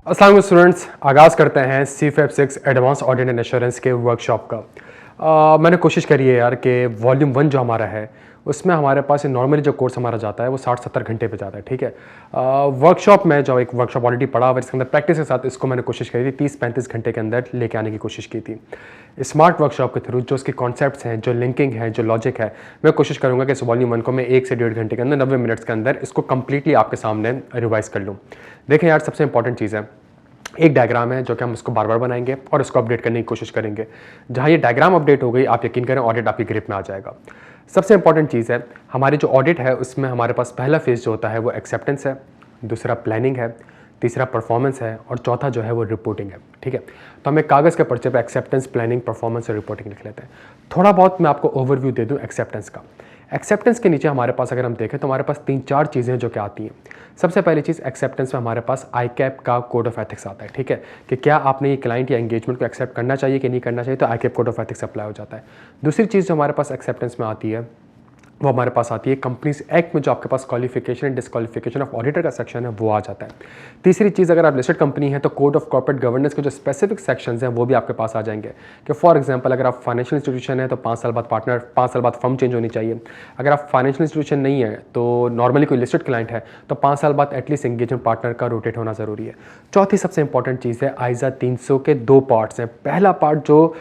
अस्सलाम वालेकुम स्टूडेंट्स, आगाज़ करते हैं C56 advance audit and assurance के वर्कशॉप का। मैंने कोशिश करी है यार कि वॉल्यूम 1 जो हमारा है उसमें हमारे पास नॉर्मली जो कोर्स हमारा जाता है वो 60-70 घंटे पे जाता है, ठीक है। वर्कशॉप में जो एक वर्कशॉप ऑलरेडी पढ़ा हुआ इसके अंदर प्रैक्टिस के साथ इसको मैंने कोशिश करी थी 30-35 घंटे के अंदर लेके आने की कोशिश की थी। स्मार्ट वर्कशॉप के थ्रू जो उसके कॉन्सेप्ट्स हैं, जो लिंकिंग है, जो लॉजिक है, मैं कोशिश करूँगा कि इस वॉल्यूम 1 को मैं 1 से 1.5 घंटे के अंदर 90 मिनट्स के अंदर इसको कम्प्लीटली आपके सामने रिवाइज कर लूँ। देखें यार, सबसे इंपॉर्टेंट चीज़ है, एक डायग्राम है जो कि हम उसको बार बार बनाएंगे और इसको अपडेट करने की कोशिश करेंगे। जहां ये डायग्राम अपडेट हो गई, आप यकीन करें ऑडिट आपकी ग्रिप में आ जाएगा। सबसे इंपॉर्टेंट चीज़ है, हमारी जो ऑडिट है उसमें हमारे पास पहला फेज जो होता है वो एक्सेप्टेंस है, दूसरा प्लानिंग है, तीसरा परफॉर्मेंस है और चौथा जो है वो रिपोर्टिंग है, ठीक है। तो हम एक कागज़ के पर्चे पे एक्सेप्टेंस, प्लानिंग, परफॉर्मेंस और रिपोर्टिंग लिख लेते हैं। थोड़ा बहुत मैं आपको ओवरव्यू दे दूं एक्सेप्टेंस का। एक्सेप्टेंस के नीचे हमारे पास अगर हम देखें तो हमारे पास 3-4 चीज़ें जो कि आती हैं। सबसे पहली चीज़ एक्सेप्टेंस में हमारे पास ICAP का कोड ऑफ एथिक्स आता है, ठीक है, कि क्या आपने ये क्लाइंट या एंगेजमेंट को एक्सेप्ट करना चाहिए कि नहीं करना चाहिए, तो ICAP code of ethics apply हो जाता है। दूसरी चीज़ जो हमारे पास एक्सेप्टेंस में आती है वो हमारे पास आती है कंपनीज एक्ट में जो आपके पास qualification and disqualification of auditor का सेक्शन है वो आ जाता है। तीसरी चीज़, अगर आप लिस्टेड कंपनी है तो कोड ऑफ कॉर्पोरेट गवर्नेंस के जो स्पेसिफिक सेक्शंस हैं वो भी आपके पास आ जाएंगे कि फॉर एग्जांपल अगर आप फाइनेंशियल इंस्टीट्यूशन है तो 5 साल बाद पार्टनर, 5 साल बाद फर्म चेंज होनी चाहिए। अगर आप फाइनेंशियल इंस्टीट्यूशन नहीं है तो नॉर्मली कोई लिस्टेड क्लाइंट है तो 5 साल बाद एटलीस्ट एंगेजमेंट पार्टनर का रोटेट होना ज़रूरी है। चौथी सबसे इंपॉर्टेंट चीज़ है आइजा 300 के 2 पार्ट्स हैं। पहला पार्ट जो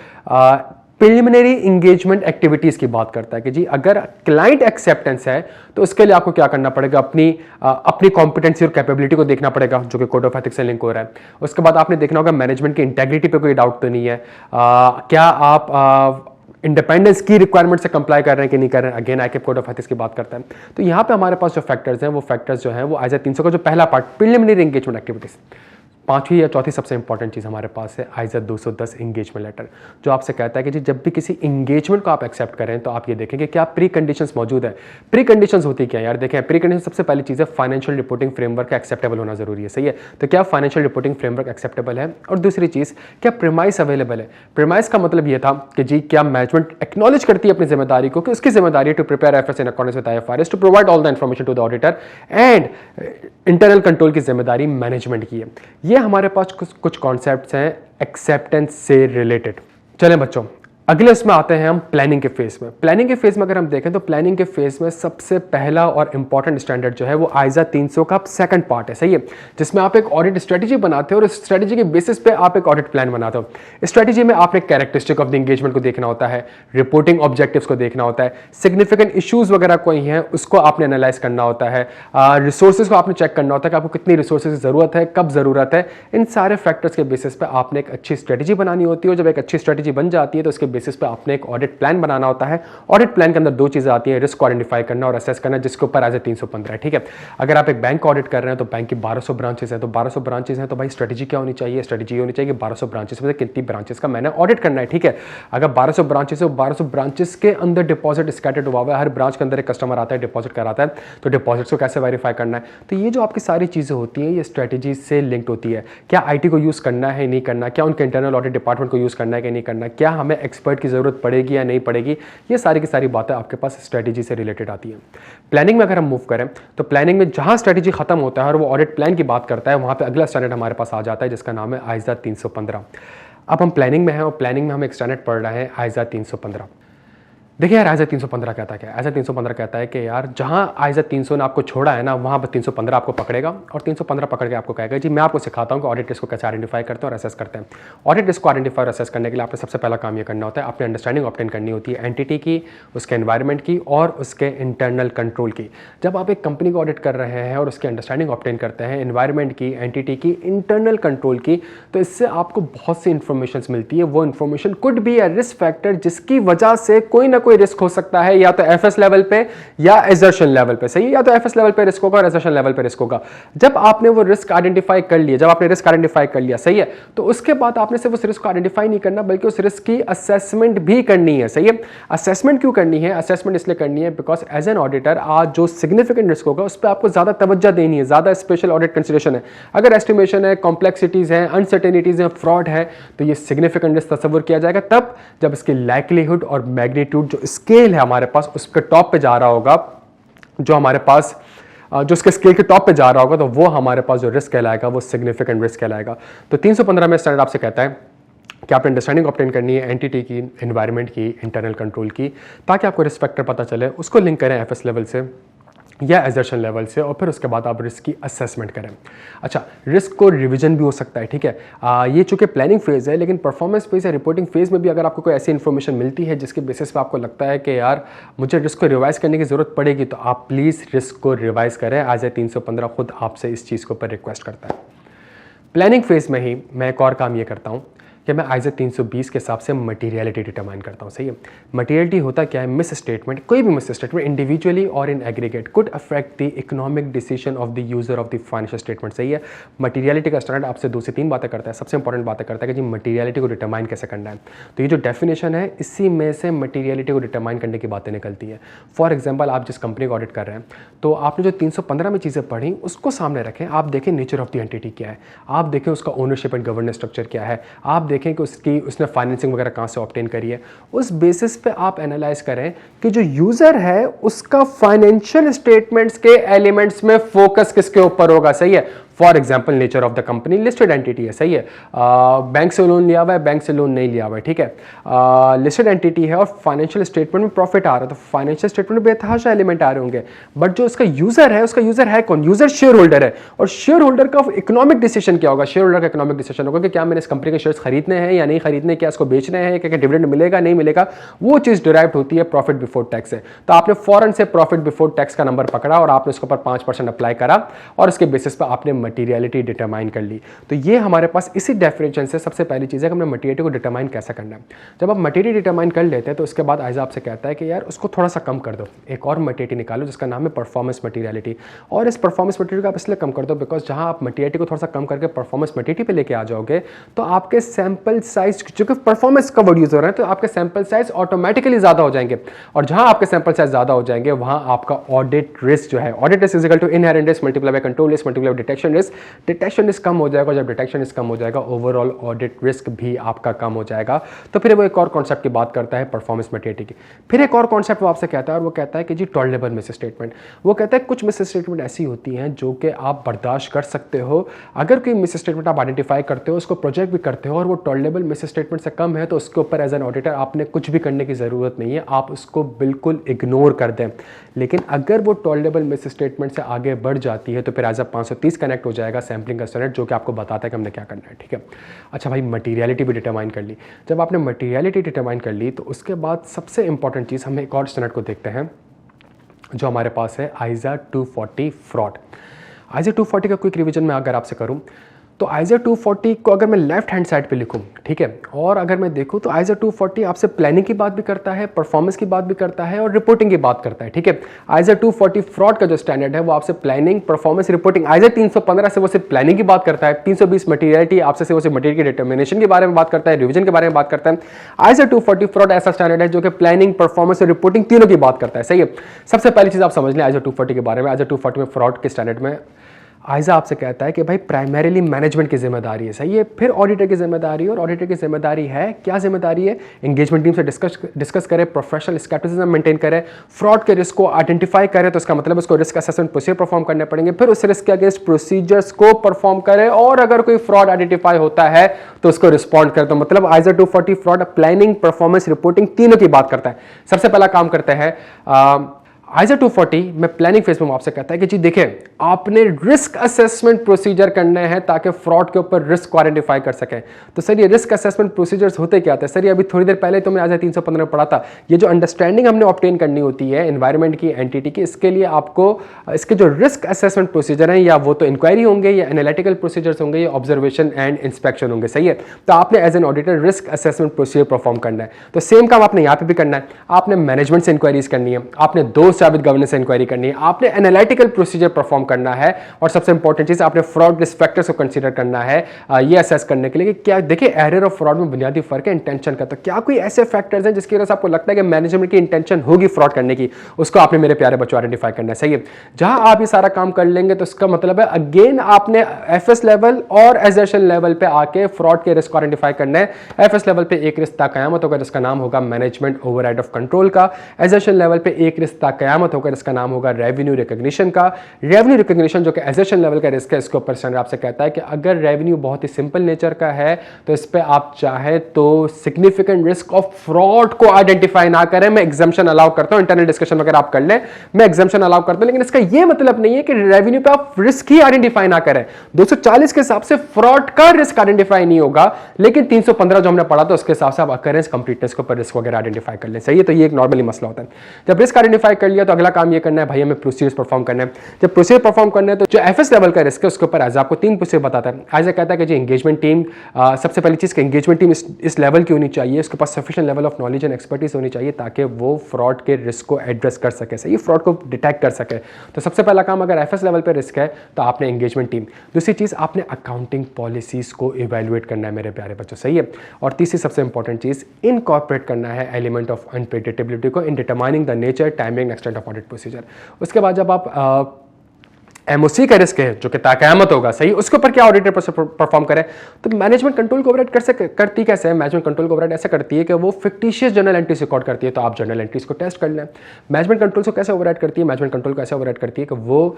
प्रिलिमिनरी इंगेजमेंट एक्टिविटीज़ की बात करता है कि जी अगर क्लाइंट एक्सेप्टेंस है तो उसके लिए आपको क्या करना पड़ेगा, अपनी कॉम्पिटेंसी और कैपेबिलिटी को देखना पड़ेगा जो कि कोड ऑफ एथिक्स से लिंक हो रहा है। उसके बाद आपने देखना होगा मैनेजमेंट की इंटेग्रिटी पे कोई डाउट तो नहीं है, क्या आप इंडिपेंडेंस की रिक्वायरमेंट से कंप्लाई कर रहे हैं कि नहीं कर रहे हैं। Again ICAP code of ethics की बात करता है। तो यहाँ पे हमारे पास जो फैक्टर्स हैं वो फैक्टर्स जो हैं वो आइजा 300 का जो पहला पार्ट प्रिलिमिनरी इंगेजमेंट एक्टिविटीज़। पांचवी या चौथी सबसे इंपॉर्टेंट चीज़ हमारे पास है आइजा 210 इंगेजमेंट लेटर, जो आपसे कहता है कि जी जब भी किसी इंगेजमेंट को आप एक्सेप्ट करें तो आप ये देखेंगे क्या प्री कंडीशंस मौजूद है। प्री कंडीशंस होती क्या यार, देखें प्री कंडीशन सबसे पहली चीज़ है फाइनेंशियल रिपोर्टिंग फ्रेमवर्क एक्सेप्टेबल होना जरूरी है, सही है। तो क्या फाइनेंशियल रिपोर्टिंग फ्रेमवर्क एक्सेप्टेबल है, और दूसरी चीज़ क्या प्रीमाइस अवेलेबल है। प्रीमाइस का मतलब ये था कि जी क्या मैनेजमेंट एक्नॉलेज करती है अपनी जिम्मेदारी को कि उसकी जिम्मेदारी to prepare FS in accordance with IFRS to provide all the information to the auditor and internal control की जिम्मेदारी मैनेजमेंट की है। ये हमारे पास कुछ कॉन्सेप्ट्स हैं एक्सेप्टेंस से रिलेटेड। चलें बच्चों, अगले इसमें आते हैं हम प्लानिंग के फेज में। प्लानिंग के फेज में अगर हम देखें तो प्लानिंग के फेज में सबसे पहला और इंपॉर्टेंट स्टैंडर्ड जो है वो आइजा 300 का सेकंड पार्ट है, सही है, जिसमें आप एक ऑडिट स्ट्रेटेजी बनाते हो और इस स्ट्रेटेजी के बेसिस पे आप एक ऑडिट प्लान बनाते हो। स्ट्रेटेजी में आपने कैरेक्टरिस्टिक ऑफ द एंगेजमेंट को देखना होता है, रिपोर्टिंग ऑब्जेक्टिव्स को देखना होता है, सिग्निफिकेंट इश्यूज वगैरह कोई हैं उसको आपने एनालाइज करना होता है, रिसोर्सेज को आपने चेक करना होता है कि आपको कितनी रिसोर्सेज की जरूरत है, कब जरूरत है। इन सारे फैक्टर्स के बेसिस पे आपने एक अच्छी स्ट्रेटेजी बनानी होती है और जब एक अच्छी स्ट्रेटेजी बन जाती है तो उसके बेसिस पे आपने एक ऑडिट प्लान बनाना होता है। ऑडिट प्लान के अंदर 2 चीजें आती हैं, रिस्क को आइडेंटिफाई करना और असेस करना, जिसके ऊपर आइजा 315 है, ठीक है। अगर आप एक बैंक का ऑडिट कर रहे हैं तो बैंक की 1200 ब्रांचेस है, तो 1200 ब्रांचेस हैं तो भाई स्ट्रेटेजी क्या होनी चाहिए, स्ट्रेटेजी होनी चाहिए 1200 ब्रांचेस में से कितनी ब्रांचेस का मैंने ऑडिट करना है, ठीक है। अगर 1200 ब्रांचेस है, 1200 ब्रांचेस के अंदर डिपॉजिट स्कैटर्ड हुआ है, हर ब्रांच के अंदर एक कस्टमर आता है डिपॉजिट कराता है, तो डिपॉजिट्स को कैसे वेरीफाई करना है। तो ये जो आपकी सारी चीजें होती हैं ये स्ट्रेटेजी से लिंक्ड होती है। क्या IT को यूज करना है नहीं करना, क्या उनके इंटरनल ऑडिट डिपार्टमेंट को यूज करना है कि नहीं करना, क्या हमें एक्सपर्ट की जरूरत पड़ेगी या नहीं पड़ेगी, ये सारी की सारी बातें आपके पास स्ट्रेटेजी से रिलेटेड आती हैं। प्लानिंग में अगर हम मूव करें तो प्लानिंग में जहां स्ट्रेटेजी खत्म होता है और वो ऑडिट प्लान की बात करता है वहां पे अगला स्टैंडर्ड हमारे पास आ जाता है जिसका नाम है आइजा 315। अब हम प्लानिंग में हैं और प्लानिंग में हम एक स्टैंडर्ड पढ़ रहे हैं आइजा 315। देखिए यार, आइजा 315 कहता है क्या, आइजा 315 कहता है कि यार जहां आइजा 300 ने आपको छोड़ा है ना वहां पर 315 आपको पकड़ेगा और 315 पकड़ के आपको कहेगा जी मैं आपको सिखाता हूं कि ऑडिट रिस्क को कैसे आइडेंटिफाई करते हैं और असेस करते हैं। ऑडिट रिस्क को आइडेंटिफाई और असेस करने के लिए आपने सबसे पहला काम ये करना होता है, अपनी अंडरस्टैंडिंग ऑब्टेन करनी होती है एंटिटी की, उसके एनवायरमेंट की और उसके इंटरनल कंट्रोल की। जब आप एक कंपनी को ऑडिट कर रहे हैं और उसकी अंडरस्टैंडिंग ऑब्टेन करते हैं एनवायरमेंट की, एंटिटी की, इंटरनल कंट्रोल की, तो इससे आपको बहुत सी इंफॉर्मेशन मिलती है। वो information could be a risk factor जिसकी वजह से कोई ना कोई रिस्क हो सकता है, या तो FS लेवल पे या एजर्शन लेवल पे, सही है, या तो FS लेवल पे रिस्क होगा और एजर्शन लेवल पे रिस्क होगा। जब आपने वो रिस्क आइडेंटिफाई कर लिया, जब आपने रिस्क आइडेंटिफाई कर लिया, सही है, तो उसके बाद आपने सिर्फ उस रिस्क को आइडेंटिफाई नहीं करना बल्कि उस रिस्क की असेसमेंट भी करनी है, सही है। असेसमेंट क्यों करनी है, असेसमेंट इसलिए करनी है बिकॉज एज एन ऑडिटर आज जो सिग्निफिकेंट रिस्क होगा उस पर आपको ज्यादा तवज्जो देनी है, ज्यादा स्पेशल ऑडिट कंसिडरेशन है। अगर एस्टिमेशन है, कॉम्प्लेक्सिटीज है, अनसर्टेनिटीज है, फ्रॉड है, तो ये सिग्निफिकेंट रिस्क तस्वुर किया जाएगा तब जब इसकी लाइक्लीहुड और मैग्नीट्यूड जो स्केल है हमारे पास उसके टॉप पे जा रहा होगा, जो हमारे पास जो उसके स्केल के टॉप पे जा रहा होगा, तो वो हमारे पास जो रिस्क कहलाएगा वो सिग्निफिकेंट रिस्क कहलाएगा। तो 315 में स्टैंडर्ड आपसे कहता है कि आपने अंडरस्टैंडिंग ऑब्टेन करनी है एंटिटी की, एनवायरनमेंट की, इंटरनल कंट्रोल की, ताकि आपको रिस्क फैक्टर पता चले, उसको लिंक करें एफएस लेवल से या एजर्शन लेवल से, और फिर उसके बाद आप रिस्क की असेसमेंट करें। अच्छा, रिस्क को रिवीजन भी हो सकता है, ठीक है। ये चूंकि प्लानिंग फेज है, लेकिन परफॉर्मेंस फेज या रिपोर्टिंग फेज में भी अगर आपको कोई ऐसी इन्फॉर्मेशन मिलती है जिसके बेसिस पे आपको लगता है कि यार मुझे रिस्क को रिवाइज करने की जरूरत पड़ेगी, तो आप प्लीज़ रिस्क को रिवाइज करें। आज 315 खुद आपसे इस चीज़ के ऊपर रिक्वेस्ट करता है। प्लानिंग फेज में ही मैं एक और काम ये करता हूँ कि मैं आइज़ा 320 के हिसाब से मटीरियलिटी डिटरमाइन करता हूँ। सही है। मटीरियलिटी होता क्या है? मिस स्टेटमेंट, कोई भी मिस स्टेटमेंट इंडिविजुअली और in aggregate could affect the economic decision of the user of the financial statement. सही है। मटीरियलिटी का स्टैंडर्ड आपसे 2 से 3 बातें करता है। सबसे इंपॉर्टेंट बातें करता है कि जी मटीरियलिटी को डिटरमाइन कैसे करना है। तो ये जो डेफिनेशन है, इसी में से मटीरियलिटी को डिटरमाइन करने की बातें निकलती है। फॉर एग्जाम्पल, आप जिस कंपनी को ऑडिट कर रहे हैं, तो आपने जो 315 में चीज़ें पढ़ी उसको सामने रखें। आप देखें नेचर ऑफ द एंटिटी क्या है, आप देखें उसका ओनरशिप एंड गवर्नेंस स्ट्रक्चर क्या है, आप देखें कि उसने फाइनेंसिंग वगैरह कहाँ से ऑब्टेन करी है। उस बेसिस पे आप एनालाइज करें कि जो यूजर है उसका फाइनेंशियल स्टेटमेंट्स के एलिमेंट्स में फोकस किसके ऊपर होगा। सही है। For example, nature of the company listed entity है। सही है। बैंक से लोन लिया हुआ है, बैंक से लोन नहीं लिया हुआ है, ठीक है। लिस्टेड एंटिटी है और फाइनेंशियल स्टेटमेंट में प्रॉफिट आ रहा है, तो फाइनेंशियल स्टेटमेंट में बेतहाशा एलिमेंट आ रहे होंगे। बट जो उसका यूजर है, उसका यूजर है कौन? यूजर शेयर होल्डर है। और शेयर होल्डर का इकोनॉमिक डिसीजन क्या होगा? शेयर होल्डर का इकोनॉमिक डिसीजन होगा कि क्या मैंने इस कंपनी के शेयर्स खरीदने हैं या नहीं खरीदने, क्या इसको बेचने हैं, क्या डिविडेंड मिलेगा नहीं मिलेगा। वो चीज डिराइव होती है प्रॉफिट बिफोर टैक्स से। तो आपने फॉरन से प्रॉफिट बिफोर टैक्स का नंबर पकड़ा और आपने उसके ऊपर 5% अप्लाई करा और उसके बेसिस पर आपने मटीरियलिटी डिटरमाइन कर ली। तो ये हमारे पास इसी डेफिनेशन से सबसे पहली चीज है कि हमने मटीरियलिटी को डिटरमाइन कैसा करना है। जब आप मटीरियल डिटरमाइन कर लेते हैं तो उसके बाद आइजा आपसे कहता है कि यार उसको थोड़ा सा कम कर दो, एक और मटीरियलिटी निकालो जिसका नाम है परफॉर्मेंस मटीरियलिटी। और इस परफॉर्मेंस मटीरियल को आप इसलिए कम कर दो बिकॉज जहां आप मटीरियलिटी को थोड़ा सा कम करके परफॉर्मेंस मटीरियलिटी पे लेके आ जाओगे तो आपके सैंपल साइज, जो कि परफॉर्मेंस का वर्ड यूज हो रहा है, तो आपके सैंपल साइज ऑटोमेटिकली ज्यादा हो जाएंगे। और जहां आपके सैंपल साइज ज्यादा हो जाएंगे वहां आपका ऑडिट रिस्क जो है, audit risk is equal to inherent risk multiply by control risk multiply by detection risk. Detection risk कम हो जाएगा, जब डिटेक्शन रिस्क कम हो जाएगा ओवरऑल ऑडिट रिस्क भी आपका कम हो जाएगा। तो फिर वो एक और कॉन्सेप्ट की बात करता है परफॉर्मेंस मटीरियलिटी की। फिर एक और कॉन्सेप्ट वो आपसे कहता है और वो कहता है कि जी टॉलरेबल मिस स्टेटमेंट। वो कहता है कुछ मिस स्टेटमेंट ऐसी होती हैं जो कि आप बर्दाश्त कर सकते हो। अगर कोई मिस स्टेटमेंट आप आइडेंटिफाई करते हो, उसको प्रोजेक्ट भी करते हो और वो टॉलरेबल मिस स्टेटमेंट से कम है, तो उसके ऊपर एज एन ऑडिटर आपने कुछ भी करने की जरूरत नहीं है, आप उसको बिल्कुल इग्नोर कर दें। लेकिन अगर वो टॉलरेबल मिस स्टेटमेंट से आगे बढ़ जाती है तो फिर एज अ 530 कनेक्ट हो जाएगा सैम्पलिंग का स्टैंडर्ड, जो कि आपको बताता है कि हमने क्या करना है। ठीक है। अच्छा भाई, मटीरियलिटी भी डिटरमाइन कर ली। जब आपने मटीरियलिटी डिटरमाइन कर ली तो उसके बाद सबसे इंपॉर्टेंट चीज़, हम एक और स्टैंडर्ड को देखते हैं जो हमारे पास है, आइजा 240 फ्रॉड। आइजा 240 का क्विक रिवीजन मैं अगर आपसे करूं तो आइजा 240 को अगर मैं लेफ्ट हैंड साइड पे लिखूं, ठीक है, और अगर मैं देखूं तो आइजा 240 आपसे प्लानिंग की बात भी करता है, परफॉर्मेंस की बात भी करता है और रिपोर्टिंग की बात करता है। ठीक है। आइजा 240 फ्रॉड का जो स्टैंडर्ड है वो आपसे प्लानिंग, परफॉर्मेंस, रिपोर्टिंग। आइजा 315 से वो सिर्फ प्लानिंग की बात करता है। 320 मटीरियलिटी आपसे से वो सिर्फ मटीरियल की डिटर्मिनेशन के बारे में बात करता है, रिविजन के बारे में बात करता है। आइजा 240 फ्रॉड ऐसा स्टैंडर्ड है जो कि प्लानिंग, परफॉर्मेंस और रिपोर्टिंग तीनों की बात करता है। सही है। सबसे पहली चीज आप समझ लें आइजा 240 के बारे में। आइजा 240 में फ्रॉड के स्टैंडर्ड में आइजा आपसे कहता है कि भाई प्राइमरीली मैनेजमेंट की जिम्मेदारी है। सही है। फिर ऑडिटर की जिम्मेदारी है, और ऑडिटर की जिम्मेदारी है, क्या जिम्मेदारी है? एंगेजमेंट टीम से डिस्कस करे, प्रोफेशनल स्केप्टिसिज्म मेंटेन करे, फ्रॉड के रिस्क को आइडेंटिफाई करे, तो इसका मतलब उसको रिस्क असेसमेंट प्रोसीजर परफॉर्म करने पड़ेंगे, फिर उस रिस्क के अगेंस्ट प्रोसीजर्स को परफॉर्म करे, और अगर कोई फ्रॉड आइडेंटिफाई होता है तो उसको रिस्पॉन्ड करे। तो मतलब आइजा 240 फ्रॉड प्लानिंग, परफॉर्मेंस, रिपोर्टिंग तीनों की बात करता है। सबसे पहला काम करते हैं आइजा 240 में प्लानिंग फेज में आपसे कहता है कि जी देखिए, आपने रिस्क असेसमेंट प्रोसीजर करने हैं ताकि फ्रॉड के ऊपर रिस्क को आइडेंटिफाई कर सकें। तो सर ये रिस्क असेसमेंट प्रोसीजर्स होते क्या थे? सर ये अभी थोड़ी देर पहले तो मैं आइजा 315 में पढ़ा था। ये जो अंडरस्टैंडिंग हमने ऑब्टेन करनी होती है एनवायरमेंट की, एंटिटी की, इसके लिए आपको इसके जो रिस्क असेसमेंट प्रोसीजर हैं, या वो तो इंक्वायरी होंगे, या एनालिटिकल प्रोसीजर्स होंगे, या ऑब्जर्वेशन एंड इंस्पेक्शन होंगे। सही है। तो आपने as an auditor risk assessment procedure perform करना है। तो सेम काम आपने यहाँ पे भी करना है। आपने मैनेजमेंट से इंक्वायरीज करनी है, आपने दो साबित गवर्नेंस से इंक्वायरी करनी है, आपने एनालिटिकल प्रोसीजर परफॉर्म करना है, और सबसे इंपॉर्टेंट चीज आपने फ्रॉड रिस्क फैक्टर्स को कंसीडर करना है ये असेस करने के लिए कि क्या, देखिए एरर और फ्रॉड में बुनियादी फर्क है इंटेंशन का। तो क्या कोई ऐसे फैक्टर्स हैं जिसकी वजह से आपको लगता है कि मैनेजमेंट की इंटेंशन होगी फ्रॉड करने की, उसको आपने मेरे प्यारे बच्चों आइडेंटिफाई करना है। सही है। जहां आप ये सारा काम कर लेंगे तो इसका मतलब है अगेन आपने एफएस लेवल और एजर्शन लेवल पे आके फ्रॉड के रिस्क को आइडेंटिफाई करना है। एफएस लेवल पे एक रिस्क कयामत होगा जिसका नाम होगा मैनेजमेंट ओवरराइड ऑफ कंट्रोल का। एजर्शन लेवल पे एक रिस्क क़यामत होकर इसका नाम होगा रेवेन्यू रिकग्निशन का। रेवेन्यू रिकग्निशन जो कि एसेशन लेवल का रिस्क है, इसके ऊपर स्टैंडर्ड आपसे कहता है कि अगर रेवेन्यू बहुत ही सिंपल नेचर का है तो इस पर आप चाहे तो सिग्निफिकेंट रिस्क ऑफ फ्रॉड को आइडेंटिफाई ना करें। मैं एग्जाम्पशन अलाउ करता हूं, इंटरनल डिस्कशन वगैरह आप कर लें, मैं एग्जाम्पशन अलाउ करता हूं, लेकिन इसका यह मतलब नहीं है कि रेवेन्यू पे आप रिस्क ही आइडेंटिफाई ना करें। 240 के हिसाब से फ्रॉड का रिस्क आइडेंटिफाई नहीं होगा, लेकिन 315 जो हमने पढ़ा था उसके हिसाब से आप अकरेंस कंप्लीटनेस के ऊपर रिस्क वगैरह आइडेंटिफाई कर लें। सही है, तो ये एक नॉर्मली मसला होता है। जब रिस्क आइडेंटिफाई कर लिया तो अगला काम ये करना है भाई, हमें प्रोसीजर्स परफॉर्म करना है। जब प्रोसीजर परफॉर्म करना है तो जो एफएस लेवल का रिस्क है उसके ऊपर एज आपको 3 प्रोसीजर बताता है। एज कहता है कि जी एंगेजमेंट टीम, सबसे पहली चीज एंगेजमेंट टीम इस लेवल की होनी चाहिए, उसके पास sufficient level of knowledge and expertise होनी चाहिए ताकि वो फ्रॉड के रिस्क को एड्रेस कर सके, सही, फ्रॉड को डिटेक्ट कर सके। तो सबसे पहला काम, अगर एफएस लेवल पे रिस्क है तो आपने एंगेजमेंट टीम। दूसरी चीज, आपने अकाउंटिंग पॉलिसीज को इवैल्यूएट करना है मेरे प्यारे बच्चों, सही है। और तीसरी सबसे इंपॉर्टेंट चीज, इनकॉर्पोरेट करना है एलिमेंट ऑफ अनप्रेडिक्टेबिलिटी को in determining the nature, timing, extent of audit procedure. उसके बाद जब आप एमओसी का रिस्क है जो कि ताक़यामत होगा, सही, उसके ऊपर क्या ऑडिटर परफॉर्म करे, तो मैनेजमेंट कंट्रोल को ओवरराइड करती कैसे है? मैनेजमेंट कंट्रोल को ओवरराइड ऐसे करती है कि वो फिक्टिशियस जर्नल एंट्रीज रिकॉर्ड करती है, तो आप जर्नल एंट्रीज को टेस्ट कर लें। मैनेजमेंट कंट्रोल को कैसे ओवरराइड करती है? मैनेजमेंट कंट्रोल को ऐसे ओवरराइड करती है कि वो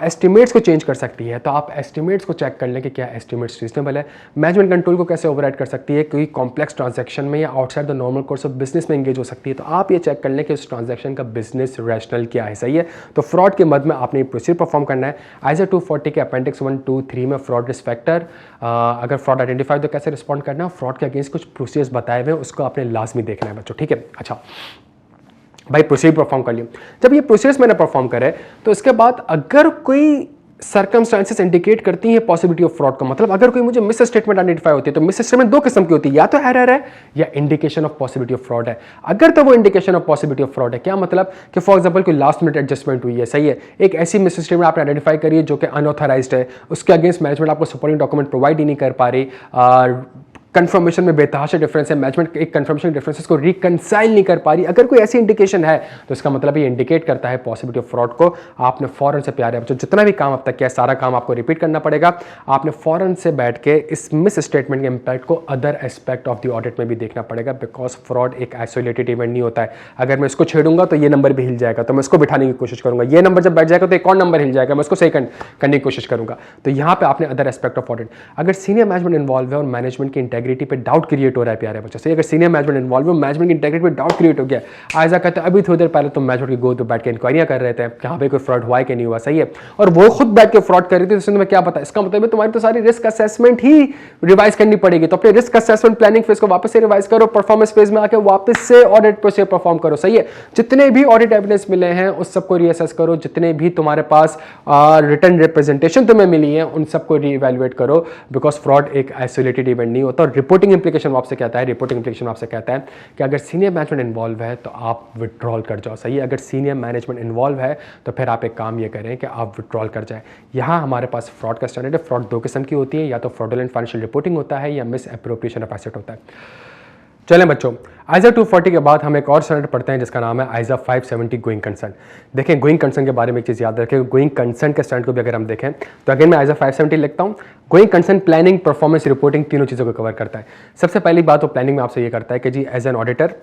एस्टिमेट्स को चेंज कर सकती है, तो आप एस्टिमेट्स को चेक कर लें कि क्या एस्टिमेट्स रीजनेबल है। मैनेजमेंट कंट्रोल को कैसे ओवरराइड कर सकती है? कोई कॉम्प्लेक्स ट्रांजैक्शन में या outside the normal course of business में एंगेज हो सकती है, तो आप ये चेक कर लें कि उस ट्रांजैक्शन का बिजनेस रैशनल क्या है, सही है। तो फ्रॉड के मद में आपने प्रोसीजर परफॉर्म करना है। एज 240 के अपेंडिक्स 1, 2, 3 में फ्रॉड रिस्क फैक्टर, अगर फ्रॉड आइडेंटिफाई तो कैसे रिस्पॉन्ड करना है, फ्रॉड के अगेंस्ट कुछ प्रोसीजर्स बताए हुए हैं, उसको आपने लाजमी देखना है बच्चों, ठीक है। अच्छा भाई, प्रोसीजर परफॉर्म कर लिया। जब ये प्रोसीजर्स मैंने परफॉर्म करे तो इसके बाद अगर कोई सर्कमस्टांसेस इंडिकेट करती हैं पॉसिबिलिटी ऑफ फ्रॉड का, मतलब अगर कोई मुझे मिस स्टेटमेंट आइडेंटिफाई होती है, तो मिस स्टेटमेंट 2 किस्म की होती है, या तो एरर है या indication of possibility of fraud है। अगर तो वो indication of possibility of fraud है, क्या मतलब कि फॉर एग्जांपल कोई लास्ट मिनट एडजस्टमेंट हुई है, सही है, एक ऐसी मिस स्टेटमेंट आपने आइडेंटिफाई करी है जो कि अनऑथराइज्ड है, उसके अगेंस्ट मैनेजमेंट आपको सपोर्टिंग डॉक्यूमेंट प्रोवाइड ही नहीं कर पा रही, कंफर्मेशन में बेतहाशा डिफरेंस है, मैनेजमेंट एक कंफर्मेशन डिफरेंसेस को रिकंसाइल नहीं कर पा रही, अगर कोई ऐसी इंडिकेशन है तो इसका मतलब ये इंडिकेट करता है पॉसिबिलिटी ऑफ फ्रॉड को। आपने फौरन से, प्यारे बच्चों, जितना भी काम अब तक किया सारा काम आपको रिपीट करना पड़ेगा। आपने फौरन से बैठ के इस मिस स्टेटमेंट के इंपैक्ट को other aspect of the audit में भी देखना पड़ेगा, बिकॉज फ्रॉड एक आइसोलेटेड इवेंट नहीं होता है। अगर मैं इसको छेड़ूंगा तो ये नंबर भी हिल जाएगा, तो मैं इसको बिठाने की कोशिश करूंगा, ये नंबर जब बैठ जाएगा तो एक और नंबर हिल जाएगा, मैं इसको सही करने की कोशिश करूंगा। तो यहाँ पे आपने अदर एस्पेक्ट ऑफ ऑडिट, अगर सीनियर मैनेजमेंट इन्वॉल्व है और मैनेजमेंट की इंटेग्रिटी पे डाउट क्रिएट हो रहा है, प्यारे बच्चों, सही, अगर सीनियर मैनेजमेंट इन्वॉल्व है, मैनेजमेंट की इंटेग्रिटी पे डाउट क्रिएट हो गया, आयजा कहते हैं अभी थोड़ी देर पहले तो मैनेजमेंट की गो तो बैठ के इंक्वायरियां कर रहे थे कि हाँ भाई कोई फ्रॉड हुआ है कि नहीं हुआ, सही है, और वो खुद बैठ के फ्रॉड कर रही थी, तो तुम्हें क्या पता? इसका मतलब तुम्हारी तो सारी रिस्क असेसमेंट ही रिवाइज करनी पड़ेगी। तो अपने रिस्क असेसमेंट प्लानिंग फेज को वापस से रिवाइज करो, परफॉर्मेंस फेज में आके वापस से ऑडिट प्रोसीजर परफॉर्म करो, सही है। जितने भी ऑडिट एविडेंस मिले हैं उस सबको रीअसेस करो, जितने भी तुम्हारे पास रिटन रिप्रेजेंटेशन तुम्हें मिली है उन सबको रीइवैल्यूएट करो, बिकॉज फ्रॉड एक आइसोलेटेड इवेंट नहीं होता। और रिपोर्टिंग इंप्लीकेशन आपसे कहता है, रिपोर्टिंग इंप्लीकेशन आपसे कहता है कि अगर सीनियर मैनेजमेंट इन्वॉल्व है तो आप विड्रॉल कर जाओ, सही है। अगर सीनियर मैनेजमेंट इन्वॉल्व है तो फिर आप एक काम ये करें कि आप विड्रॉल कर जाए। यहाँ हमारे पास फ्रॉड का स्टैंडर्ड है, फ्रॉड 2 किस्म की होती है, या तो फ्रॉडुलेंट फाइनेंशियल रिपोर्टिंग होता है या मिस एप्रोप्रिएशन ऑफ एसेट होता है। चलें बच्चों, आइजा 240 के बाद हम एक और स्टैंडर्ड पढ़ते हैं जिसका नाम है आइजा 570 गोइंग कंसर्न। देखें, गोइंग कंसर्न के बारे में एक चीज़ याद रखें, गोइंग कंसर्न के स्टैंडर्ड को भी अगर हम देखें तो अगेन मैं आइजा 570 लिखता हूँ। Going concern planning, performance, reporting, तीनों चीज़ों को कवर करता है। सबसे पहली बात तो प्लानिंग में आपसे ये करता है कि जी एज एन ऑडिटर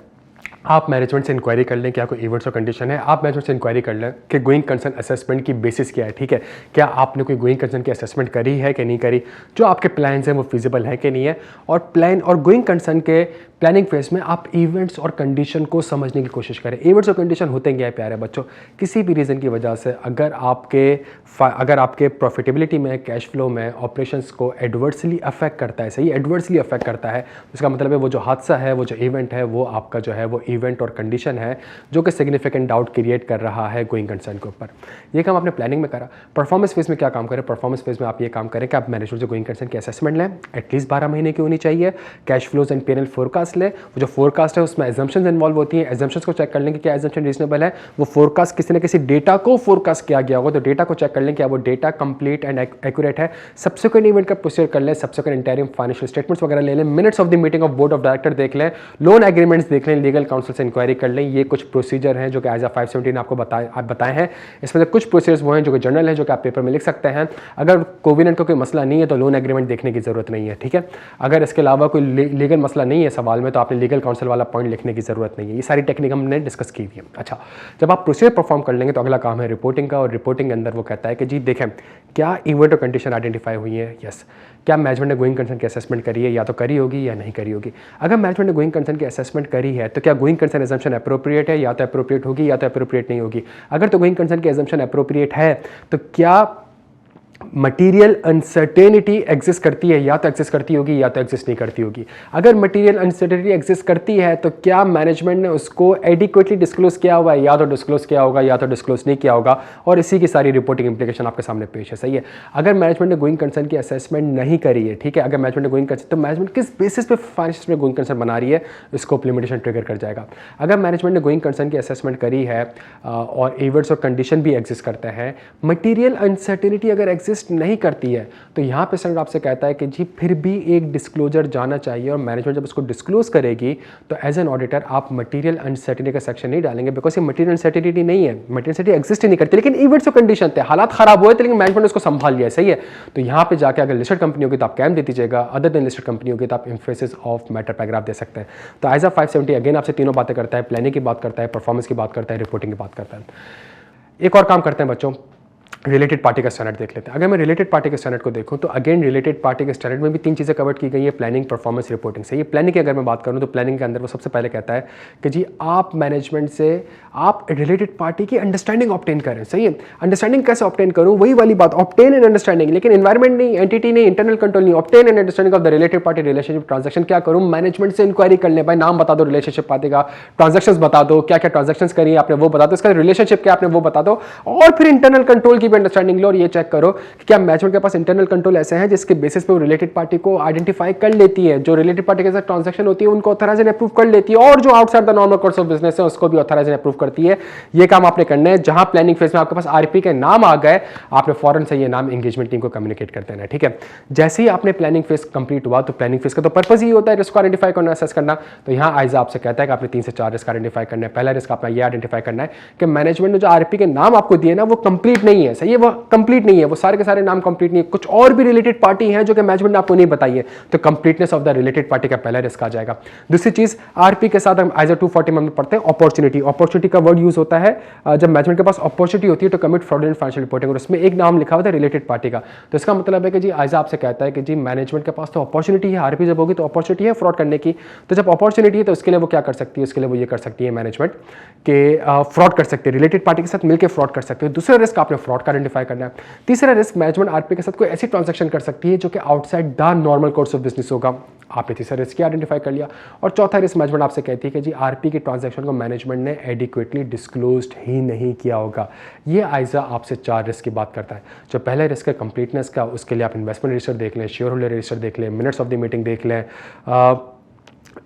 आप मैनेजमेंट से इंक्वायरी कर लें क्या कोई इवेंट्स और कंडीशन है, आप मैनेजमेंट से इंक्वायरी कर लें कि गोइंग कंसर्न असेसमेंट की बेसिस क्या है, ठीक है, क्या आपने कोई गोइंग कंसर्न की असेसमेंट करी है कि नहीं करी, जो आपके प्लान्स हैं वो फिजिबल है कि नहीं है। और प्लान और गोइंग कंसर्न के प्लानिंग फेज में आप इवेंट्स और कंडीशन को समझने की कोशिश करें। इवेंट्स और कंडीशन होते क्या है प्यारे बच्चों, किसी भी रीज़न की वजह से अगर आपके प्रॉफिटेबिलिटी में, कैश फ्लो में, ऑपरेशंस को एडवर्सली अफेक्ट करता है, सही, एडवर्सली अफेक्ट करता है, उसका मतलब है वो जो हादसा है, वो जो इवेंट है, वो आपका जो है वो इवेंट और कंडीशन है जो कि सिग्निफिकेंट डाउट क्रिएट कर रहा है गोइंग कंसर्न के ऊपर। ये काम आपने प्लानिंग में करा। परफॉर्मेंस फेज में क्या काम करें? परफॉर्मेंस फेज में आप ये काम करें कि आप मैनेजमेंट से गोइंग कंसर्न की असेसमेंट लें, एटलीस्ट 12 महीने की होनी चाहिए। Cash flows and P&L forecast ले, वो जो फोरकास्ट है उसमें एजम्पशंस इन्वॉल्व होती हैं, एजम्पशंस को चेक कर लें कि क्या एजम्पशन रीजनेबल है। वो फोरकास्ट किसी न किसी डेटा को फोरकास्ट किया गया होगा, तो डेटा को चेक कर लें क्या वो डेटा कंप्लीट एंड एक्यूरेट है। सब्सिक्वेंट इवेंट का प्रोसीजर कर लें, सब्सिक्वेंट इंटरिम फाइनेंशियल स्टेटमेंट्स वगैरह ले लें, minutes of the meeting of board of director देख लें, लोन एग्रीमेंट्स देख लें, लीगल काउंसिल से इंक्वायरी कर लें। ये कुछ प्रोसीजर हैं जो कि आइजा 570 ने आपको बताए हैं। इसमें से कुछ प्रोसीजर्स वो हैं जो कि जनरल है, जो कि आप पेपर में लिख सकते हैं। अगर कोविनेंट का कोई मसला नहीं है तो लोन एग्रीमेंट देखने की जरूरत नहीं है, ठीक है। अगर इसके अलावा कोई लीगल मसला नहीं है, सवाल सवाल में, तो आपने लीगल काउंसिल वाला पॉइंट लिखने की ज़रूरत नहीं है। ये सारी टेक्निक हमने डिस्कस की हुई है। अच्छा, जब आप प्रोसीजर परफॉर्म कर लेंगे तो अगला काम है रिपोर्टिंग का, और रिपोर्टिंग के अंदर वो कहता है कि जी देखें क्या इवेंट और कंडीशन आइडेंटिफाई हुई है, यस, क्या मैनेजमेंट ने गोइंग कंसर्न की असेसमेंट करी है, या तो करी होगी या नहीं करी होगी। अगर मैनेजमेंट ने गोइंग कंसर्न की असेसमेंट करी है तो क्या गोइंग कंसर्न एजम्पशन अप्रोप्रिएट है, या तो अप्रोप्रिएट होगी या तो अप्रोप्रिएट नहीं होगी। अगर तो गोइंग कंसर्न की एजम्पशन अप्रोप्रिएट है तो क्या मटीरियल अनसर्टेनिटी एग्जिस्ट करती है, या तो एग्जिस्ट करती होगी या तो एग्जिस्ट नहीं करती होगी। अगर मटीरियल अनसर्टेनिटी एग्जिस्ट करती है तो क्या मैनेजमेंट ने उसको एडिक्वेटली डिस्क्लोज किया हुआ है, या तो डिस्क्लोज किया होगा या तो डिस्क्लोज नहीं किया होगा, और इसी की सारी रिपोर्टिंग इंप्लीकेशन आपके सामने पेश है। सही है। अगर मैनेजमेंट ने गोइंग कंसर्न की असेसमेंट नहीं करी है, ठीक है, अगर मैनेजमेंट ने गोइंग कंसर्न, तो मैनेजमेंट किस बेसिस पे फाइनेंशियल में गोइंग कंसर्न बना रही है, स्कोप लिमिटेशन ट्रिगर कर जाएगा। अगर मैनेजमेंट ने गोइंग कंसर्न की असेसमेंट करी है और इवेंट्स और कंडीशन भी एग्जिस्ट करते हैं, मटीरियल अनसर्टेनिटी अगर एग्जिस्ट नहीं करती है, तो यहां पे स्टैंडर्ड आपसे कहता है कि जी फिर भी एक डिस्क्लोजर जाना चाहिए, और मैनेजमेंट जब इसको डिस्क्लोज करेगी तो एज एन ऑडिटर आप मटीरियल अनसर्टेनिटी का सेक्शन नहीं डालेंगे, बिकॉज ये मटीरियल अनसर्टेनिटी नहीं है, मटीरियल अनसर्टेनिटी एग्जिस्ट ही नहीं करती, लेकिन इवेंट्स और कंडीशन थे, हालात खराब हुए थे, लेकिन मैनेजमेंट ने उसको संभाल लिया। सही है। तो यहां पे जाके अगर लिस्टेड कंपनी होगी तो आप कैम दे दीजिएगा, अदर देन लिस्टेड कंपनी होगी तो आप एम्फेसिस ऑफ मैटर पैराग्राफ दे सकते हैं। तो आईएसओ 570 अगेन आपसे तीनों बातें करता है, प्लानिंग की बात करता है, परफॉर्मेंस की बात करता है, रिपोर्टिंग की बात करता है। एक और काम करते हैं बच्चों, रिलेटेड पार्टी का स्टैंडर्ड देख लेते हैं। अगर मैं रिलेटेड पार्टी के स्टैंडर्ड को देखूं तो अगेन रिलेटेड पार्टी के स्टैंडर्ड में भी तीन चीज़ें कवर की गई है, प्लानिंग, परफॉर्मेंस, रिपोर्टिंग से। ये प्लानिंग की अगर मैं बात करूं तो प्लानिंग के अंदर वो सबसे पहले कहता है कि जी आप मैनेजमेंट से आप रिलेटेड पार्टी की अंडरस्टैंडिंग ऑब्टेन करें। सही है। अंडरस्टैंडिंग कैसे ऑब्टेन करूं, वही वाली बात, ऑब्टेन एन अंडरस्टैंडिंग, लेकिन एनवायरमेंट नहीं, एंटिटी नहीं, इंटरनल कंट्रोल नहीं, obtain an understanding of the related party relationship transaction. क्या करूं, मैनेजमेंट से इंक्वायरी कर ले, भाई नाम बता दो रिलेशनशिप पार्टी का, ट्रांजेक्शंस बता दो, क्या क्या ट्रांजेक्शंस करी आपने वो बता दो, इसका रिलेशनशिप क्या आपने वो बता दो, और फिर इंटरनल कंट्रोल की भी अंडरस्टैंडिंग लो, और ये चेक करो कि क्या मैनेजमेंट के पास इंटरनल कंट्रोल ऐसे हैं जिसके बेसिस पे वो रिलेटेड पार्टी को आइडेंटिफाई कर लेती है, जो रिलेटेड पार्टी के साथ ट्रांजैक्शन होती है उनको ऑथराइज एंड अप्रूव कर लेती है, और जो outside the normal course of business है उसको भी ऑथराइज एंड अप्रूव करती है। ये काम आपने करना है। जहां प्लानिंग फेज में आपके पास आरपी के नाम आ गए, आपने फौरन से ये नाम एंगेजमेंट टीम को कम्युनिकेट कर देना है। ठीक है। जैसे ही आपने प्लानिंग फेज कंप्लीट हुआ, तो प्लानिंग फेज का तो पर्पस ही होता है रिस्क आइडेंटिफाई करना, असेस करना। तो यहां आइजा आपसे कहता है कि आपने 3 से 4 रिस्क आइडेंटिफाई करना है। पहला रिस्क आपने ये आइडेंटिफाई करना है कि मैनेजमेंट ने जो आरपी के नाम आपको दिए ना वो कंप्लीट नहीं है। सही है, वो कंप्लीट नहीं है, वो सारे के सारे नाम कंप्लीट नहीं है, कुछ और भी रिलेटेड पार्टी हैं जो कि मैनेजमेंट ने आपको नहीं बताई है, तो completeness of the related party का पहला रिस्क आ जाएगा। दूसरी चीज, आरपी के साथ हम आइजा 240 में पढ़ते हैं अपॉर्चुनिटी। अपॉर्चुनिटी का वर्ड यूज होता है जब मैनेजमेंट के पास अपॉर्चुनिटी होती है तो कमिट फ्रॉडुलेंट फाइनेंशियल रिपोर्टिंग, और उसमें एक नाम लिखा होता है रिलेटेड पार्टी का। तो इसका मतलब है कि जी आइजा आपसे कहता है कि जी मैनेजमेंट के पास तो अपॉर्चुनिटी है, आरपी जब होगी तो अपॉर्चुनिटी है फ्रॉड करने की, तो जब अपॉर्चुनिटी है तो उसके लिए वो क्या कर सकती है, उसके लिए वो ये कर सकती है मैनेजमेंट के फ्रॉड कर सकती है, रिलेटेड पार्टी के साथ मिलकर फ्रॉड कर सकते हो। दूसरा रिस्क आपने फ्रॉड का आइडेंटिफाई करना है। तीसरा रिस्क, मैनेजमेंट आरपी के साथ कोई ऐसी ट्रांजैक्शन कर सकती है जो कि outside the normal course of business होगा, आपने तीसरा रिस्क आइडेंटिफाई कर लिया। और चौथा रिस्क मैनेजमेंट आपसे कहती है कि जी आरपी की ट्रांजैक्शन को मैनेजमेंट ने एडिक्वेटली डिस्क्लोज्ड ही नहीं किया होगा। ये आइजा आपसे 4 रिस्क की बात करता है। जो पहले रिस्क है कंप्लीटनेस का, उसके लिए आप इन्वेस्टमेंट रजिस्टर देख लें, शेयर होल्डर रजिस्टर देख लें, मिनट्स ऑफ द मीटिंग देख लें,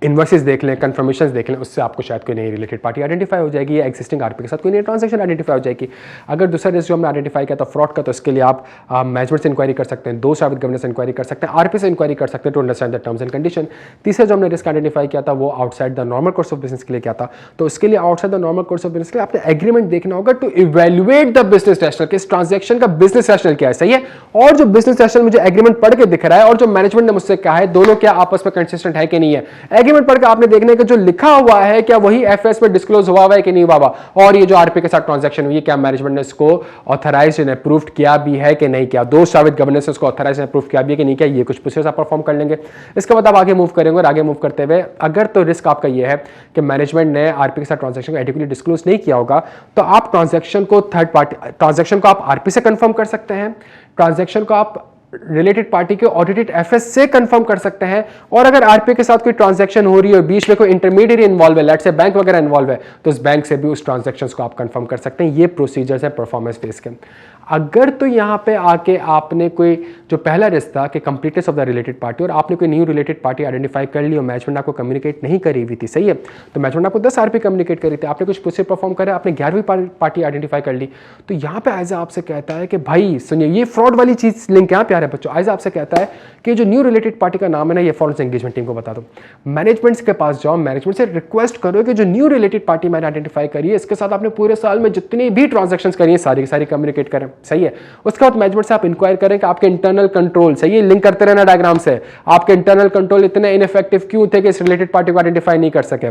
इन्वर्सेस देख लें, कंफर्मेशंस देख लें, उससे आपको शायद कोई नई रिलेटेड पार्टी आइडेंटिफाई हो जाएगी या एक्सिस्टिंग आरपी के साथ कोई नई ट्रांजैक्शन आइडेंटिफाई हो जाएगी। अगर दूसरा रिस्क जो हमने आइडेंटिफाई किया था फ्रॉड का, तो इसके लिए आप मैनेजमेंट से इंक्वायरी कर सकते हैं, 2 साबित गवर्नेंस से इंक्वायरी कर सकते हैं, आरपी से इंक्वायरी कर सकते हैं to understand the terms and condition. तीसरा जो हमने रिस्क आइडेंटिफाई किया था वो outside the normal course of business के लिए क्या था, तो उसके लिए outside the normal course of business के लिए आपने एग्रीमेंट देखना होगा to evaluate the business rationale, कि इस ट्रांजैक्शन का बिजनेस रैशनल क्या है। सही है। और जो बिजनेस रैशनल मुझे एग्रीमेंट पढ़ के दिख रहा है और जो मैनेजमेंट ने मुझसे कहा है, दोनों क्या आपस में कंसिस्टेंट है कि नहीं है। एग्रीमेंट पढ़ के आपने देखने कि जो लिखा हुआ है क्या वही एफएस में डिस्क्लोज हुआ है कि नहीं हुआ, और ये जो आरपी के साथ ट्रांजैक्शन हुई है क्या मैनेजमेंट ने इसको ऑथराइज्ड एंड अप्रूव्ड किया भी है कि नहीं किया, 2 साबित गवर्नेंस से उसको ऑथराइज्ड एंड अप्रूव किया भी है कि नहीं किया। ये कुछ प्रोसेस आप परफॉर्म कर लेंगे। इसके बाद आप आगे मूव करेंगे, और आगे मूव करते हुए अगर तो रिस्क आपका ये है कि मैनेजमेंट ने आरपी के साथ ट्रांजैक्शन को एडिक्वेटली डिस्क्लोज नहीं किया होगा, तो आप ट्रांजैक्शन को थर्ड पार्टी ट्रांजैक्शन को आप आरपी से कंफर्म कर सकते हैं, ट्रांजैक्शन को आप रिलेटेड पार्टी के ऑडिटेड एफएस से कंफर्म कर सकते हैं, और अगर आरपी के साथ कोई ट्रांजैक्शन हो रही है और बीच में कोई इंटरमीडिएट इन्वॉल्व है, लेट्स से बैंक वगैरह इन्वॉल्व है, तो उस बैंक से भी उस ट्रांजैक्शंस को आप कंफर्म कर सकते हैं। ये प्रोसीजर्स है परफॉर्मेंस बेस के। अगर तो यहां पे आके आपने कोई जो पहला रिस्क था कि completeness of the related party, और आपने कोई न्यू रिलेटेड पार्टी आइडेंटिफाई कर ली और मैनेजमेंट आपको कम्युनिकेट नहीं करी हुई थी, सही है, तो मैनेजमेंट आपको 10 आरपी कम्युनिकेट करी थी, आपने कुछ प्रोसेस परफॉर्म करा, आपने 11वीं पार्टी आइडेंटिफाई कर ली, तो यहां पे आइजा आपसे कहता है कि भाई सुनिए, ये फ्रॉड वाली चीज लिंक यहां पे आ रहा है बच्चों। आइजा आपसे कहता है कि जो न्यू रिलेटेड पार्टी का नाम है ना, ये फॉरेंस एंगेजमेंट टीम को बता दो, मैनेजमेंट के पास जाओ, मैनेजमेंट से रिक्वेस्ट करो कि जो न्यू रिलेटेड पार्टी मैंने आइडेंटिफाई करी है, इसके साथ आपने पूरे साल में जितनी भी ट्रांजैक्शंस करी है सारी की सारी कम्युनिकेट करें। सही है। उसके बाद मैनेजमेंट से आप इंक्वायर करें कि आपके इंटरनल कंट्रोल, सही है, लिंक करते रहना डायग्राम से, आपके इंटरनल कंट्रोल इतने इनइफेक्टिव क्यों थे कि इस रिलेटेड पार्टी को आइडेंटिफाई नहीं कर सके।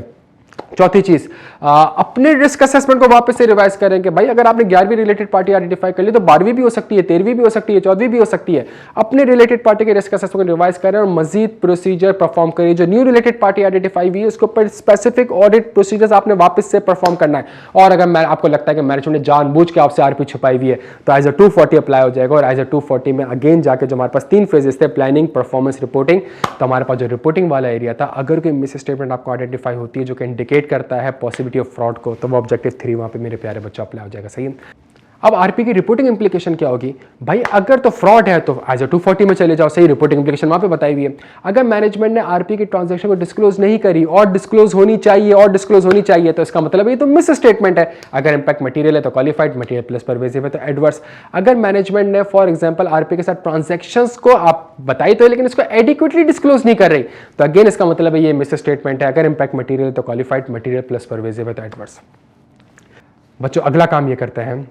चौथी चीज, अपने रिस्क असेसमेंट को वापस से रिवाइज करें कि भाई अगर आपने 11वीं रिलेटेड पार्टी आइडेंटिफाई कर ली तो 12वीं भी हो सकती है, 13वीं भी हो सकती है, 14वीं भी हो सकती है। अपने रिलेटेड पार्टी के रिस्क असेसमेंट को रिवाइज करें और मजीद प्रोसीजर परफॉर्म करिए। जो न्यू रिलेटेड पार्टी आइडेंटिफाई हुई है उसके ऊपर स्पेसिफिक ऑडिट प्रोसीजर्स आपने वापस से परफॉर्म करना है। और अगर आपको लगता है कि मैनेजमेंट ने जानबूझ के आपसे आरपी छुपाई हुई है तो एज अ 240 अप्लाई हो जाएगा। और एज अ 240 में अगेन जाके जो हमारे पास 3 फेजेस थे, प्लानिंग, परफॉर्मेंस, रिपोर्टिंग, तो हमारे पास जो रिपोर्टिंग वाला एरिया था, अगर कोई मिस स्टेटमेंट आपको आइडेंटिफाई होती है जो कि इंडिकेट करता है पॉसिबिलिटी ऑफ फ्रॉड को, तो वो ऑब्जेक्टिव 3 वहां पे मेरे प्यारे बच्चों अप्लाई हो जाएगा। सही है। अब आरपी की रिपोर्टिंग इंप्लीकेशन क्या होगी भाई, अगर तो फ्रॉड है तो एज अ 240 में चले जाओ, सही, रिपोर्टिंग इंप्लीकेशन वहां पे बताई हुई है। अगर मैनेजमेंट ने आरपी की ट्रांजैक्शन को डिस्क्लोज नहीं करी और डिस्क्लोज होनी चाहिए तो इसका मतलब ये तो मिस स्टेटमेंट है। अगर इंपैक्ट मटेरियल है तो क्वालिफाइड, मटेरियल प्लस परवेसिव है तो एडवर्स। अगर मैनेजमेंट ने फॉर एग्जांपल आरपी के साथ ट्रांजैक्शंस को आप बताई तो है लेकिन इसको एडिक्वेटली डिस्क्लोज नहीं कर रही तो अगेन इसका मतलब है ये मिस स्टेटमेंट है। अगर इंपैक्ट मटेरियल है तो क्वालिफाइड, मटेरियल प्लस परवेसिव है तो एडवर्स। बच्चों अगला काम ये करते हैं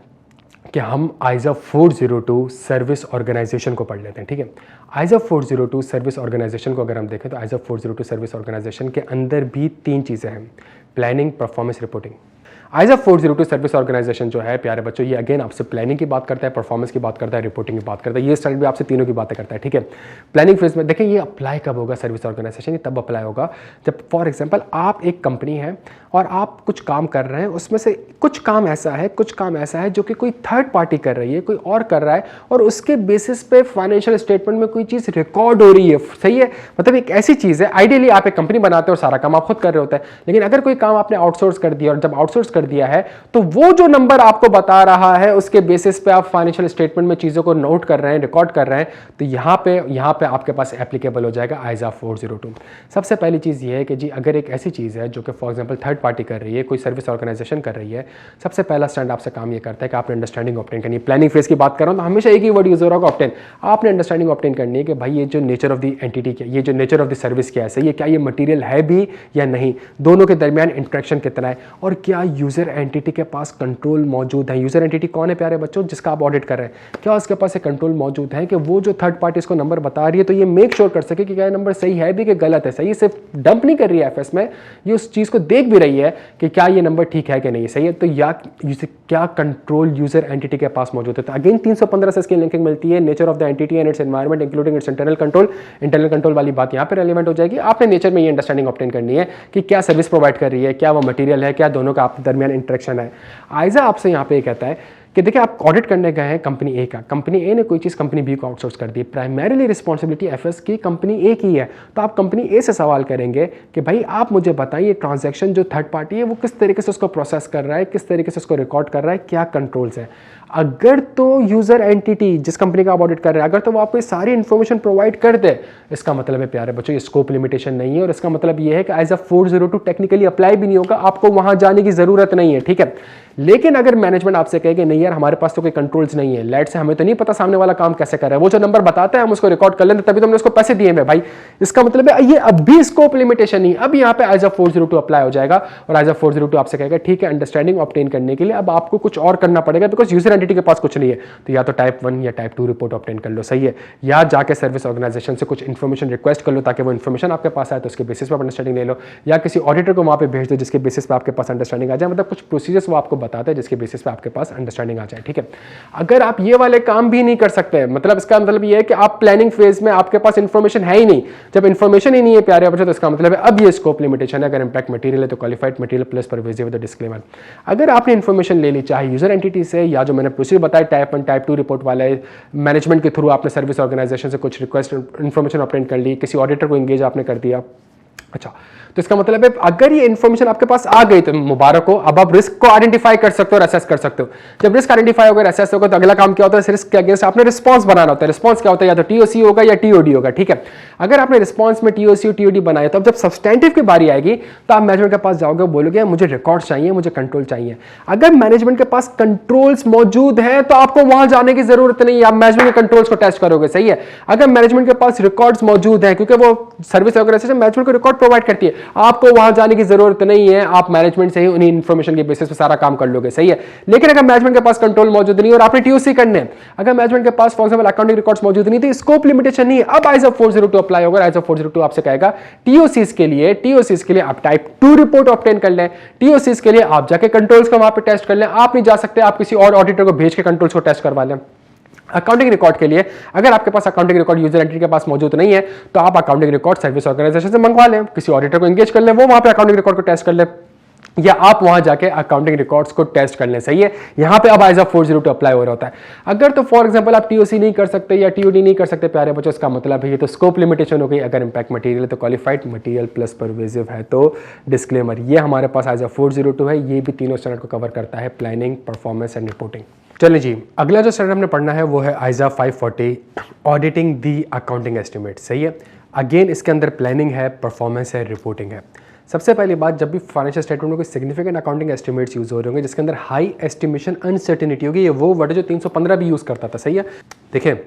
कि हम ISA 402 सर्विस ऑर्गेनाइजेशन को पढ़ लेते हैं। ठीक है, ISA 402 सर्विस ऑर्गेनाइजेशन को अगर हम देखें तो ISA 402 सर्विस ऑर्गेनाइजेशन के अंदर भी 3 चीज़ें हैं, planning, performance, reporting. ISA 402 service organisation जो है प्यारे बच्चों, ये अगेन आपसे प्लानिंग की बात करता है, परफॉर्मेंस की बात करता है, रिपोर्टिंग की बात करता है। ये स्टाइल भी आपसे तीनों की बातें करता है। ठीक है, प्लानिंग फेज में देखिए ये अप्लाई कब होगा सर्विस ऑर्गेनाइजेशन, ये तब अप्लाई होगा जब फॉर एग्जांपल आप एक कंपनी है और आप कुछ काम कर रहे हैं, उसमें से कुछ काम ऐसा है जो कि कोई थर्ड पार्टी कर रही है, कोई और कर रहा है और उसके बेसिस पे फाइनेंशियल स्टेटमेंट में कोई चीज़ रिकॉर्ड हो रही है। सही है, मतलब एक ऐसी चीज़ है, आइडियली आप एक कंपनी बनाते हो और सारा काम आप खुद कर रहे होते हैं, लेकिन अगर कोई काम आपने आउटसोर्स कर दिया और जब आउटसोर्स कर दिया है तो वो जो नंबर आपको बता रहा है उसके बेसिस पे आप फाइनेंशियल स्टेटमेंट में चीज़ों को नोट कर रहे हैं, रिकॉर्ड कर रहे हैं, तो यहाँ पे आपके पास एप्लीकेबल हो जाएगा ISA 402। सबसे पहली चीज़ ये है कि जी अगर एक ऐसी चीज़ है जो कि फॉर एग्जांपल थर्ड पार्टी कर रही है, कोई सर्विस ऑर्गेनाइजेशन कर रही है, सबसे पहला स्टैंड आपसे काम ये करता है कि आपने अंडरस्टैंडिंग ऑब्टेन करनी है। प्लानिंग फेज की बात कर रहा हूँ तो हमेशा एक ही वर्ड यूज हो रहा है, ऑब्टेन। आपने अंडरस्टैंडिंग ऑब्टेन करनी है कि भाई ये जो नेचर ऑफ द एंटिटी क्या, ये जो नेचर ऑफ द सर्विस क्या है, सही है, क्या ये मटीरियल है भी या नहीं, दोनों के दरमियान इंटरेक्शन कितना है और क्या यूजर एंटिटी के पास कंट्रोल मौजूद है। यूजर एंटिटी कौन है प्यारे बच्चों, जिसका आप ऑडिट कर रहे हैं, क्या उसके पास एक कंट्रोल मौजूद है कि वो जो थर्ड पार्टी इसको नंबर बता रही है तो ये मेक श्योर कर सके कि क्या नंबर सही है भी कि गलत है। सही, सिर्फ डंप नहीं कर रही है एफएस में, ये उस चीज को देख भी रही है कि क्या ये नंबर ठीक है कि नहीं। सही है, तो या क्या कंट्रोल यूजर एंटिटी के पास मौजूद है। तो अगेन 315 से इसकी लिंकिंग मिलती है, nature of the entity and it's environment including it's internal control वाली बात यहाँ पे रेलेवेंट हो जाएगी। आपने नेचर में ये अंडरस्टैंडिंग ऑब्टेन करनी है कि क्या सर्विस प्रोवाइड कर रही है, क्या वो मटेरियल है, क्या दोनों का आपके दरमियान इंटरेक्शन है। ISA आपसे यहाँ पे ये कहता है कि देखिए आप ऑडिट करने गए हैं कंपनी ए का, कंपनी ए ने कोई चीज़ कंपनी बी को आउटसोर्स कर दी, प्राइमरीली रिस्पॉन्सिबिलिटी एफएस की कंपनी ए की है, तो आप कंपनी ए से सवाल करेंगे कि भाई आप मुझे बताइए ट्रांजैक्शन जो थर्ड पार्टी है वो किस तरीके से उसको प्रोसेस कर रहा है, किस तरीके से उसको रिकॉर्ड कर रहा है, क्या कंट्रोल्स है। अगर तो यूजर एंटिटी जिस कंपनी का आप ऑडिट कर रहे हैं अगर तो वो आपको सारी इंफॉर्मेशन प्रोवाइड कर दे, इसका मतलब है प्यारे बच्चों ये स्कोप लिमिटेशन नहीं है और इसका मतलब ये है कि ISA 402 टेक्निकली अप्लाई भी नहीं होगा, आपको वहां जाने की जरूरत नहीं है। ठीक है, लेकिन अगर मैनेजमेंट आपसे कहे कि नहीं यार हमारे पास तो कोई कंट्रोल्स नहीं है, लेट से हमें तो नहीं पता सामने वाला काम कैसे कर रहा है, वो जो नंबर बताता है हम उसको रिकॉर्ड कर लेते तभी तो हमने उसको पैसे दिए हैं भाई, इसका मतलब है ये अब भी स्कोप लिमिटेशन नहीं, अब यहाँ पे ISA 402 अप्लाई हो जाएगा और ISA 402 आपसे कहेगा ठीक है अंडरस्टैंडिंग ऑब्टेन करने के लिए अब आपको कुछ और करना पड़ेगा बिकॉज यूजर एंटिटी के पास कुछ नहीं है, तो या तो टाइप 1 या टाइप 2 रिपोर्ट ऑब्टेन कर लो। सही है, या जाके सर्विस ऑर्गेनाइजेशन से कुछ इन्फॉर्मेशन रिक्वेस्ट कर लो ताकि वो इन्फॉर्मेशन आपके पास आए तो उसके बेसिस पर अंडरस्टैंडिंग ले लो, या किसी ऑडिटर को वहां पे भेज दो जिसके बेसिस पे आपके पास अंडरस्टैंडिंग आ जाए, मतलब कुछ प्रोसीजर्स वो आपको बताते हैं जिसके बेसिस पे आपके पास अंडरस्टैंडिंग आ जाए। ठीक है, अगर आप ये वाले काम भी नहीं कर सकते, मतलब इसका मतलब ये है कि आप प्लानिंग फेज में आपके पास इंफॉर्मेशन है ही नहीं, जब इंफॉर्मेशन ही नहीं है प्यारे बच्चों तो इसका मतलब है अब ये स्कोप लिमिटेशन है। अगर इंपैक्ट मटेरियल है तो क्वालिफाइड, मटेरियल प्लस परवेसिव है तो डिस्क्लेमर। अगर आपने इंफॉर्मेशन ले ली चाहे यूजर एंटिटी से या जो मैंने प्रोसीजर बताया टाइप 1 टाइप 2 रिपोर्ट वाले मैनेजमेंट के थ्रू आपने सर्विस ऑर्गेनाइजेशन से कुछ रिक्वेस्ट इंफॉर्मेशन ऑब्टेन कर ली, किसी ऑडिटर को एंगेज आपने कर दिया, अच्छा तो इसका मतलब है अगर ये इंफॉर्मेशन आपके पास आ गई तो मुबारक हो, अब आप रिस्क को आइडेंटिफाई कर सकते हो और असेस कर सकते हो। जब रिस्क आइडेंटिफाई होगा असेस होगा तो अगला काम क्या होता है, रिस्क के अगेंस्ट आपने रिस्पांस बनाना होता है। रिस्पांस क्या होता है, या तो टीओसी होगा या टीओडी होगा। ठीक है, अगर आपने रिस्पांस में टीओसी और टीओडी बनाया तो अब जब सब्सटेंटिव की बारी आएगी तो आप मैनेजमेंट के पास जाओगे, बोलोगे मुझे रिकॉर्ड चाहिए, मुझे कंट्रोल चाहिए। अगर मैनेजमेंट के पास कंट्रोल्स मौजूद है तो आपको वहां जाने की जरूरत नहीं है, आप मैनेजमेंट के कंट्रोल्स को टेस्ट करोगे। सही है, अगर मैनेजमेंट के पास रिकॉर्ड्स मौजूद है क्योंकि वो सर्विस ऑर्गेनाइजेशन मैनेजमेंट को रिकॉर्ड प्रोवाइड करती है, आपको वहां जाने की जरूरत नहीं है, आप मैनेजमेंट से ही उन्हीं इन्फॉर्मेशन के बेसिस पे सारा काम कर लोगे, सही है। लेकिन अगर मैनेजमेंट के पास कंट्रोल मौजूद नहीं और आपने टीओसी करने हैं, अगर मैनेजमेंट के पास फॉर एग्जांपल अकाउंटिंग रिकॉर्ड्स मौजूद नहीं तो स्कोप लिमिटेशन नहीं है। अब आईएसओ 402 अप्लाई होगा, आईएसओ 402 आपसे कहेगा टीओसीज के लिए आप टाइप 2 रिपोर्ट ऑब्टेन कर लें, टीओसीज के लिए आप जाके कंट्रोल्स को वहां पे टेस्ट कर लें, आप नहीं जा सकते, आप किसी और ऑडिटर को भेज के कंट्रोल्स को टेस्ट करवा लें। अकाउंटिंग रिकॉर्ड के लिए अगर आपके पास अकाउंटिंग रिकॉर्ड यूजर एंट्री के पास मौजूद नहीं है तो आप अकाउंटिंग रिकॉर्ड सर्विस ऑर्गेनाइजेशन से मंगवा लें, किसी ऑडिटर को एंगेज कर लें, वो वहां पे अकाउंटिंग रिकॉर्ड को टेस्ट कर ले, या आप वहां जाके अकाउंटिंग रिकॉर्ड्स को टेस्ट कर लें, सही है। यहां पे अब आईएसओ 402 अप्लाई हो रहा होता है। अगर तो फॉर एग्जांपल आप टीओसी नहीं कर सकते या टीओडी नहीं कर सकते प्यारे बच्चों, इसका मतलब है ये तो स्कोप लिमिटेशन हो गई। अगर इंपैक्ट मटेरियल है तो क्वालिफाइड, मटेरियल प्लस परवेजिव है तो डिस्क्लेमर। ये हमारे पास आईएसओ 402 है, ये भी तीनों स्टैंडर्ड को कवर करता है, प्लानिंग, परफॉर्मेंस एंड रिपोर्टिंग। चलिए जी, अगला जो स्टैंडर्ड हमने पढ़ना है वो है ISO 540 auditing the accounting estimate, सही है। अगेन इसके अंदर प्लानिंग है, परफॉर्मेंस है, रिपोर्टिंग है। सबसे पहली बात, जब भी फाइनेंशियल स्टेटमेंट में कोई सिग्निफिकेंट अकाउंटिंग एस्टिमेट्स यूज हो रहे होंगे जिसके अंदर हाई एस्टिमेशन अनसर्टेनिटी होगी, ये वो वर्ड जो 315 भी यूज करता था, सही है। देखिए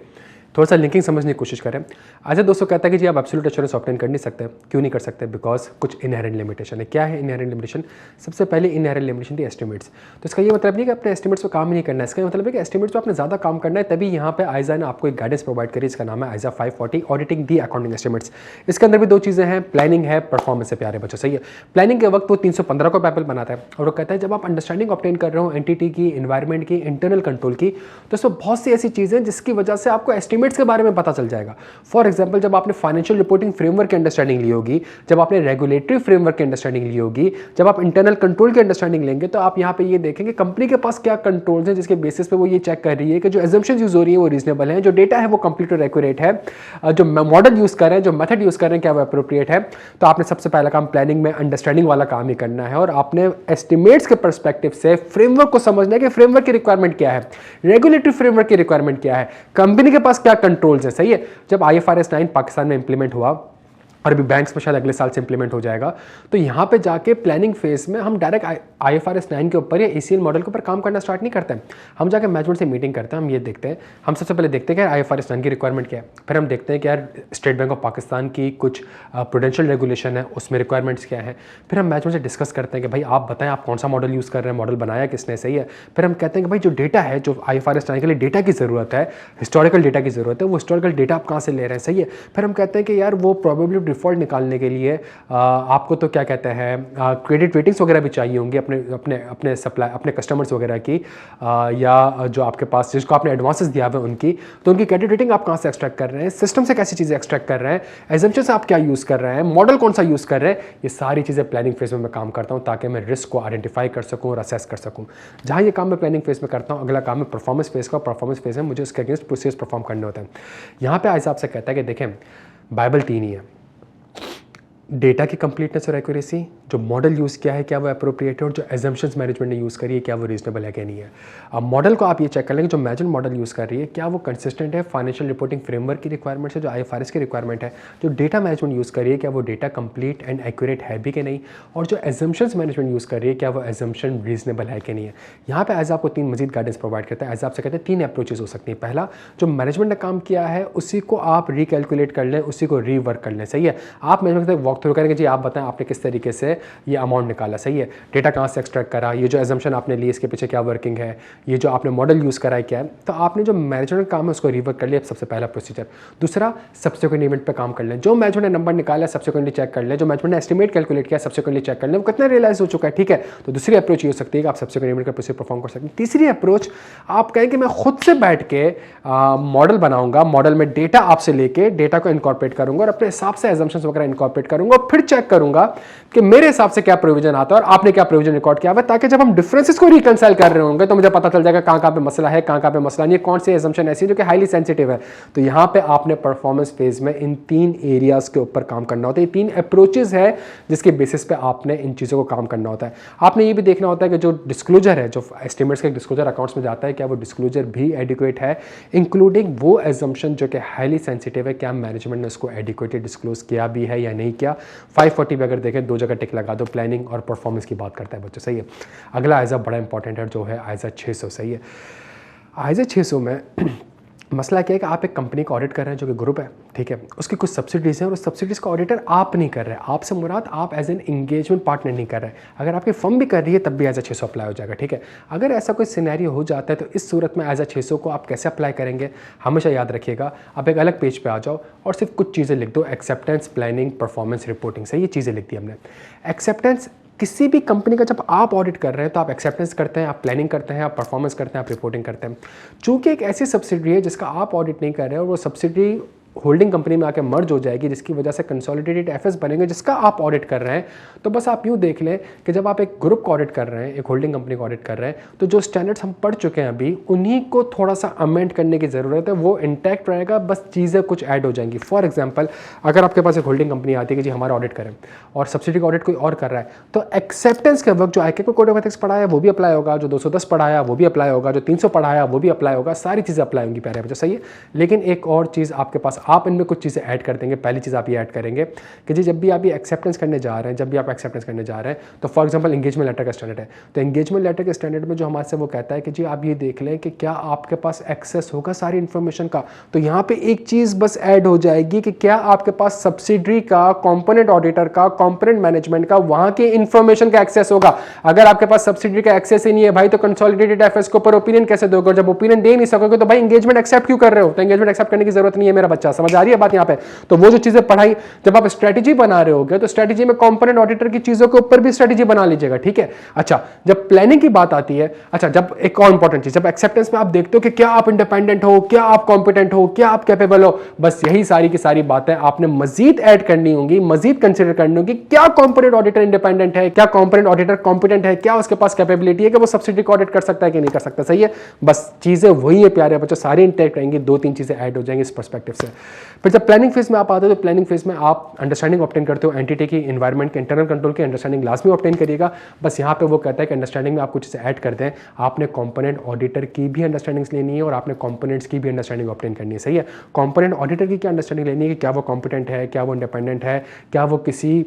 थोड़ा सा लिंकिंग समझने की कोशिश करें। अच्छा दोस्तों, कहता है कि जी आप एब्सोल्यूट एश्योरेंस ऑब्टेन कर नहीं सकते, क्यों नहीं कर सकते? बिकॉज कुछ इनहेरेंट लिमिटेशन है। क्या है इनहेरेंट लिमिटेशन? सबसे पहले इनहेरेंट लिमिटेशन थी एस्टिमेट्स। तो इसका ये मतलब नहीं कि अपने एस्टिमेट्स पर काम नहीं करना है, इसका मतलब है कि एस्टिमेट्स पर आपने ज़्यादा काम करना है, तभी यहाँ पे आईएसओ ने आपको एक गाइडेंस प्रोवाइड करी, इसका नाम है ISO 540 auditing the accounting estimates. इसके अंदर भी दो चीज़ें हैं, प्लानिंग है, परफॉर्मेंस है प्यारे बच्चों, सही है। प्लानिंग के वक्त वो 315 को पैपल बनाता है और वो कहता है जब आप अंडरस्टैंडिंग ऑब्टेन कर रहे हो एंटिटी की, इन्वायरमेंट की, इंटरनल कंट्रोल की, तो इसमें बहुत सी ऐसी चीज़ें जिसकी वजह से आपको एस्टिमेट्स के बारे में पता जाएगा। फॉर एग्जांपल, जब आपने फाइनेंशियल रिपोर्टिंग फ्रेमवर्क की अंडरस्टैंडिंग ली होगी, जब आपने रेगुलेटरी फ्रेमवर्क की अंडरस्टैंडिंग ली होगी, जब आप इंटरनल कंट्रोल की अंडरस्टैंडिंग लेंगे, तो आप यहां पे ये देखेंगे कंपनी के पास क्या कंट्रोल्स हैं जिसके बेसिस पे वो ये चेक कर रही है कि जो एजम्पशंस यूज हो रही है वो रीजनेबल है, जो डेटा है वो कंप्लीट और एक्यूरेट है, जो मॉडल यूज कर रहे हैं, जो मेथड यूज कर रहे हैं, क्या वो एप्रोप्रिएट है। तो आपने सबसे पहला काम प्लानिंग में अंडरस्टैंडिंग वाला काम ही करना है और आपने एस्टिमेट्स के पर्सपेक्टिव से फ्रेमवर्क को समझना है कि फ्रेमवर्क की रिक्वायरमेंट क्या है, रेगुलेटरी फ्रेमवर्क की रिक्वायरमेंट क्या है, कंपनी के पास क्या कंट्रोल्स है, सही है। जब आईएफआरएस 9 पाकिस्तान में इंप्लीमेंट हुआ और अभी बैंक्स में शायद अगले साल से इंप्लीमेंट हो जाएगा, तो यहाँ पे जाके प्लानिंग फेज में हम डायरेक्ट आईएफआरएस 9 के ऊपर या एसीएल मॉडल के ऊपर काम करना स्टार्ट नहीं करते हैं। हम जाके मैनेजमेंट से मीटिंग करते हैं, हम ये देखते हैं, हम सबसे पहले देखते हैं कि आईएफआरएस 9 की रिक्वायरमेंट क्या है, फिर हम देखते हैं कि यार स्टेट बैंक ऑफ पाकिस्तान की कुछ प्रूडेंशियल रेगुलेशन है, उसमें रिक्वायरमेंट्स क्या है, फिर हम मैनेजमेंट से डिस्कस करते हैं कि भाई आप बताएं आप कौन सा मॉडल यूज़ कर रहे हैं, मॉडल बनाया किसने, सही है। फिर हम कहते हैं कि भाई जो डेटा है, जो आईएफआरएस 9 के लिए डेटा की ज़रूरत है, हिस्टोरिकल डेटा की ज़रूरत है, वो हिस्टोरिकल डेटा आप कहाँ से ले रहे हैं, सही है। फिर हम कहते हैं कि यार वो प्रोबेबिलिटी डिफॉल्ट निकालने के लिए आपको तो क्या कहते हैं क्रेडिट रेटिंग्स वगैरह भी चाहिए होंगी अपने अपने अपने सप्लाई अपने कस्टमर्स वगैरह की, या जो आपके पास जिसको आपने एडवांसेस दिया हुआ है उनकी, तो उनकी क्रेडिट रेटिंग आप कहाँ से एक्सट्रैक्ट कर रहे हैं, सिस्टम से कैसी चीज़ें एक्सट्रैक्ट कर रहे हैं, एजम्पशंस आप क्या यूज़ कर रहे हैं, मॉडल कौन सा यूज़ कर रहे हैं, ये सारी चीज़ें प्लानिंग फेज में मैं काम करता हूँ ताकि मैं रिस्क को आइडेंटिफाई कर सकूँ और असेस कर सकूँ। जहाँ ये काम मैं प्लानिंग फेज में करता हूँ, अगला काम है परफॉर्मेंस फेज का। परफॉर्मेंस फेज में मुझे उसके अगेंस्ट प्रोसेस परफॉर्म करने होते हैं। यहाँ पे आईएसओ आपसे कहता है कि देखें बाइबल 3 ही है, डेटा की कंप्लीटनेस और एक्यूरेसी, जो मॉडल यूज़ किया है क्या वो एप्रोप्रिएट है, और जो एजम्पशंस मैनेजमेंट ने यूज़ करी है क्या वो रीजनेबल है क्या नहीं है। अब मॉडल को आप ये चेक कर लेंगे, जो मैनेजमेंट मॉडल यूज़ कर रही है क्या वो कंसिस्टेंट है फाइनेंशियल रिपोर्टिंग फ्रेमवर्क की रिक्वायरमेंट है, जो आईएफआरएस की रिक्वायरमेंट है, जो डेटा मैनेजमेंट यूज़ कर रही है क्या वो डेटा कंप्लीट एंड एक्यूरेट है भी कि नहीं, और जो एजम्पशंस मैनेजमेंट यूज़ कर रही है क्या वो एजम्पशन रीजनेबल है कि नहीं है। यहाँ पे एज आपको 3 मजीद गाइडेंस प्रोवाइड करता है। एज आपसे कहते हैं 3 अप्रोचेस हो सकती हैं। पहला, जो मैनेजमेंट ने काम किया है उसी को आप रिकैलकुलेट कर लें, उसी को रीवर्क कर लें, सही है। आप मैनेजमेंट से वॉक थ्रू करेंगे, जी आप बताएं आपने किस तरीके से ये अमाउंट निकाला, सही है, डेटा कहाँ से एक्सट्रैक्ट करा, ये जो एजम्पशन आपने ली इसके पीछे क्या वर्किंग है, ये जो आपने मॉडल यूज़ करा है क्या है। तो आपने जो मैनेजमेंट काम है उसको रिवर्क कर लिया, सबसे पहला प्रोसीजर। दूसरा, सब्सिक्वेंट इवेंट पे काम कर लें, जो मैनेजमेंट ने नंबर निकाला है सब्सिक्वेंटली चेक कर लें, जो मैनेजमेंट ने एस्टिमेट कैलकुलेट किया सब्सिक्वेंटली चेक कर लें वो कितना रियलाइज हो चुका है, ठीक है। तो दूसरी अप्रोच ये हो सकती है कि आप सब्सिक्वेंट इवेंट का प्रोसीजर परफॉर्म कर सकते हैं। तीसरी अप्रोच, आप कहें कि मैं खुद से बैठ के मॉडल बनाऊंगा, मॉडल में डेटा आपसे लेके डेटा को इनकॉर्पोरेट करूंगा और अपने हिसाब से एजम्पशंस वगैरह इनकॉर्पोरेट करूंगा और फिर चेक करूंगा कि मेरे हिसाब से क्या प्रोविजन आता है और आपने क्या प्रोविजन रिकॉर्ड किया हुआ है, ताकि जब हम डिफरेंसेस को रिकंसाइल कर रहे होंगे तो मुझे पता चल जाएगा कहां पे मसला है, कहां पे मसला नहीं है, कौन सी एजम्पशन ऐसी है जो कि हाईली सेंसिटिव है। तो यहां पे आपने परफॉर्मेंस फेज में इन 3 एरियाज के ऊपर काम करना होता है। ये 3 अप्रोचेस है जिसके बेसिस पे आपने इन चीज़ों को काम करना होता है। आपने ये भी देखना होता है कि जो डिस्क्लोजर है, जो एस्टिमेट्स के डिस्क्लोजर अकाउंट्स में जाता है, क्या वो डिस्क्लोजर भी एडिक्वेट है, इंक्लूडिंग वो एजम्पशन जो कि हाईली सेंसिटिव है, क्या मैनेजमेंट ने उसको एडिक्वेटली डिस्क्लोज किया भी है या नहीं किया। 540 भी अगर देखें 2 जगह टिक लगा दो, प्लानिंग और परफॉर्मेंस की बात करता है बच्चों, सही है। अगला आईएसओ बड़ा इंपॉर्टेंट है जो है आईएसओ 600, सही है। आईएसओ 600 में मसला क्या है कि आप एक कंपनी का ऑडिट कर रहे हैं जो कि ग्रुप है, ठीक है, उसकी कुछ सब्सिडीज़ हैं और उस सब्सिडीज़ का ऑडिटर आप नहीं कर रहे हैं। आपसे मुराद आप एज एन इंगेजमेंट पार्टनर नहीं कर रहे हैं। अगर आपकी फर्म भी कर रही है तब भी एज ए 600 अप्लाई हो जाएगा, ठीक है। अगर ऐसा कोई सिनेरियो हो जाता है तो इस सूरत में एज ए 600 को आप कैसे अप्लाई करेंगे, हमेशा याद रखिएगा। आप एक अलग पेज पर आ जाओ और सिर्फ कुछ चीज़ें लिख दो, एक्सेप्टेंस, प्लानिंग, परफॉर्मेंस रिपोर्टिंग से, ये चीज़ें लिख दी हमने। एक्सेप्टेंस किसी भी कंपनी का जब आप ऑडिट कर रहे हैं तो आप एक्सेप्टेंस करते हैं, आप प्लानिंग करते हैं, आप परफॉर्मेंस करते हैं, आप रिपोर्टिंग करते हैं। चूंकि एक ऐसी सब्सिडरी है जिसका आप ऑडिट नहीं कर रहे हैं और वो सब्सिडरी होल्डिंग कंपनी में आके मर्ज हो जाएगी, जिसकी वजह से कंसोलिडेटेड एफएस बनेंगे जिसका आप ऑडिट कर रहे हैं, तो बस आप यूँ देख लें कि जब आप एक ग्रुप का ऑडिट कर रहे हैं, एक होल्डिंग कंपनी का ऑडिट कर रहे हैं, तो जो स्टैंडर्ड्स हम पढ़ चुके हैं अभी, उन्हीं को थोड़ा सा अमेंड करने की ज़रूरत है। वो इंटैक्ट रहेगा, बस चीज़ें कुछ ऐड हो जाएंगी। फॉर एग्जाम्पल, अगर आपके पास एक होल्डिंग कंपनी आती है कि जी हमारा ऑडिट करें और सब्सिडी का ऑडिट कोई और कर रहा है, तो एक्सेप्टेंस के वक्त जो आईके को कोड ऑफ एथिक्स पढ़ाया वो भी अप्लाई होगा, जो 210 पढ़ाया वो भी अप्लाई होगा, जो 300 पढ़ाया वो भी अप्लाई होगा, सारी चीज़ें अप्लाई होंगी प्यारे बच्चे, सही है। लेकिन एक और चीज़ आपके पास, आप इनमें कुछ चीज़ें ऐड कर देंगे। पहली चीज़ आप ये ऐड करेंगे कि जी जब भी आप ये एक्सेप्टेंस करने जा रहे हैं, जब भी आप एक्सेप्टेंस करने जा रहे हैं, तो फॉर एग्जांपल एंगेजमेंट लेटर का स्टैंडर्ड है, तो एंगेजमेंट लेटर के स्टैंडर्ड में जो हमारे से वो कहता है कि जी आप ये देख लें कि क्या आपके पास एक्सेस होगा सारी इंफॉर्मेशन का। तो यहाँ पे एक चीज़ बस ऐड हो जाएगी कि क्या आपके पास सब्सिडरी का, कॉम्पोनेंट ऑडिटर का, कॉम्पोनेंट मैनेजमेंट का, वहाँ के इंफॉर्मेशन का एक्सेस होगा। अगर आपके पास सब्सिडरी का एक्सेस ही नहीं है भाई, तो कंसोलिडेटेड एफएस के ऊपर ओपिनियन कैसे दोगे? और जब ओपिनियन दे नहीं सकोगे तो भाई एंगेजमेंट एक्सेप्ट क्यों कर रहे हो? तो एंगेजमेंट एक्सेप्ट करने की जरूरत नहीं है मेरा बच्चा, समझ आ रही है बात यहाँ पे? तो वो जो चीजें पढ़ाई, जब आप स्ट्रेटेजी बना रहे होगे तो स्ट्रेटेजी में कंपोनेंट ऑडिटर की चीजों के ऊपर भी स्ट्रेटेजी बना लीजिएगा, ठीक है। अच्छा, जब प्लानिंग की बात आती है, अच्छा जब एक और इंपॉर्टेंट चीज, जब एक्सेप्टेंस में आप देखते हो कि क्या आप इंडिपेंडेंट हो, क्या आप कॉम्पिटेंट हो, क्या आप कैपेबल हो, बस यही सारी की सारी बातें आपने मजीद ऐड करनी होंगी, मजीद कंसिडर करनी होगी। क्या कंपोनेंट ऑडिटर इंडिपेंडेंट है, क्या कंपोनेंट ऑडिटर कॉम्पिटेंट है, क्या उसके पास कैपेबिलिटी है कि वो सब्सिडी को ऑडिट कर सकता है कि नहीं कर सकता, सही है। बस चीजें वही है प्यारे बच्चों, सारी इंटैक्ट रहेंगी, 2-3 चीजें ऐड हो जाएंगी इस पर्सपेक्टिव से। फिर जब प्लानिंग फेज में आप आते हो तो प्लानिंग फेज में आप अंडरस्टैंडिंग ऑब्टेन करते हो, एंटिटी की, एनवायरनमेंट के, इंटरनल कंट्रोल की अंडरस्टैंडिंग लाजमी ऑब्टेन करिएगा। बस यहाँ पे वो कहता है कि अंडरस्टैंडिंग में आप कुछ ऐड कर दें, आपने कंपोनेंट ऑडिटर की भी अंडरस्टैंडिंग्स लेनी है और आपने कंपोनेंट्स की भी अंडरस्टैंडिंग ऑब्टेन करनी है, सही है। कंपोनेंट ऑडिटर की क्या अंडरस्टैंडिंग लेनी है कि क्या वो कॉम्पिटेंट है, क्या वो इंडिपेंडेंट है, क्या वो किसी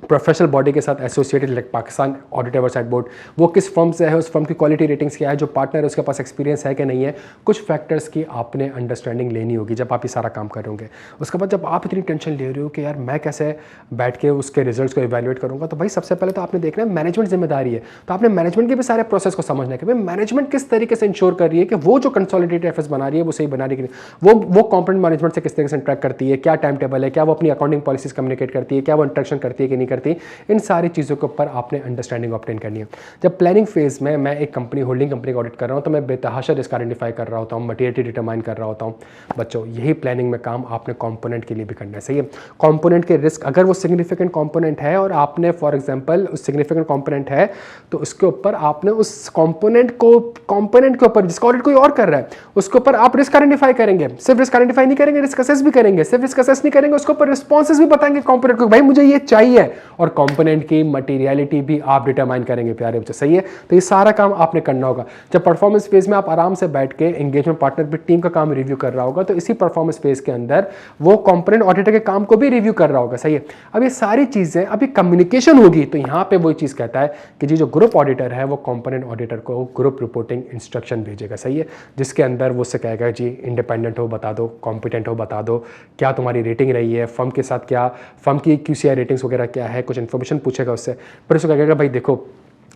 प्रोफेशनल बॉडी के साथ associated, like Pakistan audit oversight board, वो किस फर्म से है, उस फर्म की क्वालिटी रेटिंग्स क्या है, जो पार्टनर है उसके पास एक्सपीरियंस है कि नहीं है। कुछ फैक्टर्स की आपने अंडरस्टैंडिंग लेनी होगी जब आप ये सारा काम कर रहे होंगे। उसके बाद जब आप इतनी टेंशन ले रहे हो कि यार मैं कैसे बैठ के उसके रिजल्ट्स को इवैल्यूएट करूंगा, तो भाई सबसे पहले तो आपने देखना है मैनेजमेंट जिम्मेदारी है। तो आपने मैनेजमेंट के भी सारे प्रोसेस को समझना है कि भाई मैनेजमेंट किस तरीके से इंश्योर कर रही है कि वो जो कंसोलिडेटेड एफएस बना रही है वो सही बना रही है, वो कॉम्पोनेंट मैनेजमेंट से किस तरीके से इंटरेक्ट करती है, क्या टाइम टेबल है, क्या वो अपनी अकाउंटिंग पॉलिसीज कम्युनिकेट करती है, क्या वो इंटरेक्शन करती है कि नहीं करती। इन सारी चीज़ों के ऊपर आपने अंडरस्टैंडिंग ऑब्टेन करनी है। जब प्लानिंग फेज में मैं एक कंपनी, होल्डिंग कंपनी का ऑडिट कर रहा हूं, तो मैं बेतहाशा रिस्क आइडेंटिफाई कर रहा होता हूं, मटेरियलिटी डिटरमाइन कर रहा होता हूं। बच्चों यही प्लानिंग में काम आपने कंपोनेंट के लिए भी करना है, सही है। कंपोनेंट के रिस्क, अगर वो सिग्निफिकेंट कंपोनेंट है और आपने फॉर एग्जांपल उस सिग्निफिकेंट कंपोनेंट है, तो उसके ऊपर आपने उस कंपोनेंट के ऊपर जिसका ऑडिट कोई और कर रहा है उसके ऊपर आप रिस्क आइडेंटिफाई करेंगे। सिर्फ रिस्क आइडेंटिफाई नहीं करेंगे, रिस्क असेस भी करेंगे। सिर्फ रिस्क असेस नहीं करेंगे, उसके ऊपर रिस्पॉन्सेस भी बताएंगे कंपोनेंट को, भाई मुझे ये चाहिए, और कंपोनेंट की मटेरियलिटी भी आप डिटरमाइन करेंगे प्यारे बच्चे, सही है। तो ये सारा काम आपने करना होगा। जब परफॉर्मेंस फेज में आप आराम से बैठ के एंगेजमेंट पार्टनर भी टीम का काम रिव्यू कर रहा होगा, तो इसी परफॉर्मेंस फेज के अंदर वो कंपोनेंट ऑडिटर के काम को भी रिव्यू कर रहा होगा, सही है। अब ये सारी चीजें, अभी कम्युनिकेशन होगी, तो यहाँ पे वो चीज कहता है कि जी जो ग्रुप ऑडिटर है वो कंपोनेंट ऑडिटर को ग्रुप रिपोर्टिंग इंस्ट्रक्शन भेजेगा, सही है, जिसके अंदर वो उससे कहेगा जी इंडिपेंडेंट हो बता दो, कॉम्पिटेंट हो बता दो, क्या तुम्हारी रेटिंग रही है, फर्म के साथ क्या, फर्म की QCI रेटिंग्स वगैरह क्या है, कुछ इन्फॉर्मेशन पूछेगा उससे। फिर उसको कहेगा भाई देखो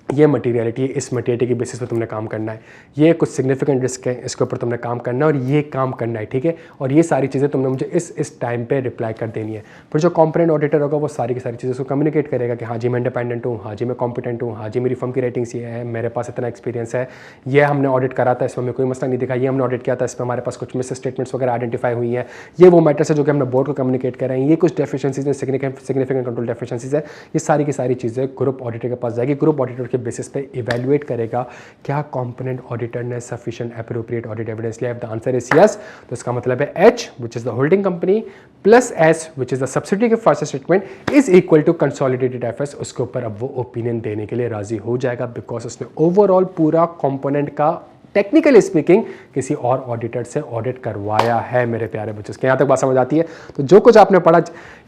ये मटेरियलिटी है, इस मटेरियलिटी की बेसिस पे तुमने काम करना है, ये कुछ सिग्निफिकेंट रिस्क है, इसके ऊपर तुमने काम करना है और ये काम करना है, ठीक है, और ये सारी चीज़ें तुमने मुझे इस टाइम पे रिप्लाई कर देनी है। फिर जो कॉम्पोनेंट ऑडिटर होगा वो सारी की सारी चीज़ें उसको कम्युनिकेट करेगा कि हाँ जी मैं इंडिपेंडेंट हूँ, हाँ जी मैं कॉम्पिटेंट हूँ, हाँ जी मेरी फर्म की रेटिंग्स ये है, मेरे पास इतना एक्सपीरियंस है, ये हमने ऑडिट करा था, इसमें हमें कोई मसला नहीं दिखा, ये हमने ऑडिट किया था, इसमें हमारे पास कुछ मिस स्टेटमेंट्स वगैरह आइडेंटिफाई हुई हैं, ये वो मैटर्स है जो कि हमने बोर्ड को कम्युनिकेट कर रहे हैं, ये कुछ डेफिशिएंसीज हैं, सिग्निफिकेंट कंट्रोल डेफिशिएंसीज है, ये सारी की सारी चीज़ें ग्रुप ऑडिटर के पास जाएगी। ग्रुप ऑडिटर के बेसिस पे इवैल्यूएट करेगा क्या कंपोनेंट ऑडिटर ने सफिशिएंट एप्रोप्रिएट ऑडिट एविडेंस लिया। If the answer is yes, तो इसका मतलब है H which is the holding company plus S which is the subsidy के first statement is equal to consolidated FS. उसके ऊपर अब वो ओपिनियन देने के लिए राजी हो जाएगा बिकॉज उसने ओवरऑल पूरा कंपोनेंट का टेक्निकली स्पीकिंग किसी और ऑडिटर से ऑडिट करवाया है मेरे प्यारे बच्चों। इसके यहाँ तक बात समझ आती है? तो जो कुछ आपने पढ़ा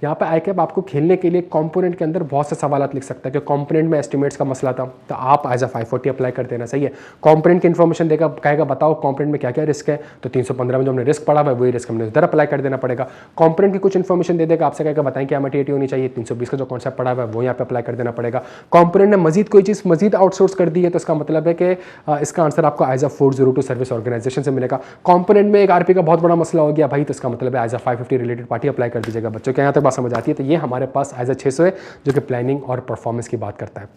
यहाँ पे आई कैप आपको खेलने के लिए कंपोनेंट के अंदर बहुत से सवाल लिख सकता है कि कंपोनेंट में एस्टिमेट्स का मसला था तो आप एज अ 540 अप्लाई कर देना, सही है। कंपोनेंट की इन्फॉर्मेशन देगा, कहेगा बताओ कंपोनेंट में क्या क्या रिस्क है, तो 315 में जो हमने रिस्क पढ़ा है वही रिस्क हमने उधर अप्लाई कर देना पड़ेगा। कंपोनेंट की कुछ इन्फॉर्मेशन दे देगा, आपसे कहेगा बताएं क्या मटेरियल होनी चाहिए, 320 का जो कॉन्सेप्ट पढ़ा है वो यहाँ पे अप्लाई कर देना पड़ेगा। कंपोनेंट ने मजीद कोई चीज़ मजीद आउटसोर्स कर दी है तो इसका मतलब है कि इसका आंसर आपको एज अ 402 सर्विस ऑर्गेनाइजेशन से मिलेगा। कंपोनेंट में एक आरपी का बहुत बड़ा मसला हो गया भाई, तो इसका मतलब है as a 550 related party apply कर दीजिएगा बच्चों के। यहाँ तक बात समझ आती है? तो ये हमारे पास एज अ 600 है जो कि प्लानिंग और परफॉर्मेंस की बात करता है।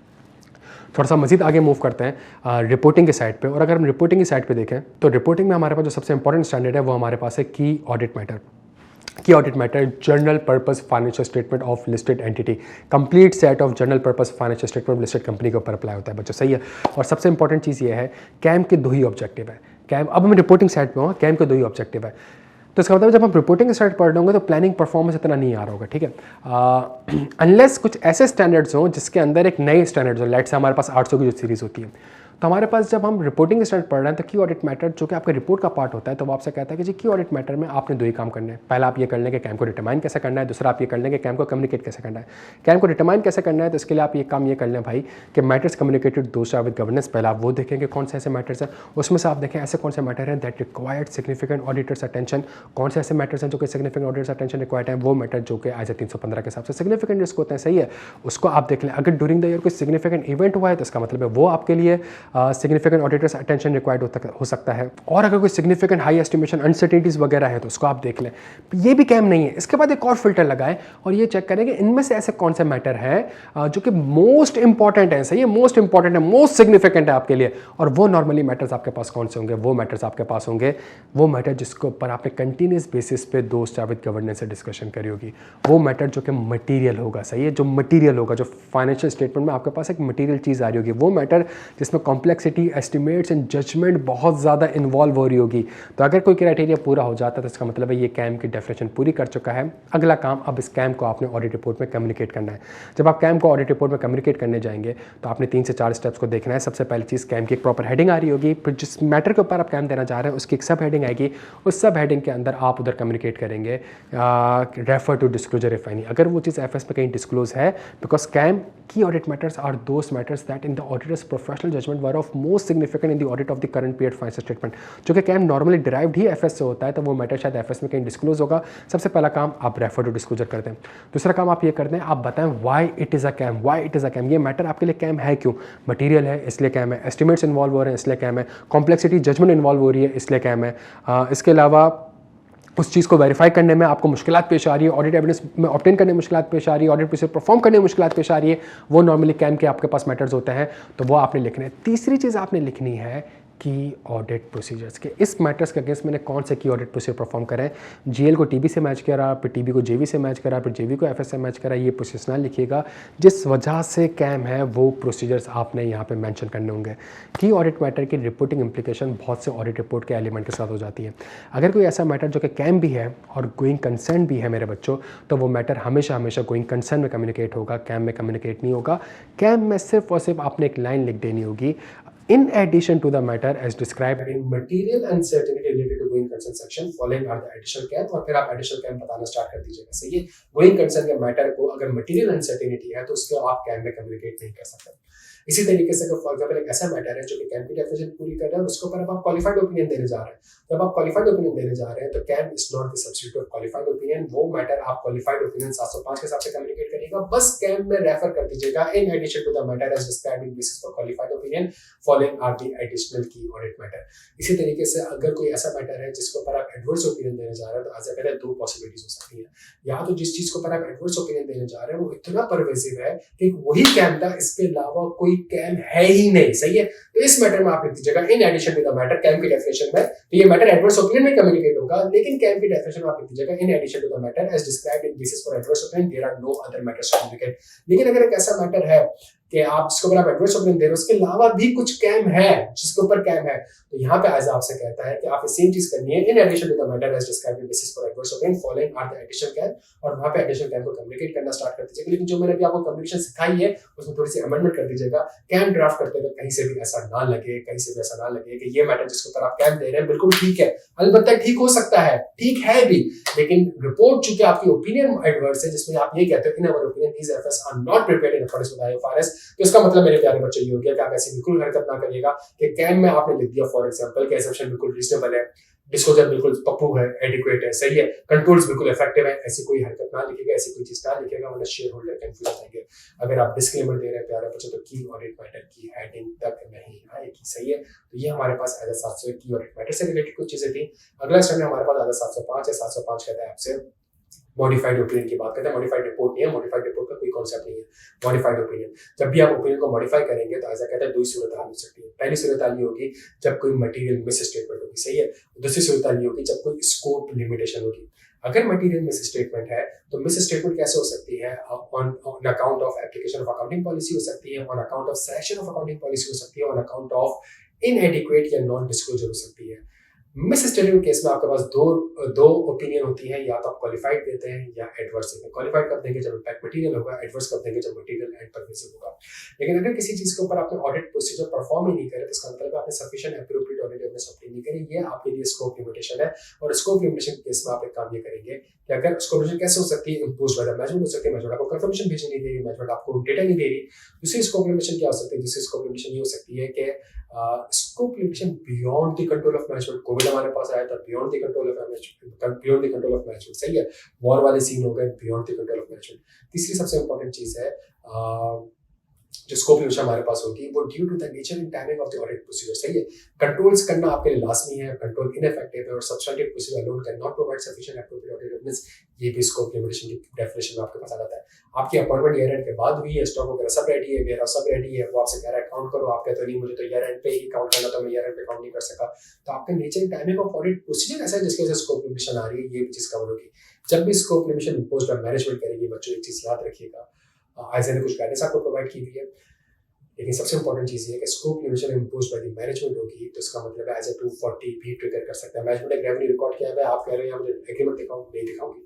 थोड़ा सा मजीद आगे मूव करते हैं रिपोर्टिंग के साइड पे। और अगर हम रिपोर्टिंग की साइड पे देखें तो रिपोर्टिंग में हमारे पास जो सबसे इंपॉर्टेंट स्टैंडर्ड है वो हमारे पास है की ऑडिट मैटर। की audit matter general purpose financial statement of listed entity, complete set of general purpose financial statement of listed company के ऊपर अप्लाई होता है बच्चों, सही है। और सबसे इंपॉर्टेंट चीज़ ये है कैम के 2 ही ऑब्जेक्टिव है। कैम, अब मैं रिपोर्टिंग साइड पे हूँ, कैम के 2 ही ऑब्जेक्टिव है। तो इसका मतलब जब हम रिपोर्टिंग के साइड पढ़ लेंगे तो प्लानिंग परफॉर्मेंस इतना नहीं आ रहा होगा, ठीक है। अनलेस कुछ ऐसे स्टैंडर्ड्स हों जिसके अंदर एक नए स्टैंडर्ड्स हो, लाइट से हमारे पास 800 की जो सीरीज़ होती है, तो हमारे पास जब हम रिपोर्टिंग स्टैंडर्ड पढ़ रहे हैं तो की ऑडिट मैटर जो कि आपका रिपोर्ट का पार्ट होता है, तो वो आपसे कहता है कि जी की ऑडिट मैटर में आपने 2 ही काम करने हैं। पहला आप ये कर लें कि कैम को डिटरमाइन कैसे करना है, दूसरा आप ये कर लें कि कैम को कम्युनिकेट कैसे करना है। कैम को डिटरमाइन कैसे करना है तो इसके लिए आप ये काम ये कर लें भाई कि मैटर्स कम्युनिकेटेड दूसरा विद गवर्नेंस, पहला आप वो देखें कि कौन से ऐसे मैटर्स हैं, उसमें से आप देखें ऐसे कौन से मैटर हैं that required significant auditors attention, कौन से ऐसे मैटर्स हैं जो कि सिग्निफिकेंट ऑडिटर्स अटेंशन रिक्वायर्ड हैं, वो मैटर जो कि एज ए 315 के हिसाब से सिग्निफिकेंट रिस्क होते हैं, सही है। उसको आप देख लें। अगर ड्यूरिंग द ईयर कोई सिग्निफिकेंट इवेंट हुआ है तो इसका मतलब है वो आपके लिए सिग्निफिकेंट ऑडिटर्स अटेंशन रिक्वायर्ड हो सकता है। और अगर कोई सिग्निफिकेंट हाई एस्टिमेशन अनसर्टेनिटीज वगैरह है तो उसको आप देख लें। ये भी कैम नहीं है। इसके बाद एक और फिल्टर लगाएं और ये चेक करें कि इनमें से ऐसे कौन से मैटर है जो कि मोस्ट इंपॉर्टेंट है, सही है, मोस्ट इंपॉर्टेंट है, मोस्ट सिग्निफिकेंट है आपके लिए। और वो नॉर्मली मैटर्स आपके पास कौन से होंगे? वो मैटर्स आपके पास होंगे वो मैटर जिसके ऊपर आपने कंटिन्यूस बेसिस पे दोस्त विद गवर्नेंस से डिस्कशन करी होगी, वो मैटर जो कि मटीरियल होगा, सही है, जो मटीरियल होगा, जो फाइनेंशियल स्टेटमेंट में आपके पास एक मटीरियल चीज़ आ रही होगी, वो मैटर जिसमें कॉम्प्लेक्सिटी एस्टिमेट्स एंड जजमेंट बहुत ज़्यादा इन्वॉल्व हो रही होगी। तो अगर कोई क्राइटेरिया पूरा हो जाता है तो इसका मतलब है ये कैम की डेफिनेशन पूरी कर चुका है। अगला काम, अब इस कैम को आपने ऑडिट रिपोर्ट में कम्युनिकेट करना है। जब आप कैम को ऑडिट रिपोर्ट में कम्युनिकेट करने जाएंगे तो आपने 3 से 4 स्टेप्स को देखना है। सबसे पहली चीज़, कैम की एक प्रॉपर हेडिंग आ रही होगी, फिर जिस मैटर के ऊपर आप कैम देना चाह रहे हैं उसकी एक सब हेडिंग आएगी। उस सब हेडिंग के अंदर आप उधर कम्युनिकेट करेंगे refer to disclosure if any, अगर वो चीज़ एफएस में कहीं डिस्क्लोज है, because KAM key audit matters are those matters that in the auditor's professional judgement were of most significant in the audit of the current period financial statement. जो कि KAM normally derived ही FS से होता है, तो वो matter शायद FS में कहीं डिस्क्लोज होगा। सबसे पहला काम आप रेफर टू डिस्क्लोजर कर दें। दूसरा काम आप ये कर दें, आप बताएं why it is a KAM, why it is a KAM, ये मैटर आपके लिए कैम है क्यों? मटीरियल है इसलिए कैम है, एस्टिमेट्स इन्वॉल्व हो रहे हैं इसलिए कैम है, कॉम्प्लेक्सिटी जजमेंट इन्वॉल्व हो रही है इसलिए कैम है। इसके अलावा उस चीज़ को वेरीफाई करने में आपको मुश्किलात पेश आ रही है, ऑडिट एविडेंस में ऑब्टेन करने में मुश्किलात पेश आ रही है, ऑडिट प्रोसीजर परफॉर्म करने में मुश्किलात पेश आ रही है, वो नॉर्मली कैम के आपके पास मैटर्स होते हैं, तो वो आपने लिखने हैं। तीसरी चीज़ आपने लिखनी है की ऑडिट प्रोसीजर्स के, इस मैटर्स के अगेंस्ट मैंने कौन से की ऑडिट प्रोसीजर परफॉर्म करें। जीएल को टीबी से मैच करा, फिर टीबी को जेवी से मैच करा, फिर जेवी को एफएस से मैच करा, ये प्रोसीजर लिखिएगा। जिस वजह से कैम है वो प्रोसीजर्स आपने यहाँ पे मेंशन करने होंगे। की ऑडिट मैटर की रिपोर्टिंग इंप्लीकेशन बहुत से ऑडिट रिपोर्ट के एलिमेंट के साथ हो जाती है। अगर कोई ऐसा मैटर जो कि कैम भी है और गोइंग कंसर्न भी है मेरे बच्चों, तो वो मैटर हमेशा हमेशा गोइंग कंसर्न में कम्युनिकेट होगा, कैम में कम्युनिकेट नहीं होगा। कैम में सिर्फ और सिर्फ आपने एक लाइन लिख देनी होगी, in addition to the matter as described in material uncertainty related to going concern section following are the additional camp, और फिर आप additional camp बताना स्टार्ट कर दीजिएगा। सही है, going concern के मैटर को अगर material uncertainty है तो उसको आप कैम में कम्युनिकेट नहीं कर सकते। इसी तरीके से अगर फॉर एग्जाम्पल एक ऐसा मैटर है जो कि कैम की डेफिनेशन पूरी कर रहा है, उसके ऊपर अब आप क्वालिफाइड ओपिनियन देने जा रहे हैं, जब आप क्वालिफाइड ओपिनियन देने जा रहे हैं तो KAM is not the substitute of qualified opinion. वो मैटर आप क्वालिफाइड ओपिनियन 705 के हिसाब से कम्युनिकेट करिएगा, बस कैम में रेफर कर दीजिएगा in addition to the matter as described in basis for qualified opinion following are the additional key audit matter. इसी तरीके से अगर कोई ऐसा मैटर है जिसके ऊपर आप एडवर्स ओपिनियन देने जा रहे हैं, तो आज पहले 2 पॉसिबिलिटीज हो सकती है। या तो जिस चीज के ऊपर आप एडवर्स ओपिनियन देने जा रहे हैं वो इतना परवेसिव है कि वही कैम था, इसके अलावा कोई कैम है ही नहीं। सही है, तो इस मैटर में आप लिख दीजिएगा in addition to the matter. KAM की डेफिनेशन में तो ये मैटर एडवर्स ओपिनियन में कम्युनिकेट होगा, लेकिन कैम की डेफिनेशन में आप लिख दीजिएगा in addition to the matter as described in basis for adverse opinion there are no other matters to communicate. लेकिन अगर एक ऐसा मैटर है कि आप जिसके ऊपर आप एडवर्स ओपिनियन दे रहे हो उसके अलावा भी कुछ कैम है जिसके ऊपर कैम है, तो यहाँ पे आइजा आपसे कहता है कि आप सेम चीज करनी है in addition to the matter as described in basis for adverse opinion following are the additional KAM, और वहां पे एडिशनल कैम को कम्युनिकेट करना स्टार्ट कर दीजिएगा। लेकिन जो मैंने अभी आपको कम्युनिकेशन सिखाई है उसमें थोड़ी सी अमेंडमेंट कर दीजिएगा। कैम ड्राफ्ट करते हुए कहीं से भी ऐसा ना लगे, कहीं से भी ऐसा ना लगे कि ये मैटर जिसके ऊपर आप कैम दे रहे हैं बिल्कुल ठीक है, अलबत्ता ठीक हो सकता है, ठीक है भी, लेकिन रिपोर्ट चूंकि आपकी ओपिनियन एडवर्स है जिसमें आप ये कहते हो in our opinion these FS are not prepared in accordance with IFRS, तो इसका मतलब मेरे प्यारे बच्चों ये हो गया कि आप ऐसी बिल्कुल हरकत ना करिएगा कि कैम में आपने लिख दिया फॉर एग्जांपल कि एजम्पशन बिल्कुल रीजनेबल है, डिस्क्लोजर बिल्कुल पप्पू है, एडिक्वेट है, सही है, कंट्रोल्स बिल्कुल इफेक्टिव है, ऐसी कोई हरकत ना लिखेगा, ऐसी कोई चीज ना लिखेगा, वरना शेयर होल्डर कंफ्यूज हो जाएंगे। अगर आप डिस्क्लेमर दे रहे हैं प्यारे बच्चों तो की ऑडिट मैटर की हेडिंग तक नहीं आएगी, सही है। तो ये हमारे पास आधा 700 की ऑडिट मैटर से रिलेटेड कुछ चीजें थी। अगला स्टैंडर्ड हमारे पास आधा 705 है। 705 कहता है आपसे मॉडिफाइड ओपिनियन की बात करते हैं। मॉडिफाइड रिपोर्ट नहीं है, मॉडिफाइड रिपोर्ट का कोई कॉन्सेप्ट नहीं है। मॉडिफाइड ओपिनियन, जब भी आप ओपिनियन को मॉडिफाई करेंगे तो ऐसा कहता है दो सूरत हाल हो सकती है। पहली सूरत हाल ये होगी जब कोई मटेरियल मिस स्टेटमेंट होगी, सही है। दूसरी सूरत हाल ये होगी जब कोई स्कोप लिमिटेशन होगी। अगर मटेरियल मिस स्टेटमेंट है तो मिस स्टेटमेंट कैसे हो सकती है? On account of application of accounting policy हो सकती है, on account of session of accounting policy हो सकती है, ऑन अकाउंट ऑफ इनएडिक्वेट या नॉन डिस्क्लोजर हो सकती है। मिस स्टेटमेंट केस में आपके पास दो ओपिनियन होती है, या तो आप क्वालिफाइड देते हैं या एडवर्स देते हैं। क्वालिफाइड कब देंगे? जब इम्पैक्ट मटेरियल होगा, एडवर्स कब देंगे? जब मटेरियल एंड परमिसिव होगा। लेकिन अगर किसी चीज के ऊपर आपने ऑडिट प्रोसीजर परफॉर्म ही नहीं करे तो इसका मतलब आपने sufficient appropriate audit evidence obtain नहीं करी, ये आपके लिए स्कोप लिमिटेशन है। और स्कोप लिमिटेशन के केस में आप एक काम ये करेंगे कि अगर स्कोप लिमिटेशन कैसे हो सकती है? इम्पोज्ड बाय द मैनेजमेंट हो सकती है, मैनेजमेंट आपको कंफर्मेशन भेजने नहीं दे रही, मैनेजमेंट आपको डेटा नहीं दे रही। दूसरी स्कोप लिमिटेशन क्या हो सकती है? दूसरी स्कोप लिमिटेशन ये हो सकती है कि scope limitation beyond the control of management. Covid हमारे पास आया था, beyond the control of management, beyond the control of management, सही है। वॉर वाले सीन हो गए, beyond the control of management. तीसरी सबसे इंपॉर्टेंट चीज है जो स्कोप लिमिटेशन हमारे पास होगी वो due to the nature and timing of the audit procedure, सही है। कंट्रोल्स करना आपके लिए लाजमी है, कंट्रोल इनइफेक्टिव है, और substantive procedure alone can not provide sufficient appropriate audit evidence, ये भी स्कोप लिमिटेशन की डेफिनेशन में आपके पास आ जाता है। आपकी अपॉइंटमेंट ईयर एंड के बाद हुई है, स्टॉक वगैरह सब रेडी है, वेयर सब रेडी है, वो आपसे कह रहा है काउंट करो, आप कहते हो नहीं मुझे तो ईयर एंड पे ही काउंट करना, तो मैं ईयर एंड पे काउंट नहीं कर सका। तो आपके nature and timing of audit procedure ऐसा है जिसकी वजह से स्कोप लिमिटेशन आ रही है, ये भी चीज कवर होगी। जब भी scope limitation imposed by management करेगी बच्चों, एक चीज याद रखिएगा, आईएसए ने कुछ गाइडेंस आपको प्रोवाइड की हुई है, लेकिन सबसे इंपॉर्टेंट चीज ये है कि scope limitation imposed by the management होगी तो इसका मतलब है एज ए 240 भी ट्रिगर कर सकता है। मैनेजमेंट एक रेवेन्यू रिकॉर्ड किया है, आप कह रहे हैं मुझे एग्रीमेंट दिखाऊं, नहीं दिखाऊंगी,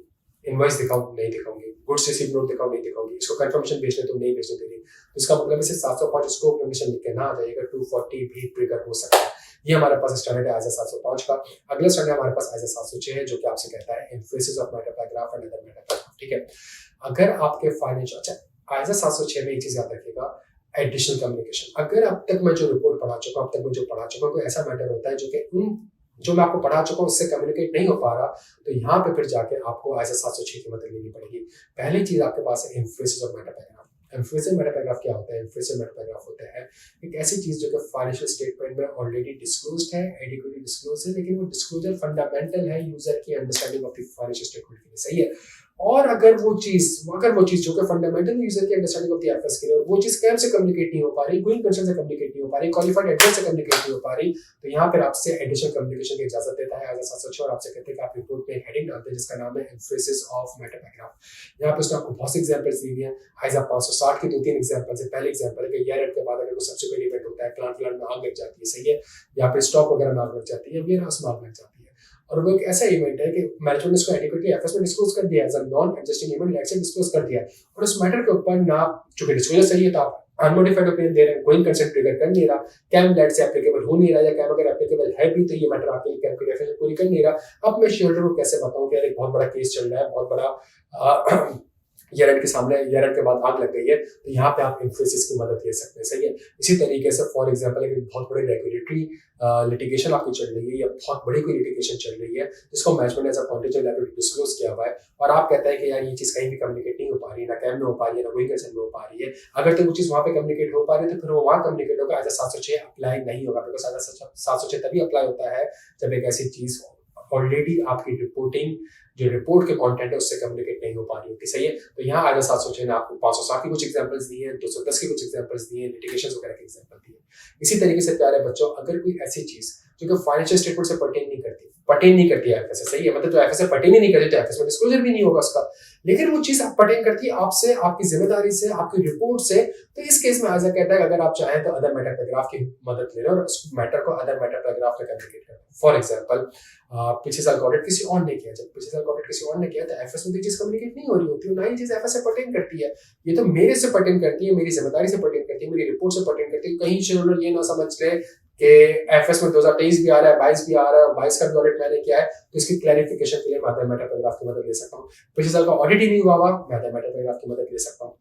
इनवॉइस दिखाऊं, नहीं दिखाऊंगी, गुड्स रिसीव नोट दिखाऊं, नहीं दिखाऊंगी, इसको कंफर्मेशन भेजने तो नहीं भेजने देंगे। तो इसका मतलब है 705 स्कोप लिमिटेशन लिख के ना आ जाएगा, 240 भी ट्रिगर हो सकता है। ये हमारे पास स्टैंडर्ड है आईएसओ 705 का। अगला स्टैंडर्ड हमारे पास आईएसओ 706 है जो कि आपसे कहता है emphasis of matter paragraph and other matter paragraph, ठीक है। अगर आपके फाइनेंशियल, अच्छा आईएसओ 706 में एक चीज याद रखिएगा, एडिशनल कम्युनिकेशन। अगर अब तक मैं जो रिपोर्ट पढ़ा चुका हूं, अब तक मैं जो पढ़ा चुका हूं, कोई ऐसा मैटर होता है जो कि उन जो मैं आपको पढ़ा चुका हूं उससे कम्युनिकेट नहीं हो पा रहा, तो यहाँ पे फिर जाके आपको आईएसओ 706 की मदद लेनी पड़ेगी। पहली चीज आपके पास है emphasis of matter paragraph. Emphasis matter paragraph क्या होता है? एम्फेसिस मैटर पैराग्राफ होता है एक ऐसी चीज जो कि फाइनेंशियल स्टेटमेंट में ऑलरेडी डिस्क्लोज्ड है, एडिक्वेटली डिस्क्लोज्ड है, लेकिन वो डिस्क्लोजर फंडामेंटल है यूजर की understanding of the financial statement के लिए, सही है। और अगर वो चीज जो कि फंडामेंटल यूजर की अंडरस्टैंडिंग ऑफ द एफएस के लिए, और वो चीज कैम से कम्युनिकेट नहीं हो पा रही, गोइंग कंसर्न से कम्युनिकेट नहीं हो पा रही, क्वालिफाइड एडवाइस से कम्युनिकेट नहीं हो पा रही, तो यहाँ पर आपसे एडिशनल कम्युनिकेशन की इजाजत देता है आईएसओ 706 और आपसे कहते हैं कि आप रिपोर्ट में एक हेडिंग डालते हैं जिसका नाम है एम्फेसिस ऑफ मैटर पैराग्राफ। यहाँ पे उसने आपको बहुत सी एग्जांपल्स दी है, आईएसओ 560 की 2-3 एग्जांपल्स है। पहले एग्जांपल है कि ईयर एंड के बाद अगर कोई सब्सिक्वेंट इवेंट होता है, प्लांट में आग लग जाती है, सही है, या फिर स्टॉक वगैरह में आग लग जाती है, वेयरहाउस में आग लग जाती है, और वो एक ऐसा इवेंट है कि मैनेजमेंट ने इसको एडिक्वेटली एफएस में डिस्क्लोज कर दिया, as a non existing event late से डिस्क्लोज कर दिया, और उस मैटर के ऊपर ना चूंकि डिस्क्लोजर सही है तो आप अनमोडिफाइड ओपिनियन दे रहे हैं, गोइंग कंसेंट ट्रिगर कर नहीं रहा, कैम लेट से एप्लीकेबल हो नहीं रहा, या कैम अगर एप्लीकेबल है भी तो ये मैटर आपके लिए कैम की डेफिनेशन पूरी कर नहीं रहा। अब मैं शेयरहोल्डर को कैसे बताऊं कि यार एक बहुत बड़ा केस चल रहा है, बहुत बड़ा ईयर एंड के सामने, ईयर एंड के बाद आग लग गई है, तो यहाँ पे आप एम्फेसिस की मदद ले सकते हैं, सही है। इसी तरीके से फॉर एग्जांपल एक बहुत बड़ी रेगुलेटरी लिटिगेशन आपकी चल रही है, या बहुत बड़ी कोई लिटिगेशन चल रही है जिसको management as a contingent liability disclose किया हुआ है, और आप कहते हैं कि यार ये चीज कहीं भी कम्युनिकेट नहीं हो पा रही, ना कैम में हो पा रही है, ना गोइंग कंसर्न में हो पा रही है, अगर तो वो चीज वहां पे कम्युनिकेट हो पा रही है तो फिर वो वहां कम्युनिकेट होगा, एज अ 706 अप्लाई नहीं होगा, बिकॉज आईएसओ 706 तभी अप्लाई होता है जब एक ऐसी चीज ऑलरेडी आपकी रिपोर्टिंग जो रिपोर्ट के कंटेंट है उससे कम्युनिकेट नहीं हो पा रही होती, सही है। तो यहाँ आईएसओ 706 ने आपको 560 की कुछ एग्जांपल्स दी है, 210 की कुछ एग्जांपल्स दी है, लिटिगेशंस वगैरह के एग्जांपल दिए। इसी तरीके से प्यारे बच्चों, अगर कोई ऐसी चीज जो कि फाइनेंशियल स्टेटमेंट से पर्टेन नहीं करती है एफएस से, सही है, मतलब तो एफएस से पर्टेन ही नहीं करती तो एफएस में डिस्क्लोजर भी नहीं होगा उसका। लेकिन वो चीज पर्टेन करती है आपसे, आपकी जिम्मेदारी से, आपकी रिपोर्ट से। तो इस केस में आइजा कहता है कि अगर आप चाहें तो अदर मैटर पैराग्राफ की मदद ले लें और उस मैटर को अदर मैटर पैराग्राफ में कम्युनिकेट करें। फॉर एग्जाम्पल, पिछले साल का ऑडिट किसी और ने किया, जब पिछले साल का ऑडिट किसी और ने किया तो एफएस में तो चीज कम्युनिकेट नहीं हो रही होती, ना ही चीज एफएस से पर्टेन करती है। ये तो मेरे से पर्टेन करती है, मेरी जिम्मेदारी से पर्टेन करती है, मेरी रिपोर्ट से पर्टेन करती है। कहीं शेयर होल्डर ये ना समझ ले कि एफएस में 2023 भी आ रहा है, 22 भी आ रहा है, 22 का भी ऑडिट मैंने किया है, तो इसकी क्लैरिफिकेशन के लिए मैं अदर मैटर पैराग्राफ की मदद ले सकता हूँ। पिछले साल का ऑडिट ही नहीं हुआ, मैं अदर मैटर पैराग्राफ की मदद ले सकता हूँ।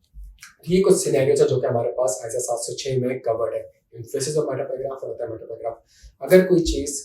ये कुछ सिनेरियोस है जो कि हमारे पास आईजा 706 में कवर्ड है, इन्फोसिस ऑफ मैटर पैराग्राफ और अदर मैटर पैराग्राफ। अगर कोई चीज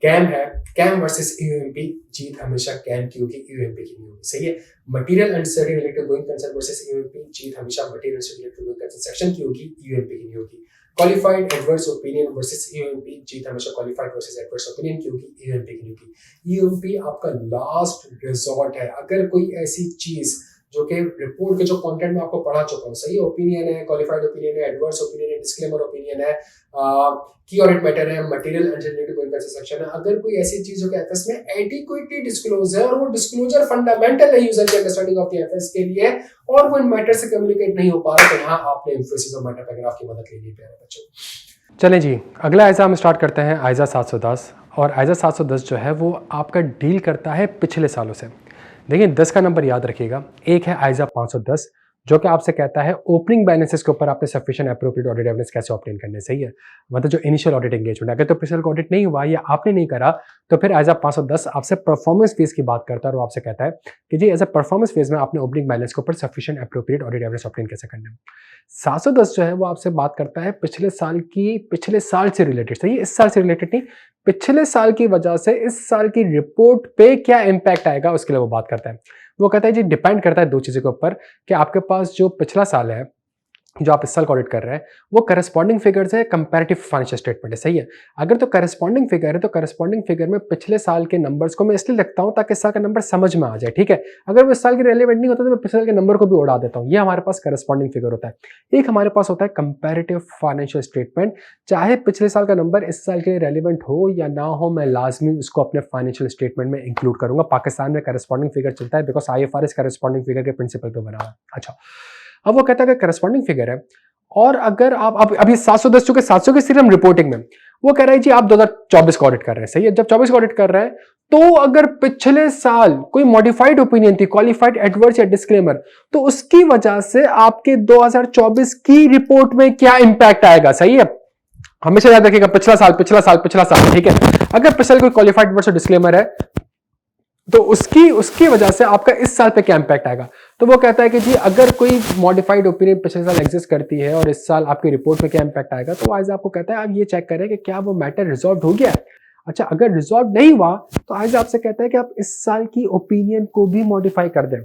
कैम है, कैम वर्सेस यूएमपी, जीत हमेशा कैम की होगी, यूएमपी की नहीं होगी। सही है। Material uncertain related going concern versus UMP, जीत हमेशा material uncertain related going concern section की होगी, यूएमपी की नहीं होगी। Qualified adverse opinion versus UMP, जीत हमेशा क्वालिफाइड वर्सेस एडवर्स ओपिनियन की होगी, यूएमपी की नहीं होगी। यूएमपी आपका लास्ट रिजॉर्ट है। अगर कोई ऐसी चीज जो कि रिपोर्ट के जो कंटेंट में आपको पढ़ा चुका हूँ, सही ओपिनियन है, क्वालिफाइड ओपिनियन है, एडवर्स ओपिनियन है, डिस्क्लेमर ओपिनियन है, की ऑडिट मैटर है, material uncertainty going concern section है। अगर कोई ऐसी चीज हो कि एफएस में एडिक्वेटली डिस्क्लोज है और वो डिस्क्लोजर फंडामेंटल है यूजर की अंडरस्टैंडिंग ऑफ द एफएस के लिए, और वो इन मैटर से कम्युनिकेट नहीं हो पा रहा, तो यहाँ आपने इन्फोसिस ऑफ मैटर पैराग्राफ की मदद लेनी है प्यारे बच्चों। चलें जी, अगला आइजा हम स्टार्ट करते हैं आइजा 710। और आइजा 710 जो है वो आपका डील करता है पिछले सालों से। देखिए 10 का नंबर याद रखिएगा। एक है आइजा 510 जो कि आपसे कहता है ओपनिंग बैलेंसेस के ऊपर आपने सफिशिएंट एप्रोप्रिएट ऑडिट एविडेंस कैसे ऑब्टेन करने। सही है, मतलब जो इनिशियल ऑडिट एंगेजमेंट, अगर तो पिछले ऑडिट नहीं हुआ या आपने नहीं करा तो फिर आइजा 510 आपसे परफॉर्मेंस फेज की बात करता है और आपसे कहता है कि जी एज ए परफॉर्मेंस फेज में आपने ओपनिंग बैलेंस के ऊपर sufficient appropriate audit evidence obtain कैसे करना है। 710 जो है वो आपसे बात करता है पिछले साल से रिलेटेड। सही है, इस साल से रिलेटेड नहीं, पिछले साल की वजह से इस साल की रिपोर्ट पे क्या इंपैक्ट आएगा उसके लिए वो बात करता है। वो कहता है जी डिपेंड करता है दो चीज़ों के ऊपर कि आपके पास जो पिछला साल है जो आप इस साल का ऑडिट कर रहे हैं वो करस्पॉन्डिंग फिगर्स है, कंपैरेटिव फाइनेंशियल स्टेटमेंट है। सही है, अगर तो करस्पॉन्डिंग फिगर है तो करस्पॉन्डिंग फिगर में पिछले साल के नंबर्स को मैं इसलिए रखता हूं ताकि इस साल का नंबर समझ में आ जाए। ठीक है, अगर वो इस साल के रेलेवेंट नहीं होता तो मैं पिछले साल के नंबर को भी उड़ा देता हूं। ये हमारे पास करस्पॉन्डिंग फिगर होता है। एक हमारे पास होता है कंपैरेटिव फाइनेंशियल स्टेटमेंट, चाहे पिछले साल का नंबर इस साल के लिए रेलिवेंट हो या ना हो, मैं लाजमी उसको अपने फाइनेंशियल स्टेटमेंट में इंक्लूड करूंगा। पाकिस्तान में करस्पॉन्डिंग फिगर चलता है बिकॉज IFRS करस्पॉन्डिंग फिगर के प्रिंसिपल पे बना हुआ है। अच्छा, अब वो कहता है कि करस्पॉन्डिंग फिगर है और अगर आप अब ये 710 चुके 700 के सिर्फ हम रिपोर्टिंग में, वो कह रहा है जी आप 2024 का ऑडिट कर रहे हैं। सही है, जब 24 का ऑडिट कर रहे हैं तो अगर पिछले साल कोई मॉडिफाइड ओपिनियन थी, क्वालिफाइड एडवर्स या डिस्क्लेमर, तो उसकी वजह से आपके 2024 की रिपोर्ट में क्या इंपैक्ट आएगा। सही है, हमेशा याद रखिएगा पिछला साल। ठीक है, अगर पिछले कोई क्वालिफाइड एडवर्स या डिस्क्लेमर है तो उसकी वजह से आपका इस साल पे क्या इंपैक्ट आएगा। तो वो कहता है कि जी अगर कोई मॉडिफाइड ओपिनियन पिछले साल एग्जिस्ट करती है और इस साल आपकी रिपोर्ट में क्या इंपैक्ट आएगा, तो आज आपको कहता है आप ये चेक करें कि क्या वो मैटर रिजॉल्व हो गया है। अच्छा, अगर रिजॉल्व नहीं हुआ तो आज आपसे कहता है कि आप इस साल की ओपिनियन को भी मॉडिफाई कर दें।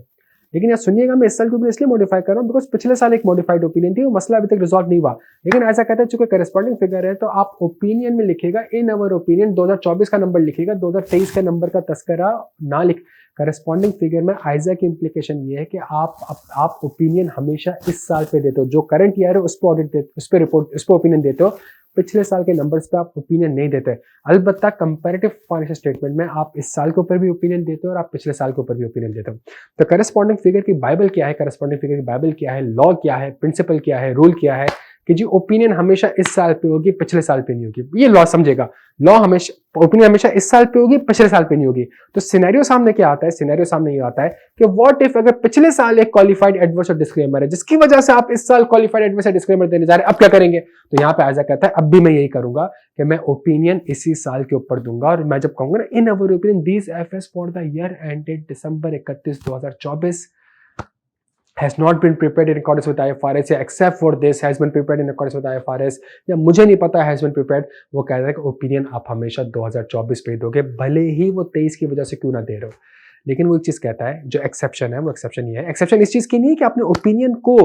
लेकिन यार सुनिएगा, मैं इस साल की ओपिनियन इसलिए मॉडिफाई कर रहा हूँ बिकॉज पिछले साल एक मॉडिफाइड ओपिनियन थी, वो मसला अभी तक रिजॉल्व नहीं हुआ। लेकिन ऐसा कहता है चूंकि करस्पॉन्डिंग फिगर है तो आप ओपिनियन में लिखेगा इन अवर ओपिनियन 2024 का नंबर लिखेगा, 2023 का नंबर का तस्करा ना लिख। करस्पॉन्डिंग फिगर में आइजा की इंप्लीकेशन ये है कि आप ओपिनियन हमेशा इस साल पे देते हो, जो करंट ईयर है उस पर ऑडिट देते, उस पर रिपोर्ट, उस पर ओपिनियन देते हो। पिछले साल के नंबर्स पे आप ओपिनियन नहीं देते। अलबत्ता कंपैरेटिव फाइनेंशियल स्टेटमेंट में आप इस साल के ऊपर भी ओपिनियन देते हो और आप पिछले साल के ऊपर भी ओपिनियन देते हो। तो करस्पॉन्डिंग फिगर की बाइबल क्या है, करस्पॉन्डिंग फिगर की बाइबल क्या है, लॉ क्या है, प्रिंसिपल क्या है, रूल क्या है कि जी ओपिनियन हमेशा इस साल पे होगी, पिछले साल पे नहीं होगी। ये लॉ समझेगा, लॉ हमेशा, ओपिनियन हमेशा इस साल पे होगी, पिछले साल पे नहीं होगी। तो सिनेरियो सामने क्या आता है, सिनेरियो सामने ये आता है कि व्हाट इफ अगर पिछले साल एक क्वालिफाइड एडवर्स और डिस्क्लेमर है जिसकी वजह से आप इस साल क्वालिफाइड एडवर्स और डिस्क्लेमर देने जा रहे हैं, अब क्या करेंगे। तो यहाँ पे आइजा कहता है अब भी मैं यही करूंगा कि मैं ओपिनियन इसी साल के ऊपर दूंगा। और मैं जब कहूंगा ना in our opinion this FS for the year ended December 31, 2024 has not been prepared in accordance with IFRS या except for this has been prepared in accordance with IFRS या मुझे नहीं पता has been prepared, वो कह रहा है कि ओपिनियन आप हमेशा 2024 पे दोगे, भले ही वो 23 की वजह से क्यों ना दे रहे हो। लेकिन वो एक चीज कहता है, जो एक्सेप्शन है वो एक्सेप्शन ये है, एक्सेप्शन इस चीज की नहीं है कि आपने ओपिनियन को,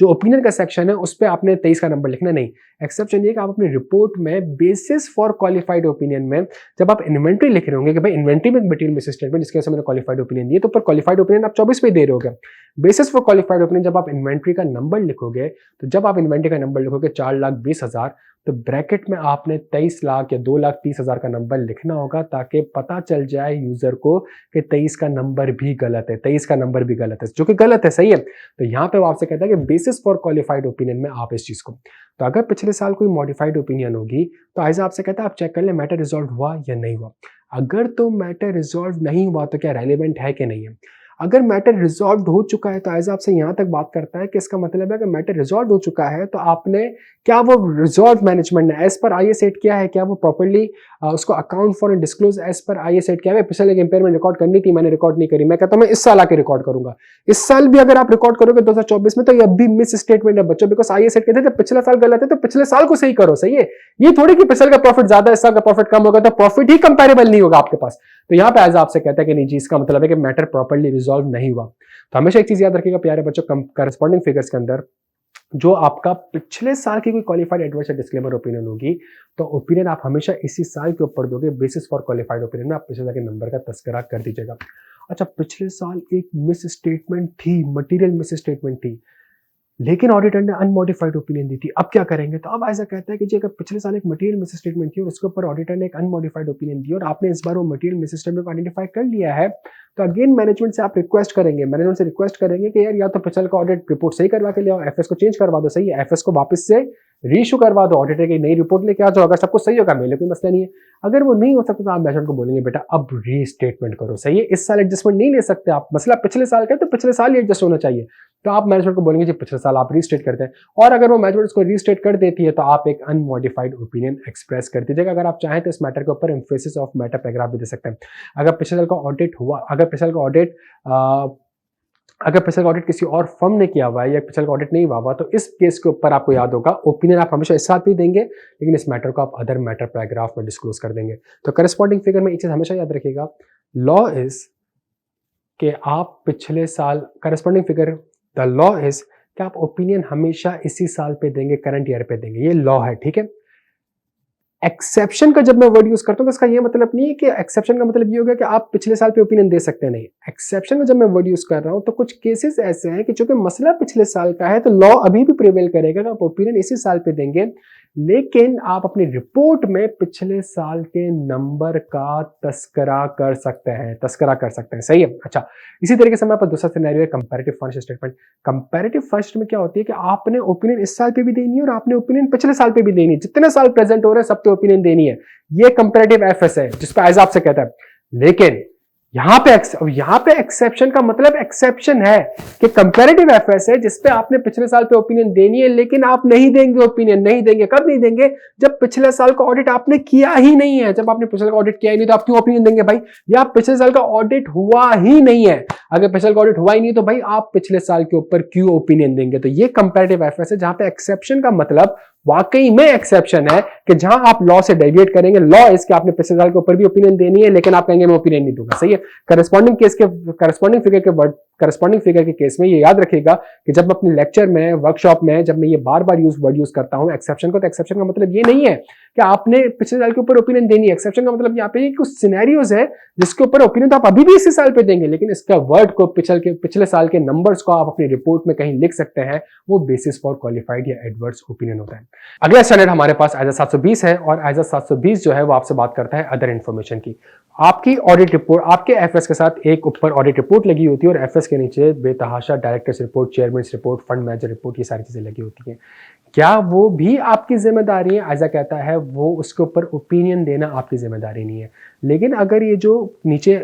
जो ओपिनियन का सेक्शन है उस पर आपने 23 का नंबर लिखना, नहीं। एक्सेप्शन ये कि आप अपनी रिपोर्ट में बेसिस फॉर क्वालिफाइड ओपिनियन में जब आप इन्वेंट्री लिख रहे होंगे कि भाई इन्वेंट्री में मटेरियल बेसिस स्टेटमेंट जिसकी वजह से मैंने क्वालिफाइड ओपिनियन दिए, तो ऊपर क्वालिफाइड ओपिनियन आप 24 पे दे रहे होगे। बेसिस फॉर क्वालिफाइड ओपिनियन जब आप इन्वेंट्री का नंबर लिखोगे, तो जब आप इन्वेंट्री का नंबर लिखोगे 4,20,000, तो ब्रैकेट में आपने 23 लाख या 2,30,000 का नंबर लिखना होगा ताकि पता चल जाए यूजर को कि 23 का नंबर भी गलत है, 23 का नंबर भी गलत है, जो कि गलत है, सही है। तो यहाँ पे वो आपसे कहता है कि बेसिस फॉर क्वालिफाइड ओपिनियन में आप इस चीज को, तो अगर पिछले साल कोई मॉडिफाइड ओपिनियन होगी तो ऐसा आपसे कहता है आप चेक कर ले मैटर रिजॉल्व हुआ या नहीं हुआ। अगर तो मैटर रिजॉल्व नहीं हुआ तो क्या रेलिवेंट है कि नहीं है। अगर मैटर रिजॉल्व हो चुका है तो एज आपसे यहाँ तक बात करता है कि इसका मतलब है कि मैटर रिजॉल्व हो चुका है तो आपने क्या वो रिजॉल्व मैनेजमेंट ने एज पर आईएस सेट किया है, क्या वो प्रॉपर्ली उसको account for and disclose as per IS set किया है। पिछले एक इंपेयरमेंट रिकॉर्ड करनी थी, मैंने रिकॉर्ड नहीं करी, मैं कहता हूँ मैं इस साल आके रिकॉर्ड करूंगा। इस साल भी अगर आप रिकॉर्ड करोगे 2024 में तो ये अभी मिस स्टेटमेंट है बच्चों, बिकॉज आईएस सेट कहते हैं पिछला साल गलत है तो पिछले साल को सही करो, सही है। ये थोड़ी कि पिछले का प्रॉफिट ज्यादा है इस साल का प्रॉफिट कम होगा तो प्रॉफिट ही कंपेरेबल नहीं होगा आपके पास। तो यहाँ पे एज आपसे कहता है कि नहीं जी, इसका मतलब है कि मैटर प्रॉपर्ली रिजॉल्व नहीं हुआ। तो हमेशा एक चीज याद रखिएगा प्यारे बच्चों, करस्पॉन्डिंग फिगर्स के अंदर जो आपका पिछले साल की कोई क्वालिफाइड एडवर्स या डिस्क्लेमर ओपिनियन होगी तो ओपिनियन आप हमेशा इसी साल के ऊपर दोगे। बेसिस फॉर क्वालिफाइड ओपिनियन में आप पिछले साल के नंबर का तस्करा कर दीजिएगा। अच्छा, पिछले साल एक मिस स्टेटमेंट थी, मटेरियल मिस स्टेटमेंट थी, लेकिन ऑडिटर ने अनमॉडिफाइड ओपिनियन दी थी, अब क्या करेंगे। तो अब ऐसा कहता है कि जी अगर पिछले साल एक मटेरियल मिस स्टेटमेंट थी और उसके ऊपर ऑडिटर ने एक अनमॉडिफाइड ओपिनियन दी और आपने इस बार वो मटेरियल मिस स्टेटमेंट को आइडेंटिफाई कर लिया है तो अगेन मैनेजमेंट से आप रिक्वेस्ट करेंगे, मैनेजमेंट से रिक्वेस्ट करेंगे कि यार या तो पिछले का ऑडिट रिपोर्ट सही करवा के ले आओ, एफएस को चेंज करवा दो, सही है, एफएस को वापस से रीइश्यू करवा दो, ऑडिटर की नई रिपोर्ट लेके आ जाओ। अगर सब कुछ सही होगा मेरे कोई मसला नहीं है। अगर वो नहीं हो सकता तो आप मैनेजमेंट को बोलेंगे बेटा अब रीस्टेटमेंट करो, सही है, इस साल एडजस्टमेंट नहीं ले सकते आप, मसला पिछले साल का है तो पिछले साल ही एडजस्ट होना चाहिए। तो आप मैनेजमेंट को बोलेंगे जी पिछले साल आप रीस्टेट करते हैं, और अगर वो मैनेजमेंट उसको रीस्टेट कर देती है तो आप एक अनमॉडिफाइड ओपिनियन एक्सप्रेस कर दीजिएगा। अगर आप चाहें तो इस मैटर के ऊपर एम्फेसिस ऑफ मैटर पैराग्राफ भी दे सकते हैं। अगर पिछले साल का ऑडिट हुआ, अगर पिछले का ऑडिट किसी और फर्म ने किया हुआ है या पिछले का ऑडिट नहीं हुआ तो इस केस के ऊपर आपको याद होगा ओपिनियन आप हमेशा इस साथ भी देंगे लेकिन इस मैटर को आप अदर मैटर पैराग्राफ में डिस्क्लोज कर देंगे। तो करस्पॉन्डिंग फिगर में एक चीज हमेशा याद रखिएगा, लॉ इज कि आप पिछले साल, corresponding figure the law is कि आप ओपिनियन हमेशा इसी साल पे देंगे, करंट ईयर पे देंगे, ये लॉ है, ठीक है। एक्सेप्शन का जब मैं वर्ड यूज करता हूं तो इसका ये मतलब नहीं है कि एक्सेप्शन का मतलब ये होगा कि आप पिछले साल पे ओपिनियन दे सकते हैं, नहीं। एक्सेप्शन में जब मैं वर्ड यूज कर रहा हूं तो कुछ केसेस ऐसे हैं कि चूंकि मसला पिछले साल का है तो लॉ अभी भी प्रिवेल करेगा कि आप ओपिनियन इसी साल पे देंगे लेकिन आप अपनी रिपोर्ट में पिछले साल के नंबर का तस्करा कर सकते हैं, सही है। अच्छा, इसी तरीके से हमारे पास दूसरा सिनेरियो है comparative function statement. Comparative function में क्या होती है कि आपने ओपिनियन इस साल पे भी देनी है और आपने ओपिनियन पिछले साल पे भी देनी है, जितने साल प्रेजेंट हो रहे हैं सब पे ओपिनियन देनी है। ये कंपैरेटिव एफएस है जिसपे एज आपसे कहता है। लेकिन यहां पे एक्सेप्शन का मतलब एक्सेप्शन है कि कंपैरेटिव एफएस है जिसपे आपने पिछले साल पे ओपिनियन देनी है लेकिन आप नहीं देंगे ओपिनियन, नहीं देंगे। कब नहीं देंगे? जब पिछले साल का ऑडिट आपने किया ही नहीं है। जब आपने पिछले साल का ऑडिट किया ही नहीं तो आप क्यों ओपिनियन देंगे भाई? या पिछले साल का ऑडिट हुआ ही नहीं है। अगर पिछले साल का ऑडिट हुआ ही नहीं तो भाई आप पिछले साल के ऊपर क्यों ओपिनियन देंगे? तो ये कंपैरेटिव एफएस है जहां पे एक्सेप्शन का मतलब वाकई में एक्सेप्शन है कि जहां आप लॉ से डेविएट करेंगे। लॉ इसके आपने पिछले साल के ऊपर भी ओपिनियन देनी है लेकिन आप कहेंगे मैं ओपिनियन नहीं दूंगा, सही है। करस्पॉन्डिंग फिगर के केस में ये याद रखिएगा कि जब मैं अपने लेक्चर में, वर्कशॉप में जब मैं ये बार बार वर्ड यूज करता हूं एक्सेप्शन को, तो एक्सेप्शन का मतलब ये नहीं है कि आपने पिछले साल के ऊपर ओपिनियन देनी है। एक्सेप्शन का मतलब यहाँ पे कुछ सिनेरियोज है जिसके ऊपर ओपिनियन तो आप अभी भी इसी साल पे देंगे लेकिन इसका वर्ड को पिछले साल के नंबर्स को आप अपनी रिपोर्ट में कहीं लिख सकते हैं, वो बेसिस फॉर क्वालिफाइड या एडवर्स ओपिनियन होता है। अगला स्टैंडर्ड हमारे पास आइजा 720 है और आइजा 720 जो है वो आपसे बात करता है अदर इन्फॉर्मेशन की। आपकी ऑडिट रिपोर्ट, आपके एफएस के साथ एक ऊपर ऑडिट रिपोर्ट लगी होती है और एफएस के नीचे बेतहाशा directors report, chairman report, fund manager report, ये सारी चीजें लगी होती हैं। क्या वो भी आपकी जिम्मेदारी है? ऐसा कहता है वो उसके ऊपर ओपिनियन देना आपकी जिम्मेदारी नहीं है। लेकिन अगर ये जो नीचे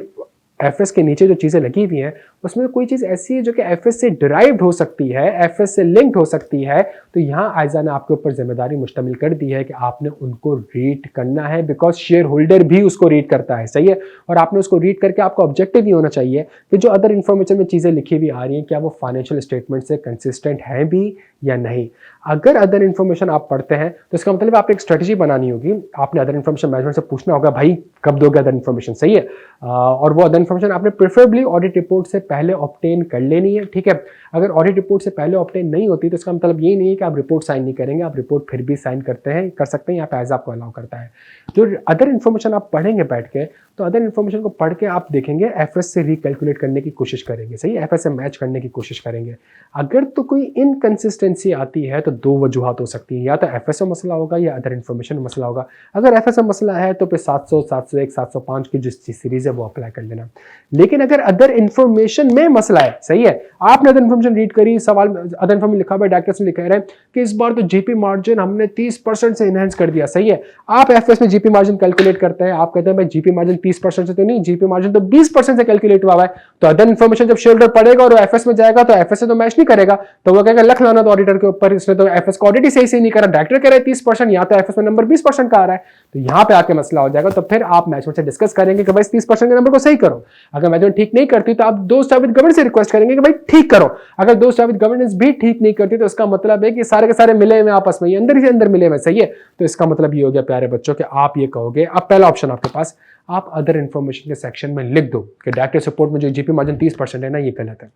एफएस के नीचे जो चीजें लगी हुई हैं उसमें कोई चीज ऐसी है जो कि एफएस से डिराइव्ड हो सकती है, एफएस से लिंक्ड हो सकती है, तो यहाँ आइजा ने आपके ऊपर जिम्मेदारी मुश्तमिल कर दी है कि आपने उनको रीड करना है बिकॉज शेयर होल्डर भी उसको रीड करता है, सही है। और आपने उसको रीड करके आपको ऑब्जेक्टिव ही होना चाहिए कि जो अदर इन्फॉर्मेशन में चीजें लिखी हुई आ रही हैं क्या वो फाइनेंशियल स्टेटमेंट से कंसिस्टेंट है भी या नहीं। अगर अदर इन्फॉर्मेशन आप पढ़ते हैं तो इसका मतलब आपको एक स्ट्रेटजी बनानी होगी। आपने अदर इन्फॉर्मेशन मैनेजमेंट से पूछना होगा भाई कब दोगे अदर इन्फॉर्मेशन, सही है। और वो अदर इन्फॉर्मेशन आपने प्रेफरेबली ऑडिट रिपोर्ट से पहले ऑब्टेन कर लेनी है, ठीक है। अगर ऑडिट रिपोर्ट से पहले ऑब्टेन नहीं होती तो इसका मतलब ये नहीं है कि आप रिपोर्ट साइन नहीं करेंगे, आप रिपोर्ट फिर भी साइन कर सकते हैं, यहाँ पे एज आपको अलाउ करता है। जो अदर इन्फॉर्मेशन आप पढ़ेंगे बैठ के तो अदर इन्फॉर्मेशन को पढ़ के आप देखेंगे, एफएस से रिकैलकुलेट करने की कोशिश करेंगे, सही है, एफएस से मैच करने की कोशिश करेंगे। अगर तो कोई इनकंसिस्टेंसी आती है तो दो वजूहत हो सकती है, या तो एफएस में मसला होगा या अदर इन्फॉर्मेशन में मसला होगा। अगर एफएस में मसला है तो फिर 700, 701, 705 की जो सीरीज है वो अप्लाई कर लेना। लेकिन अगर अदर इन्फॉर्मेशन में मसला है, सही है, आपने अदर इन्फॉर्मेशन रीड करी, सवाल अदर इन्फॉर्मेशन लिखा हुआ है, डायरेक्टर्स ने लिखा है कि इस बार तो जीपी मार्जिन हमने 30% से इनहेंस कर दिया, सही है। आप एफएस में जीपी मार्जिन कैलकुलेट करते हैं, आप कहते हैं भाई जीपी मार्जिन 30% से तो नहीं, जीपी मार्जिन तो 20% से कैलकुलेट हुआ है। तो अदर इन्फॉर्मेशन जब शेयर होल्डर पढ़ेगा और एफएस में जाएगा तो एफएस से तो मैच नहीं करेगा, तो वो कहेगा लख लाना तो ऑडिटर के ऊपर, इसने तो एफएस का ऑडिट ही सही से नहीं करा, डायरेक्टर कह रहा है 30%, या तो एफएस में नंबर 20% का आ रहा है, तो यहां पे आके मसला हो जाएगा। तो फिर आप मैनेजमेंट से डिस्कस करेंगे कि भाई 30% के नंबर को सही करो। अगर मैनेजमेंट ठीक नहीं करती तो आप दोस्त जावेद गवर्नेंस से रिक्वेस्ट करेंगे कि भाई ठीक करो। अगर दोस्त जावेद गवर्नेंस भी ठीक नहीं करती तो इसका मतलब है कि सारे के सारे मिले हुए आपस में, अंदर ही अंदर मिले हुए, सही है। तो इसका मतलब ये हो गया प्यारे बच्चों कि आप ये कहोगे, अब पहला ऑप्शन आपके पास, आप अदर इन्फॉर्मेशन के सेक्शन में लिख दो कि डायरेक्टर सपोर्ट में जो जीपी मार्जिन 30% है ना, ये गलत है,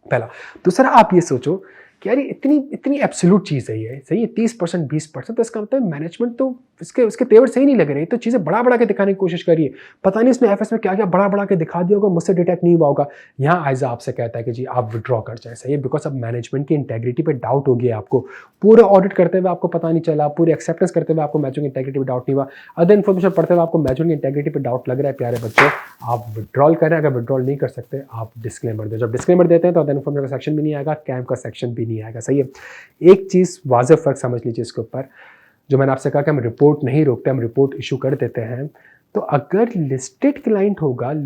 पहला। दूसरा, आप ये सोचो कि यार इतनी इतनी एब्सोल्यूट चीज़ है ये, सही है, 30%, 20%, तो इसका मतलब मैनेजमेंट तो उसके तेवर सही नहीं लग रहे, तो चीज़ें बड़ा बड़ा के दिखाने की कोशिश करिए। पता नहीं इसने एफएस में क्या क्या बड़ा बड़ा के दिखा दिया होगा, मुझसे डिटेक्ट नहीं हुआ होगा। यहाँ आइजा आपसे कहता है कि जी आप विड्रॉ कर जाए, सही है, बिकॉज अब मैनेजमेंट की इंटेग्रिटी पे डाउट हो गया आपको, पूरा ऑडिट करते हुए आपको पता नहीं चला, पूरे एक्सेप्टेंस करते हुए आपको मैनेजमेंट की इंटेग्रिटी पे डाउट नहीं हुआ, अदर इन्फॉर्मेशन पढ़ते हुए आपको मैनेजमेंट की इंटेग्रिटी पे डाउट लग रहा है, प्यारे बच्चों आप विड्रॉल करें। अगर विड्रॉल नहीं कर सकते आप डिस्क्लेमर दो, जब डिस्क्लेमर देते हैं तो अदर इन्फॉर्मेशन का सेक्शन भी नहीं आएगा, कैम्प का सेक्शन भी नहीं आएगा, सही है। एक चीज़ वाज़ेह फ़र्क समझ लीजिए इसके ऊपर, जो मैंने आपसे कहा कि हम रिपोर्ट नहीं रोकते, हम रिपोर्ट इशू कर देते हैं। तो अगर लिस्टेड क्लाइंट होगा तो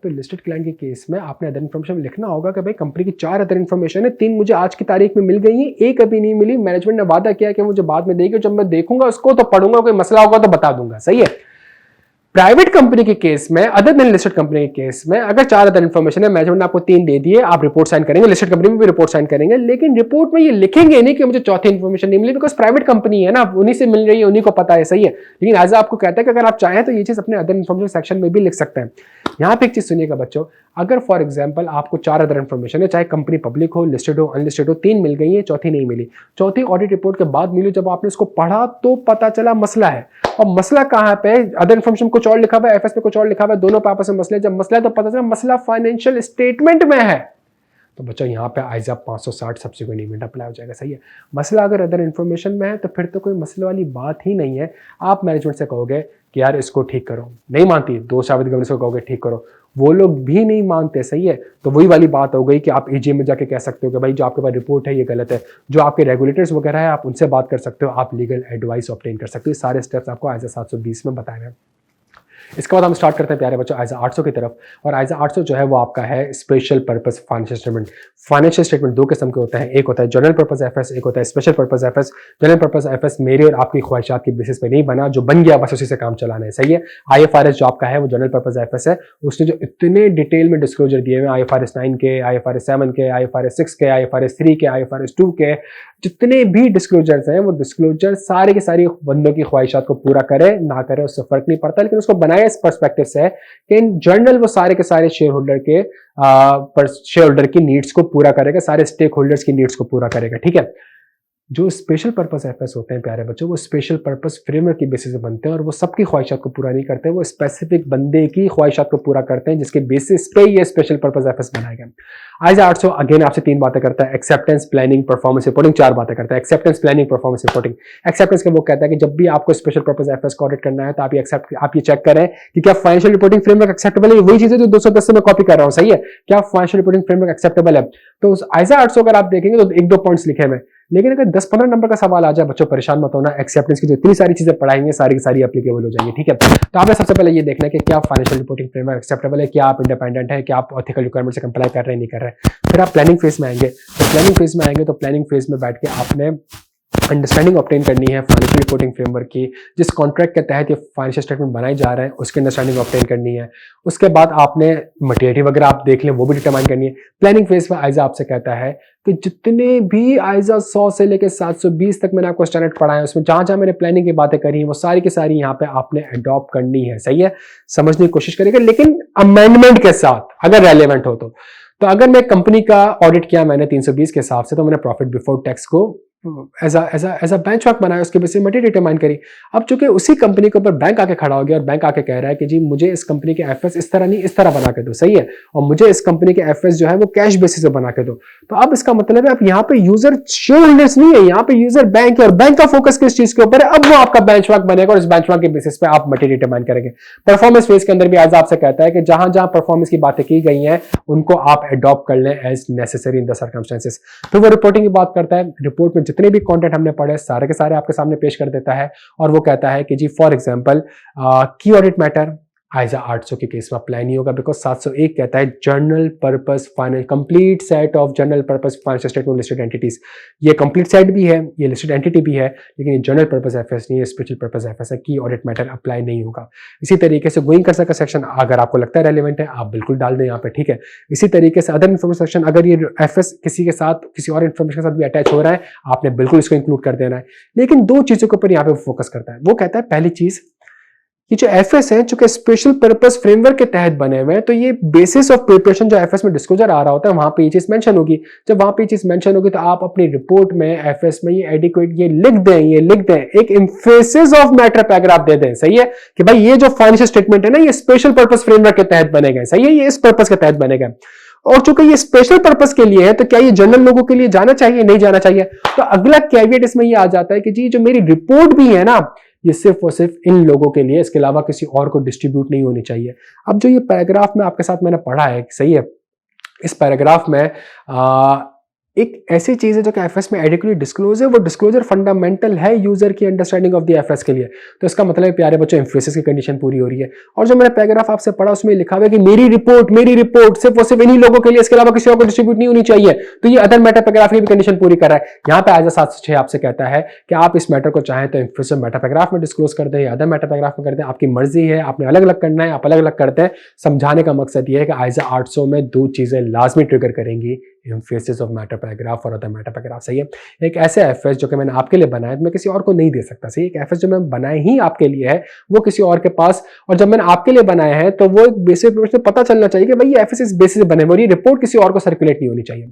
लिस्टेड क्लाइंट के केस में आपने अदर इन्फॉर्मेशन लिखना होगा कि भाई कंपनी की 4 अदर इन्फॉर्मेशन है, 3 मुझे आज की तारीख में मिल गई है, एक अभी नहीं मिली, मैनेजमेंट ने वादा किया कि मुझे बाद में देगी, जब मैं देखूंगा उसको तो पढ़ूंगा, कोई मसला होगा तो बता दूंगा, सही है। प्राइवेट कंपनी के केस में, अदर देन लिस्टेड कंपनी के केस में, अगर 4 अदर इन्फॉर्मेशन है, मैनेजमेंट ने आपको 3 दे दिए, आप रिपोर्ट साइन करेंगे, लिस्टेड कंपनी में भी रिपोर्ट साइन करेंगे, लेकिन रिपोर्ट में ये लिखेंगे नहीं कि मुझे चौथी इन्फॉर्मेशन नहीं मिली, बिकॉज प्राइवेट कंपनी है ना, उन्हीं से मिल रही है, उन्हीं को पता है, सही है। लेकिन एज आपको कहता है कि अगर आप चाहें तो ये चीज अपने अदर इन्फॉर्मेशन सेक्शन में भी लिख सकते हैं। यहाँ पे एक चीज सुनिएगा बच्चों, अगर फॉर एग्जाम्पल आपको 4 अदर इन्फॉर्मेशन है, चाहे कंपनी पब्लिक हो, लिस्टेड हो, अनलिस्टेड हो, 3 मिल गई है, चौथी नहीं मिली, चौथी ऑडिट रिपोर्ट के बाद मिली, जब आपने उसको पढ़ा तो पता चला मसला है। और मसला कहाँ पे, अदर इन्फॉर्मेशन कुछ और लिखा हुआ है, एफएस पे कुछ और लिखा हुआ है, दोनों पे आपस में मसले, जब मसला है तो पता चला मसला फाइनेंशियल स्टेटमेंट में है, तो बच्चों यहाँ पे आइजा 560 सब्सिक्वेंट इवेंट अप्लाई हो जाएगा, सही है। मसला अगर अदर इन्फॉर्मेशन में है तो फिर तो कोई मसले वाली बात ही नहीं है। आप मैनेजमेंट से कहोगे कि यार इसको ठीक करो, नहीं मानती, दोस्त जावेद गवर्नेंस को कहोगे ठीक करो, वो लोग भी नहीं मानते, सही है। तो वही वाली बात हो गई कि आप एजीएम में जाके कह सकते हो कि भाई जो आपके पास रिपोर्ट है ये गलत है, जो आपके रेगुलेटर्स वगैरह है आप उनसे बात कर सकते हो, आप लीगल एडवाइस ऑब्टेन कर सकते हो। सारे स्टेप्स आपको आइजा 720 में बताए हैं। इसके बाद हम स्टार्ट करते हैं प्यारे बच्चों आइजा 800 की तरफ। और आइजा 800 जो है वो आपका है special purpose financial statement. Financial statement 2 किस्म के होते हैं, एक होता है जनरल पर्पस एफएस, एक होता है special purpose FS. General purpose FS मेरी और आपकी ख्वाहिशात की बेसिस पे नहीं बना, जो बन गया बस उसी से काम चलाना है, सही है। आईएफआरएस जो आपका है वो जनरल पर्पस एफएस है, उसने जो इतने डिटेल में डिस्क्लोजर दिए हुए, आईएफआरएस 9 के, आईएफआरएस 7 के, आईएफआरएस 6 के, आईएफआरएस 3 के, आईएफआरएस 2 के, जितने भी डिस्क्लोजर्स हैं वो डिस्क्लोजर सारे के सारी बंदों की ख्वाहिशात को पूरा करे ना करे उससे फर्क नहीं पड़ता, लेकिन उसको बनाया इस पर्सपेक्टिव से है कि इन जनरल वो सारे के सारे शेयर होल्डर की नीड्स को पूरा करेगा, सारे स्टेक होल्डर्स की नीड्स को पूरा करेगा, ठीक है। जो स्पेशल पर्पस एफएस होते हैं प्यारे बच्चों, वो स्पेशल पर्पस फ्रेमवर्क की बेसिस पे बनते हैं और वो सबकी ख्वाहिशात को पूरा नहीं करते, वो स्पेसिफिक बंदे की ख्वाहिशात को पूरा करते हैं, जिसके बेसिस पे ये स्पेशल पर्पस एफएस बनाए गए। आइजा 800 अगेन आपसे 3 बातें करता है, एक्सेप्टेंस, प्लानिंग, परफॉर्मेंस रिपोर्टिंग, 4 बातें करता है। Acceptance, planning, performance reporting. Acceptance का वो कहता है कि जब भी आपको स्पेशल पर्पस एफएस को ऑडिट करना है तो आप ये चेक करें कि क्या फाइनेंशियल रिपोर्टिंग फ्रेमवर्क एक्सेप्टेबल है। वही चीज है जो 210 से मैं कॉपी कर रहा हूं, सही है। क्या फाइनेंशियल रिपोर्टिंग फ्रेमवर्क एक्सेप्टेबल है। तो आइजा 800 अगर आप देखेंगे तो 1-2 पॉइंट्स लिखे हुए, लेकिन अगर 10-15 नंबर का सवाल आ जाए बच्चों परेशान मत होना, एक्सेप्टेंस की जो इतनी सारी चीजें पढ़ाएंगे सारी की सारी एप्लीकेबल हो जाएंगी, ठीक है। तो आपने सबसे पहले ये देखना है कि क्या फाइनेंशियल रिपोर्टिंग फ्रेमवर्क एक्सेप्टेबल है, क्या आप इंडिपेंडेंट है, क्या आप एथिकल रिक्वायरमेंट से कंप्लाई कर रहे हैं, नहीं कर रहे हैं। फिर आप प्लानिंग फेज में आएंगे, तो प्लानिंग फेज में बैठ के आपने अंडरस्टैंडिंग ऑब्टेन करनी है फाइनेंशियल रिपोर्टिंग फ्रेमवर्क की, जिस कॉन्ट्रैक्ट के तहत ये फाइनेंशियल स्टेटमेंट बनाए जा रहे हैं उसकी अंडरस्टैंडिंग ऑब्टेन करनी है। उसके बाद आपने मटेरियल वगैरह आप देख लें वो भी डिटरमाइन करनी है। प्लानिंग फेज में आइजा आपसे कहता है कि जितने भी आइजा 100 से लेकर 720 तक मैंने आपको स्टैंडर्ड पढ़ाया है उसमें जहां जहां मैंने प्लानिंग की बातें करी हैं वो सारी की सारी यहाँ पे आपने अडॉप्ट करनी है, सही है। समझने की कोशिश करेंगे लेकिन अमेंडमेंट के साथ अगर रेलेवेंट हो तो अगर मैं कंपनी का ऑडिट किया मैंने 320 के हिसाब से, तो मैंने प्रॉफिट बिफोर टैक्स को एज अ बेंचमार्क बनाया, उसके बेसिस में डिटरमाइन करी। अब चूंकि उसी कंपनी के ऊपर बैंक आके खड़ा हो गया और बैंक आके कह रहा है कि जी मुझे इस कंपनी के एफएस इस तरह नहीं इस तरह बना के दो, सही है, और मुझे इस कंपनी के एफएस जो है वो कैश बेसिस पे बना के दो, तो अब इसका मतलब है अब यहाँ पे यूजर शेयर होल्डर्स नहीं है, यहाँ पे यूजर बैंक है और बैंक का फोकस किस चीज के ऊपर है, अब वो आपका बेंचमार्क बनेगा और इस बेंचमार्क के बेसिस पे आप मटेरियल डिटरमाइन करेंगे। परफॉर्मेंस फेज के अंदर भी आज आपसे कहता है कि जहां जहां परफॉर्मेंस की बातें की गई हैं उनको आप अडॉप्ट कर लें as necessary in the circumstances. फिर वो रिपोर्टिंग की बात करता है, रिपोर्ट में जितने भी कंटेंट हमने पढ़े सारे के सारे आपके सामने पेश कर देता है और वो कहता है कि जी फॉर एग्जांपल की ऑडिट मैटर आइजा 800 के केस में अप्लाई नहीं होगा, बिकॉज 701 कहता है general purpose finance complete set of general purpose financial statement listed entities. ये कंप्लीट सेट भी है, ये लिस्टेड एंटिटी भी है, लेकिन ये जनरल पर्पस एफएस नहीं है, स्पेशल पर्पस एफएस है, की ऑडिट मैटर अप्लाई नहीं होगा। इसी तरीके से गोइंग कंसर्न का सेक्शन अगर आपको लगता है रेलिवेंट है आप बिल्कुल डाल दें यहाँ पे, ठीक है। इसी तरीके से अदर इन्फॉर्मेशन सेक्शन, अगर ये एफएस किसी के साथ किसी और इन्फॉर्मेशन के साथ भी अटैच हो रहा है आपने बिल्कुल इसको इंक्लूड कर देना है। लेकिन दो चीजों के ऊपर यहाँ पे फोकस करता है, वो कहता है पहली चीज ये जो एफएस है चूंकि स्पेशल पर्पस फ्रेमवर्क के तहत बने हुए हैं तो ये बेसिस ऑफ प्रिपरेशन जो एफएस में डिस्क्लोजर आ रहा होता है वहां पे ये चीज मेंशन होगी। जब वहां पे ये चीज मेंशन होगी तो आप अपनी रिपोर्ट में एफएस में ये एडिक्वेट ये लिख दें, एक एम्फेसिस ऑफ मैटर पैराग्राफ दे दें, सही है, कि भाई ये जो फाइनेंशियल स्टेटमेंट है ना ये स्पेशल पर्पस फ्रेमवर्क के तहत बने गए, सही है, ये इस पर्पस के तहत बने गए और चूंकि ये स्पेशल पर्पस के लिए है तो क्या ये जनरल लोगों के लिए जाना चाहिए, नहीं जाना चाहिए। तो अगला कैविएट इसमें ये आ जाता है कि जी जो मेरी रिपोर्ट भी है ना ये सिर्फ और सिर्फ इन लोगों के लिए, इसके अलावा किसी और को डिस्ट्रीब्यूट नहीं होनी चाहिए। अब जो ये पैराग्राफ में आपके साथ मैंने पढ़ा है, सही है, इस पैराग्राफ में एक ऐसी चीज है जो कि एफएस में एडिक्वेटली डिस्क्लोज है, वो डिस्क्लोजर फंडामेंटल है यूजर की अंडरस्टैंडिंग ऑफ द एफएस के लिए। तो इसका मतलब है प्यारे बच्चों एम्फेसिस की कंडीशन पूरी हो रही है। और जो मैंने पैराग्राफ आपसे पढ़ा उसमें लिखा हुआ है कि मेरी रिपोर्ट सिर्फ और सिर्फ इन्हीं लोगों के लिए, इसके अलावा किसी और को डिस्ट्रीब्यूट नहीं होनी चाहिए। तो ये अदर मैटर पैराग्राफ की भी कंडीशन पूरी कर रहा है। यहाँ पे आज 706 आपसे कहता है कि आप इस मैटर को चाहें तो एम्फेसिस मैटर पैराग्राफ में डिस्क्लोज कर दें या अदर मैटर पैराग्राफ में कर दें, आपकी मर्जी है, आपने अलग अलग करना है, आप अलग अलग करते हैं। समझाने का मकसद ये है कि आइजा 800 में दो चीजें लाजमी ट्रिगर करेंगी, एम्फेसिस ऑफ मैटर पैराग्राफ और अदर मैटर पैराग्राफ, सही है। एक ऐसे एफएस जो कि मैंने आपके लिए बनाया मैं किसी और को नहीं दे सकता, सही। एक एफएस जो मैं बनाए ही आपके लिए है वो किसी और के पास, और जब मैंने आपके लिए बनाया है तो वो एक बेसिक पता चलना चाहिए कि भाई ये एफएस इस बेसिस बने और ये रिपोर्ट किसी और को सर्कुलेट नहीं होनी चाहिए।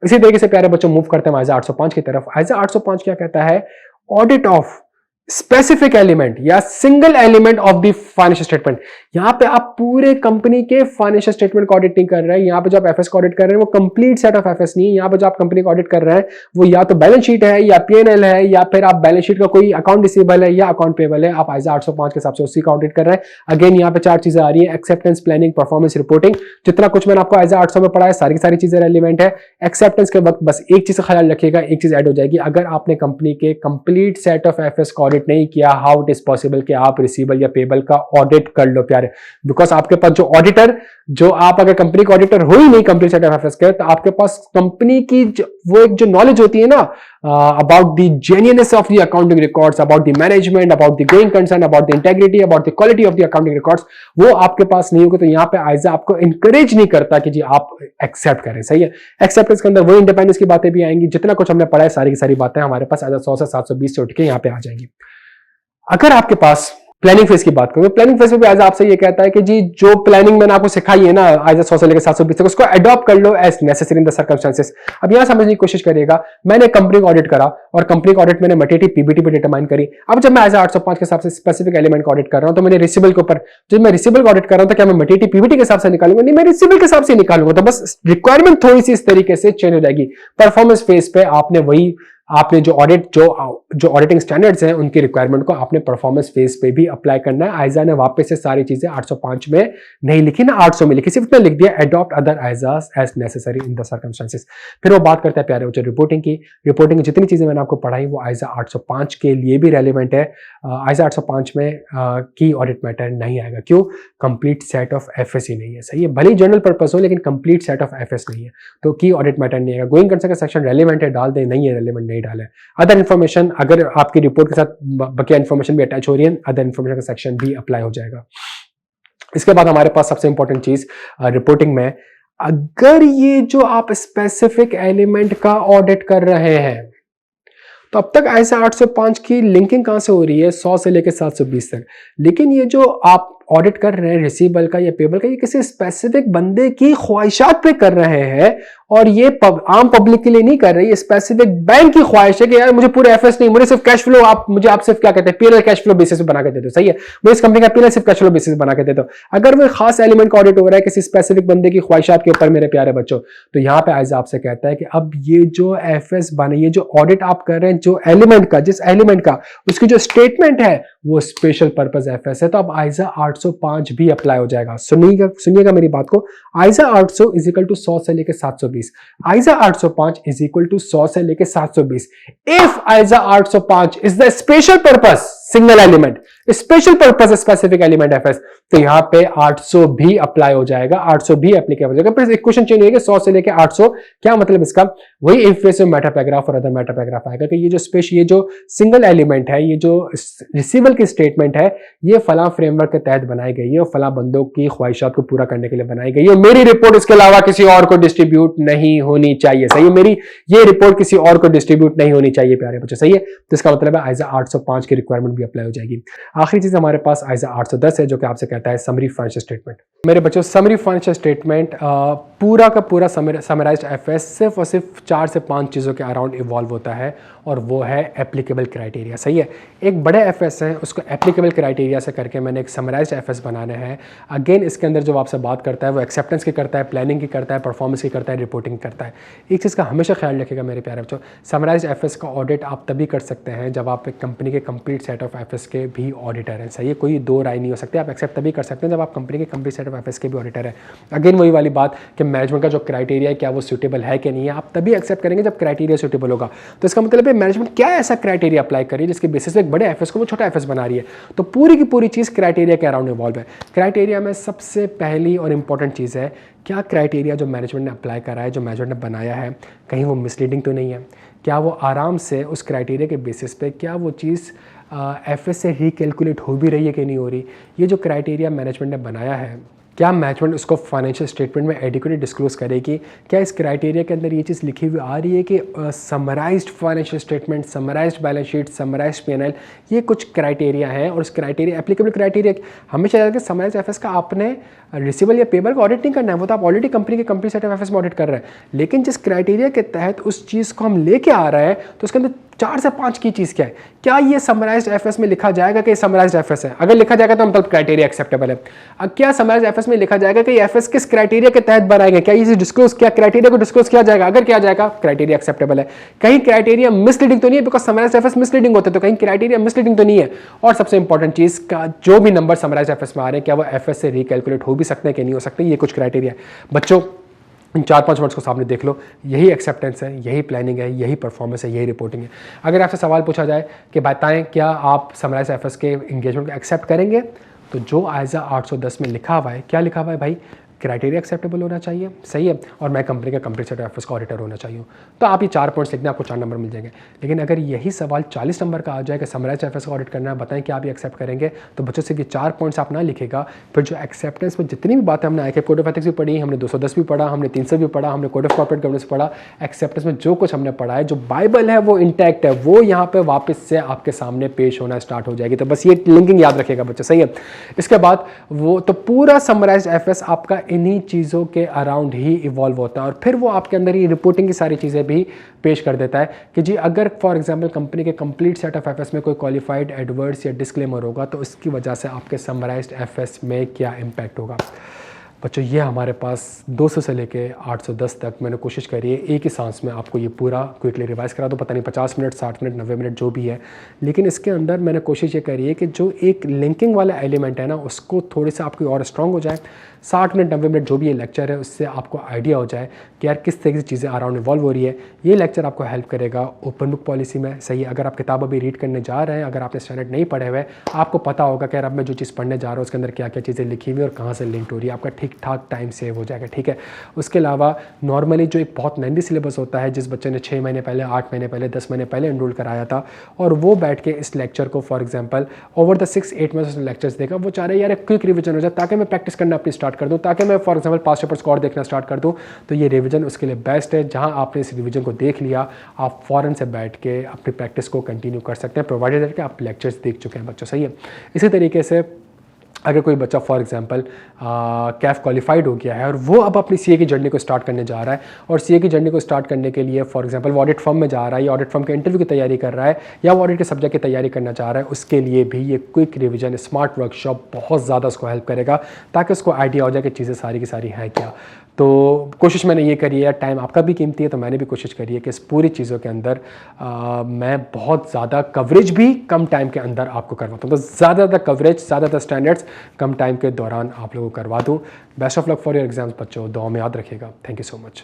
इसी तरीके से प्यारे बच्चों मूव करते हैं आइजा 805 की तरफ। आइजा 805 क्या कहता है, ऑडिट ऑफ स्पेसिफिक एलिमेंट या single element of the financial statement. यहां पे आप पूरे कंपनी के फाइनेंशियल स्टेटमेंट को ऑडिट नहीं कर रहे हैं, यहां पे जो आप एफएस को ऑडिट कर रहे हैं वो कंप्लीट सेट ऑफ एफएस नहीं है। यहां पे जो आप कंपनी को ऑडिट कर रहे हैं वो या तो बैलेंस शीट है या पीएनएल है या फिर आप बैलेंस शीट का कोई अकाउंट रिसीवेबल है या अकाउंट पेबल है, आप आइजा 805 के हिसाब से उसी का ऑडिट कर रहे हैं। अगेन यहाँ पे चार चीजें आ रही है, एक्सेप्टेंस, प्लानिंग, परफॉर्मेंस, रिपोर्टिंग। जितना कुछ मैंने आपको आइजा 800 में पढ़ा है सारी सारी चीजें रेलिवेंट है। एक्सेप्टेंस के वक्त बस एक चीज का ख्याल रखिएगा, एक चीज ऐड हो जाएगी, अगर आपने कंपनी के कंप्लीट सेट ऑफ एफएस को ऑडिट नहीं किया, हाउ इट इज पॉसिबल कि आप रिसीवेबल या पेबल का ऑडिट कर लो प्यारे। बिकॉज आपके पास जो ऑडिटर, जो आप अगर कंपनी का ऑडिटर हो ही नहीं कंप्लीट सेट ऑफ एफएस के, तो आपके पास कंपनी की वो एक जो नॉलेज होती है ना about the genuineness of the accounting records, about the management, about the going concern, about the integrity, about the quality of the accounting records, वो आपके पास नहीं होगा। तो यहाँ पे आइजा आपको इंकरेज नहीं करता कि जी आप एक्सेप्ट करें, सही है। एक्सेप्टेंस के अंदर वो इंडिपेंडेंस की बातें भी आएंगी, जितना कुछ हमने पढ़ा है सारी की सारी बातें हमारे पास आइजा 100 से 720 से उठ के यहाँ पे आ जाएंगी। अगर आपके पास प्लानिंग फेज की बात करूं, प्लानिंग फेज में भी आज आपसे ये कहता है कि जी जो प्लानिंग मैंने आपको सिखाई है ना आइजा 100 से लेकर 720 तक, उसको अडॉप्ट कर लो as necessary in the circumstances. अब यहां समझने की कोशिश करिएगा, मैंने कंपनी को ऑडिट करा और कंपनी का ऑडिट मैंने मटेरियल पीबीटी पे डिटरमाइन करी। अब जब मैं आइजा 805 के हिसाब से स्पेसिफिक एलिमेंट को ऑडिट कर रहा हूं तो मैंने रिसीवेबल के ऊपर, जब मैं रिसीवेबल को ऑडिट कर रहा हूं तो क्या मैं मटेरियल पीबीटी के हिसाब से निकालूंगा? नहीं, मैं रिसीवेबल के हिसाब से निकालूंगा। तो बस रिक्वायरमेंट थोड़ी सी इस तरीके से चेंज हो जाएगी। परफॉर्मेंस फेज पे आपने जो ऑडिटिंग स्टैंडर्ड्स हैं उनकी रिक्वायरमेंट को आपने परफॉर्मेंस फेज पे भी अप्लाई करना है। आइजा ने वापस से सारी चीजें 805 में नहीं लिखी ना 800 में लिखी, सिर्फ इतना लिख दिया adopt other ISAs as necessary in the circumstances. फिर वो बात करते हैं प्यारे बच्चों रिपोर्टिंग की। रिपोर्टिंग की जितनी चीजें मैंने आपको पढ़ाई वो आइजा 805 के लिए भी रेलिवेंट है। आइजा 805 में की ऑडिट मैटर नहीं आएगा, क्यों? कंप्लीट सेट ऑफ एफएस ही नहीं है, सही है। भले ही जनरल पर्पस हो लेकिन कंप्लीट सेट ऑफ एफएस नहीं है, तो की ऑडिट मैटर नहीं आएगा। गोइंग कंसर्न का सेक्शन रेलिवेंट है, डाल दे, नहीं है रेलिवेंट नहीं डाले। अदर इन्फॉर्मेशन, अगर आपकी रिपोर्ट के साथ बकिया इन्फॉर्मेशन भी अटैच हो रही है, अदर इन्फॉर्मेशन का सेक्शन भी अप्लाई हो जाएगा। इसके बाद हमारे पास सबसे इंपॉर्टेंट चीज रिपोर्टिंग में, अगर ये जो आप स्पेसिफिक एलिमेंट का ऑडिट कर रहे हैं तो अब तक ऐसा 805 की लिंकिंग कहां से हो रही है? 100 से लेकर 720 तक। लेकिन ये जो आप ऑडिट कर रहे हैं रिसीवेबल का या पेबल का, ये किसी स्पेसिफिक बंदे की ख्वाहिशात पे कर रहे हैं और ये आम पब्लिक के लिए नहीं कर रहे, ये स्पेसिफिक बैंक की ख्वाहिश है कि यार मुझे पूरे एफएस नहीं, मुझे सिर्फ कैश फ्लो, आप सिर्फ क्या कहते हैं पीएनएल कैश फ्लो बेसिस पे बना के दे दो, सही है, मुझे इस कंपनी का पीएनएल सिर्फ कैश फ्लो बेसिस पे बना के दे दो। अगर वो खास एलिमेंट का ऑडिट हो रहा है किसी स्पेसिफिक बंदे की ख्वाहिशात के ऊपर मेरे प्यारे बच्चों, तो यहां पे आइजा आपसे कहता है कि अब ये जो एफएस बने, ये जो ऑडिट आप कर रहे हैं जो एलिमेंट का, जिस एलिमेंट का उसकी जो स्टेटमेंट है वो स्पेशल पर्पस एफएस है, तो अब आइजा 805 भी अप्लाई हो जाएगा। सुनिएगा मेरी बात को, आइजा 800 इज इक्वल टू 100 से लेकर 720, आइजा 805 इज इक्वल टू 100 से लेकर 720। If ISA 805 is the special purpose single element, special purpose specific element FS, तो यहां पे 800 भी अप्लाई हो जाएगा, 800 भी एप्लीकेबल हो जाएगा। फिर इक्वेशन चेंज होगी 100 से लेकर 800, क्या मतलब इसका, वही इंफ्लेसिव मेटा पैराग्राफ और अदर मेटा पैराग्राफ आएगा कि ये जो सिंगल एलिमेंट है, ये जो रिसीवेबल की स्टेटमेंट है, ये फला फ्रेमवर्क के तहत बनाई गई है और फला बंदों की ख्वाहिशात को पूरा करने के लिए बनाई गई है, मेरी रिपोर्ट इसके अलावा किसी और को डिस्ट्रीब्यूट नहीं होनी चाहिए, सही है, मेरी ये रिपोर्ट किसी और को डिस्ट्रीब्यूट नहीं होनी चाहिए प्यारे बच्चों, सही है। तो इसका मतलब है आइजा 805 की रिक्वायरमेंट भी अप्लाई हो जाएगी। आखिरी चीज हमारे पास आइजा 810 है जो कि आपसे कहता है समरी फाइनेंशियल स्टेटमेंट। मेरे बच्चों समरी फाइनेंशियल स्टेटमेंट पूरा का पूरा समराइज्ड एफएस सिर्फ और सिर्फ 4 से 5 चीज़ों के अराउंड इवॉल्व होता है और वो है एप्लीकेबल क्राइटेरिया, सही है। एक बड़े एफएस है उसको एप्लीकेबल क्राइटेरिया से करके मैंने एक समराइज्ड एफएस बनाने हैं। अगेन इसके अंदर जो आपसे बात करता है वो एक्सेप्टेंस की करता है, प्लानिंग की करता है, परफॉर्मेंस की करता है, रिपोर्टिंग करता है। एक चीज़ का हमेशा ख्याल रखिएगा मेरे प्यारे बच्चों, समराइज्ड एफएस का ऑडिट आप तभी कर सकते हैं जब आप एक कंपनी के कंप्लीट सेट ऑफ एफएस के भी ऑडिटर हैं, सही है, कोई दो राय नहीं हो सकती। आप एक्सेप्ट तभी कर सकते हैं जब आप कंपनी के कंप्लीट सेट ऑफ एफएस के भी ऑडिटर हैं। अगेन वही वाली बात कि मैनेजमेंट का जो क्राइटेरिया है क्या वो सूटेबल है कि नहीं है, आप तभी एक्सेप्ट करेंगे जब क्राइटेरिया सूटेबल होगा। तो इसका मतलब है मैनेजमेंट क्या ऐसा क्राइटेरिया अप्लाई कर रही है जिसके बेसिस पे एक बड़े एफएस को वो छोटा एफएस बना रही है। तो पूरी की पूरी चीज़ क्राइटेरिया के अराउंड इवॉल्व है। क्राइटेरिया में सबसे पहली और इंपॉर्टेंट चीज़ है क्या क्राइटेरिया जो मैनेजमेंट ने अप्लाई करा है, जो मैनेजमेंट ने बनाया है, कहीं वो मिसलीडिंग तो नहीं है, क्या वो आराम से उस क्राइटेरिया के बेसिस पे क्या वो चीज़ एफएस से रिकैलकुलेट हो भी रही है कि नहीं हो रही। ये जो क्राइटेरिया मैनेजमेंट ने बनाया है क्या मैनेजमेंट उसको फाइनेंशियल स्टेटमेंट में एडिक्वेटली डिस्क्लोज करेगी, क्या इस क्राइटेरिया के अंदर ये चीज़ लिखी हुई आ रही है कि summarised financial statement, summarised balance sheet, summarised PNL, ये कुछ क्राइटेरिया हैं और इस क्राइटेरिया एप्लीकेबल क्राइटेरिया हमेशा याद रखें समराइज्ड एफएस का आपने रिसीवेबल या पेबल का ऑडिट नहीं करना है, वो तो आप ऑलरेडी कंपनी के कंप्लीट सेट ऑफ एफएस में ऑडिट कर रहे हैं। लेकिन जिस क्राइटेरिया के तहत उस चीज़ को हम लेके आ रहे हैं तो उसके अंदर 4 से 5 की चीज़ क्या है, क्या ये समराइज्ड एफएस में लिखा जाएगा कि समराइज्ड एफएस है, अगर लिखा जाएगा तो मतलब क्राइटेरिया एक्सेप्टेबल है। अब क्या समराइज्ड एफएस में लिखा जाएगा कि एफएस किस क्राइटेरिया के तहत बनाएंगे, क्या ये डिस्क्लोज, क्या क्राइटेरिया को डिस्क्लोज किया जाएगा, अगर किया जाएगा क्राइटेरिया एक्सेप्टेबल है। कहीं क्राइटेरिया मिसलीडिंग तो नहीं है, बिकॉज समराइज्ड एफएस मिसलीडिंग होते तो कहीं क्राइटेरिया मिसलीडिंग तो नहीं है। और सबसे इंपॉर्टेंट चीज़ का जो भी नंबर समराइज्ड एफएस में आ रहे हैं क्या वो एफएस से रिकैलकुलेट हो भी सकते हैं कि नहीं हो सकते, ये कुछ क्राइटेरिया है। बच्चों इन 4-5 वर्ड्स को सामने देख लो, यही एक्सेप्टेंस है, यही प्लानिंग है, यही परफॉर्मेंस है, यही रिपोर्टिंग है। अगर आपसे सवाल पूछा जाए कि बताएं क्या आप समराइज्ड एफएस के एंगेजमेंट को एक्सेप्ट करेंगे, तो जो आइजा 810 में लिखा हुआ है, क्या लिखा हुआ है भाई, क्राइटेरिया एक्सेप्टेबल होना चाहिए, सही है, और मैं कंपनी का कंप्लीट सेट ऑफ एफएस का ऑडिटर होना चाहिए। तो आप ये 4 पॉइंट्स लिखने आपको 4 नंबर मिल जाएंगे। लेकिन अगर यही सवाल 40 नंबर का आ जाए कि समराइज्ड एफएस का ऑडिट करना है, बताएं कि आप ये एक्सेप्ट करेंगे, तो बच्चों सिर्फ ये 4 पॉइंट्स आप ना लिखेगा, फिर जो एक्सेप्टेंस में जितनी भी बातें हमने आईके कोड ऑफ एथिक्स भी पढ़ी, हमने 210 भी पढ़ा, हमने 300 भी पढ़ा, हमने कोड ऑफ कॉर्पोरेट गवर्नेंस पढ़ा, एक्सेप्टेंस में जो कुछ हमने पढ़ा है, जो बाइबल है वो इंटैक्ट है, वो यहाँ पे वापस से आपके सामने पेश होना स्टार्ट हो जाएगी। तो बस ये लिंकिंग याद रखेगा बच्चों, सही है। इसके बाद वो तो पूरा समराइज्ड एफएस आपका इन्हीं चीज़ों के अराउंड ही इवॉल्व होता है और फिर वो आपके अंदर ये रिपोर्टिंग की सारी चीज़ें भी पेश कर देता है कि जी अगर फॉर एग्जांपल कंपनी के कंप्लीट सेट ऑफ एफएस में कोई क्वालिफाइड एडवर्स या डिस्क्लेमर होगा तो उसकी वजह से आपके समराइज्ड एफएस में क्या इम्पैक्ट होगा। बच्चों ये हमारे पास 200 से लेके 810 तक मैंने कोशिश करी है एक ही सांस में आपको ये पूरा क्विकली रिवाइज करा दो, पता नहीं 50 मिनट 60 मिनट 90 मिनट जो भी है, लेकिन इसके अंदर मैंने कोशिश ये करी है कि जो एक लिंकिंग वाला एलिमेंट है ना उसको थोड़ी सा आपकी और स्ट्रॉन्ग हो जाए। 60 मिनट 90 मिनट जो भी ये लेक्चर है उससे आपको आइडिया हो जाए कि यार किस तरीके से चीज़ें अराउंड इवॉल्व हो रही है। ये लेक्चर आपको हेल्प करेगा ओपन बुक पॉलिसी में, सही है। अगर आप किताब अभी रीड करने जा रहे हैं, अगर आपने स्टैंडर्ड नहीं पढ़े हुए, आपको पता होगा कि यार अब मैं जो चीज़ पढ़ने जा रहा हूँ उसके अंदर क्या क्या चीज़ें लिखी हुई और कहाँ से लिंक हो रही है, आपका ठीक ठाक टाइम सेव हो जाएगा, ठीक है। उसके अलावा नॉर्मली जो एक बहुत लेंथी सिलेबस होता है, जिस बच्चे ने 6 महीने पहले 8 महीने पहले 10 महीने पहले एनरोल कराया था और वो बैठ के इस लेक्चर को for example over the 6-8 months उसने लेक्चर्स देखा, वो चाह रहे यार क्विक रिविजन हो जाए ताकि मैं प्रैक्टिस करना अपनी स्टार्ट कर दूँ, ताकि मैं फॉर एग्जाम्पल पास्ट पेपर्स को और देखना स्टार्ट कर दूँ। तो ये रिविजन उसके लिए बेस्ट है। जहाँ आपने इस रिविजन को देख लिया आप फ़ौरन से बैठ के अपनी प्रैक्टिस को कंटिन्यू कर सकते हैं, प्रोवाइडेड कि आप लेक्चर्स देख चुके हैं बच्चों, सही है। इसी तरीके से अगर कोई बच्चा फॉर एग्जांपल कैफ क्वालिफाइड हो गया है और वो अब अपनी सीए की जर्नी को स्टार्ट करने जा रहा है, और सीए की जर्नी को स्टार्ट करने के लिए फॉर एग्जांपल वो ऑडिट फर्म में जा रहा है या ऑडिट फर्म के इंटरव्यू की तैयारी कर रहा है या वो ऑडिट के सब्जेक्ट की तैयारी करना चाह रहा है, उसके लिए भी ये क्विक रिविजन स्मार्ट वर्कशॉप बहुत ज़्यादा उसको हेल्प करेगा, ताकि उसको आइडिया हो जाए कि चीज़ें सारी की सारी हैं क्या। तो कोशिश मैंने ये करी है, टाइम आपका भी कीमती है तो मैंने भी कोशिश करी है कि इस पूरी चीज़ों के अंदर मैं बहुत ज़्यादा कवरेज भी कम टाइम के अंदर आपको करवाता हूँ। तो ज़्यादातर कवरेज, ज़्यादातर स्टैंडर्ड्स कम टाइम के दौरान आप लोगों को करवा दूँ। Best of luck for your exams बच्चों, दुआ में याद रखिएगा। Thank you so much.